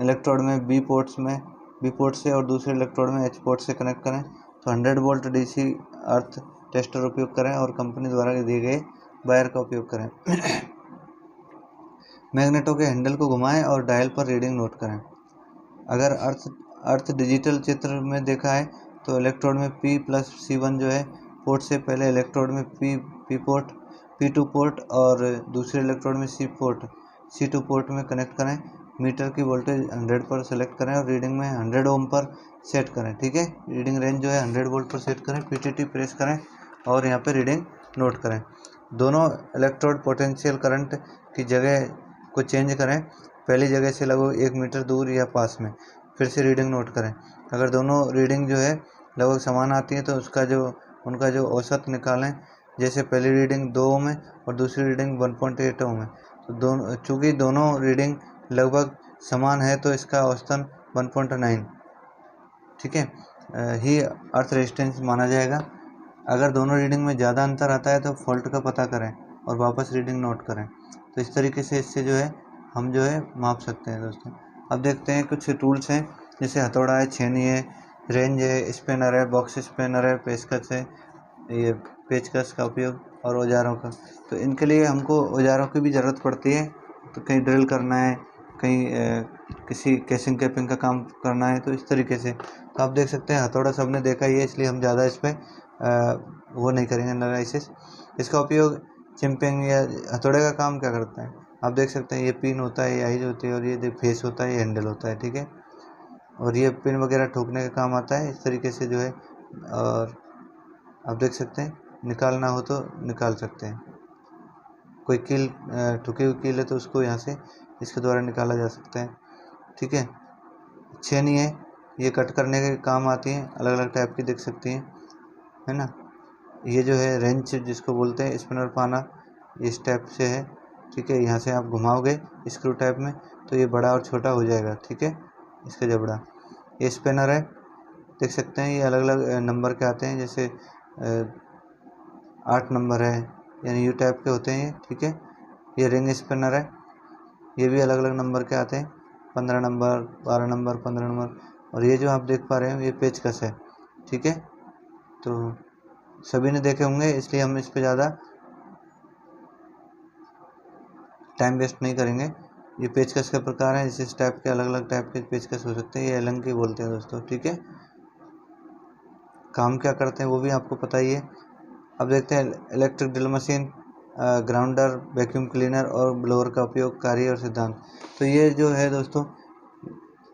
इलेक्ट्रोड में B पोर्ट से और दूसरे इलेक्ट्रोड में H पोर्ट से कनेक्ट करें, तो 100 वोल्ट DC अर्थ टेस्टर उपयोग करें और कंपनी द्वारा दिए गए वायर का उपयोग करें। मैग्नेटों के हैंडल को घुमाएं और डायल पर रीडिंग नोट करें। अगर अर्थ डिजिटल चित्र में देखा है तो इलेक्ट्रोड में P+C1 जो है पोर्ट से पहले इलेक्ट्रोड में P2 पोर्ट और दूसरे इलेक्ट्रोड में C2 पोर्ट में कनेक्ट करें। मीटर की वोल्टेज 100 पर सेलेक्ट करें और रीडिंग में 100 ओम पर सेट करें। ठीक है, रीडिंग रेंज जो है 100 वोल्ट पर सेट करें। PTT प्रेस करें और यहाँ पे रीडिंग नोट करें। दोनों इलेक्ट्रोड पोटेंशियल करंट की जगह को चेंज करें, पहली जगह से लगभग 1 मीटर दूर या पास में। फिर से रीडिंग नोट करें। अगर दोनों रीडिंग जो है लगभग समान आती है तो उनका जो औसत निकालें। जैसे पहली रीडिंग 2 ओम है और दूसरी रीडिंग 1.8 ओम है, तो चूँकि दोनों रीडिंग लगभग समान है तो इसका औसतन 1.9 ठीक है ही अर्थ रेजिस्टेंस माना जाएगा। अगर दोनों रीडिंग में ज़्यादा अंतर आता है तो फॉल्ट का पता करें और वापस रीडिंग नोट करें। तो इस तरीके से इससे जो है हम जो है माप सकते हैं दोस्तों। अब देखते हैं कुछ टूल्स हैं, जैसे हथौड़ा है, छेनी है, रेंज है, स्पिनर है, बॉक्स स्पिनर है, पेचकस है, ये पेचकस का उपयोग और औजारों का। तो इनके लिए हमको औजारों की भी ज़रूरत पड़ती है। तो कहीं ड्रिल करना है, कहीं किसी केसिंग कैपिंग का काम करना है, तो इस तरीके से। तो आप देख सकते हैं हथौड़ा सबने देखा ही है, इसलिए हम ज़्यादा इस पर वो नहीं करेंगे एनालिसिस। इसका उपयोग चिम्पिंग या हथौड़े का काम क्या करता है, आप देख सकते हैं ये पिन होता है, ये आइज होती है, और ये फेस होता है, ये हैंडल होता है, ठीक है। और ये पिन वगैरह ठोकने का काम आता है इस तरीके से जो है। और आप देख सकते हैं निकालना हो तो निकाल सकते हैं, कोई कील ठुकी हुई कील है तो उसको यहाँ से इसके द्वारा निकाला जा सकता है, ठीक है। छेनी है, ये कट करने के काम आती है, अलग अलग टाइप की देख सकती हैं, है ना। ये जो है रेंच जिसको बोलते हैं, स्पिनर पाना, इस टाइप से है, ठीक है। यहाँ से आप घुमाओगे स्क्रू टाइप में तो ये बड़ा और छोटा हो जाएगा, ठीक है, इसका जबड़ा। ये स्पिनर है, देख सकते हैं ये अलग अलग नंबर के आते हैं, जैसे 8 नंबर है, यानी यू टाइप के होते हैं ये, ठीक है। ये रिंग स्पिनर है, ये भी अलग अलग नंबर के आते हैं, 15 नंबर, 12 नंबर, 15 नंबर। और ये जो आप देख पा रहे हैं ये पेचकस है, ठीक है। तो सभी ने देखे होंगे, इसलिए हम इस पर ज़्यादा टाइम वेस्ट नहीं करेंगे। ये पेचकस के प्रकार हैं, इस टाइप के अलग अलग टाइप के पेचकस हो सकते हैं, ये एलन की बोलते हैं दोस्तों, ठीक है। काम क्या करते हैं वो भी आपको पता ही है। अब देखते हैं electric drill machine, grounder, vacuum cleaner और ब्लोअर का उपयोग, कार्य और सिद्धांत। तो ये जो है दोस्तों,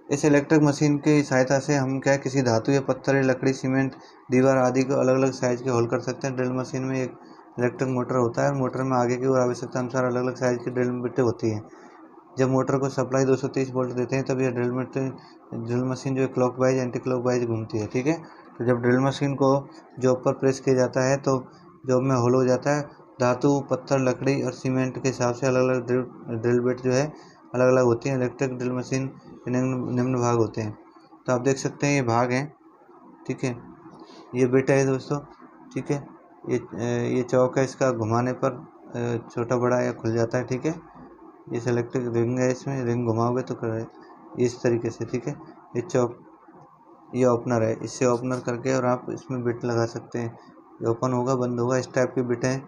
इस इलेक्ट्रिक मशीन की सहायता से हम क्या किसी धातु या पत्थर या लकड़ी, सीमेंट, दीवार आदि को अलग अलग साइज के होल कर सकते हैं। ड्रिल मशीन में एक इलेक्ट्रिक मोटर होता है और मोटर में आगे की ओर आवश्यकता अनुसार अलग अलग साइज की ड्रिल बिटें होती हैं। जब मोटर को सप्लाई 230 वोल्ट देते हैं तब यह ड्रिल मशीन जो है क्लॉकवाइज एंटी क्लॉकवाइज घूमती है, ठीक है। तो जब ड्रिल मशीन को जॉब पर प्रेस किया जाता है तो जॉब में होल हो जाता है। धातु, पत्थर, लकड़ी और सीमेंट के हिसाब से अलग अलग ड्रिल बिट जो है अलग अलग होती हैं। इलेक्ट्रिक ड्रिल मशीन के निम्न भाग होते हैं। तो आप देख सकते हैं ये भाग हैं, ठीक है। ये बिट है दोस्तों, ठीक है। ये चौक है, इसका घुमाने पर छोटा बड़ा या खुल जाता है, ठीक है। ये इलेक्ट्रिक रिंग है, इसमें रिंग घुमाओगे तो कर इस तरीके से, ठीक है। ये चौक, ये ओपनर है, इससे ओपनर करके और आप इसमें बिट लगा सकते हैं, ये ओपन होगा बंद होगा, इस टाइप की बिट है,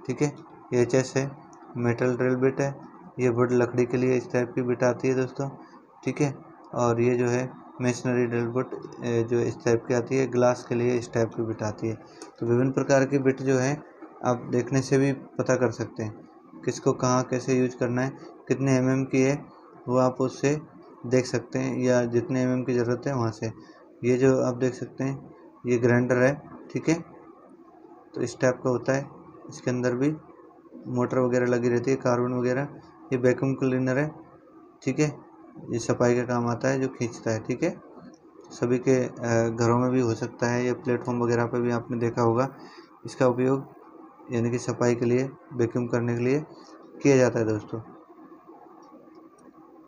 ठीक है। ये एचएस है, मेटल ड्रिल बिट है, ये वुड लकड़ी के लिए इस टाइप की बिट आती है दोस्तों, ठीक है। और ये जो है मेशनरी ड्रिल बिट जो इस टाइप की आती है, ग्लास के लिए इस टाइप की बिट आती है। तो विभिन्न प्रकार की बिट जो है आप देखने से भी पता कर सकते हैं किसको कहाँ कैसे यूज करना है, कितने एमएम की है वो आप उससे देख सकते हैं, या जितने एमएम की ज़रूरत है वहाँ से। ये जो आप देख सकते हैं ये ग्राइंडर है, ठीक है। तो इस टाइप का होता है, इसके अंदर भी मोटर वगैरह लगी रहती है, कार्बन वगैरह। ये वैक्यूम क्लीनर है, ठीक है, ये सफाई का काम आता है, जो खींचता है, ठीक है। सभी के घरों में भी हो सकता है, ये प्लेटफॉर्म वगैरह पे भी आपने देखा होगा, इसका उपयोग यानी कि सफाई के लिए, वैक्यूम करने के लिए किया जाता है दोस्तों।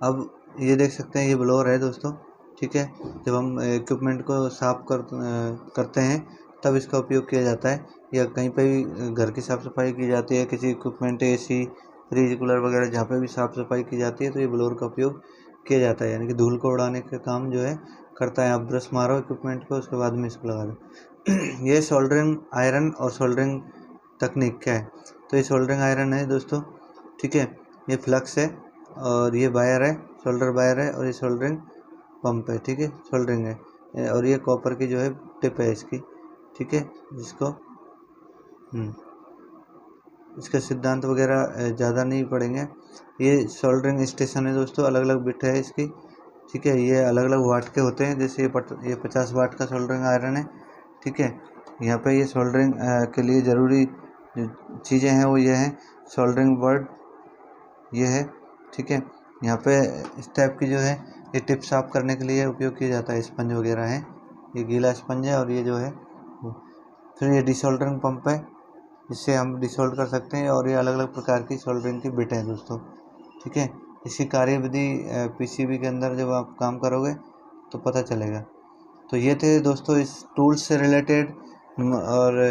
अब ये देख सकते हैं ये ब्लोअर है दोस्तों, ठीक है। जब हम इक्विपमेंट को साफ करते हैं तब इसका उपयोग किया जाता है, या कहीं पे भी घर की साफ़ सफाई की जाती है, किसी इक्विपमेंट एसी, फ्रिज, कूलर वगैरह जहाँ पे भी साफ़ सफाई की जाती है तो ये ब्लोअर का उपयोग किया जाता है, यानी कि धूल को उड़ाने का काम जो है करता है। आप ब्रश मारो इक्विपमेंट को, उसके बाद में इसको लगा दो। ये सोल्डरिंग आयरन और सोल्डरिंग तकनीक क्या है, तो ये सोल्डरिंग आयरन है दोस्तों, ठीक है। ये फ्लक्स है और ये वायर है, सोल्डर वायर है, और ये सोल्डरिंग पंप है, ठीक है, सोल्डरिंग है। और ये कॉपर की जो है टिप है इसकी, ठीक है, जिसको इसका सिद्धांत वगैरह ज़्यादा नहीं पढ़ेंगे। ये सोल्डरिंग स्टेशन है दोस्तों, अलग अलग बिट है इसकी, ठीक है। ये अलग अलग वाट के होते हैं, जैसे ये 50 वाट का सोल्डरिंग आयरन है, ठीक है। यहाँ पे ये सोल्डरिंग के लिए ज़रूरी चीज़ें हैं वो ये हैं, सोल्डरिंग बोर्ड ये है, ठीक है। यहाँ पे इस टाइप की जो है ये टिप साफ करने के लिए उपयोग किया जाता है, स्पंज वगैरह है, ये गीला स्पंज है, और ये जो है फिर ये डिसोल्डरिंग पंप है, जिससे हम डिसोल्ड कर सकते हैं। और ये अलग अलग प्रकार की सोल्डरिंग की बिट हैं दोस्तों, ठीक है। इसकी कार्यविधि पीसीबी के अंदर जब आप काम करोगे तो पता चलेगा। तो ये थे दोस्तों इस टूल्स से रिलेटेड और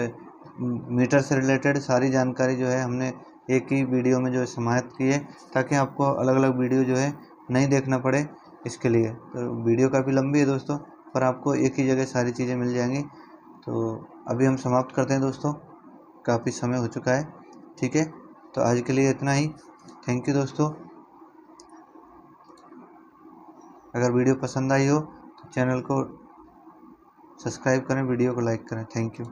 मीटर से रिलेटेड सारी जानकारी जो है हमने एक ही वीडियो में जो है समाहित की है, ताकि आपको अलग अलग वीडियो जो है नहीं देखना पड़े इसके लिए। तो वीडियो काफ़ी लंबी है दोस्तों, पर आपको एक ही जगह सारी चीज़ें मिल जाएंगी। तो अभी हम समाप्त करते हैं दोस्तों, काफ़ी समय हो चुका है। ठीक है, तो आज के लिए इतना ही। थैंक यू दोस्तों। अगर वीडियो पसंद आई हो तो चैनल को सब्सक्राइब करें, वीडियो को लाइक करें। Thank you.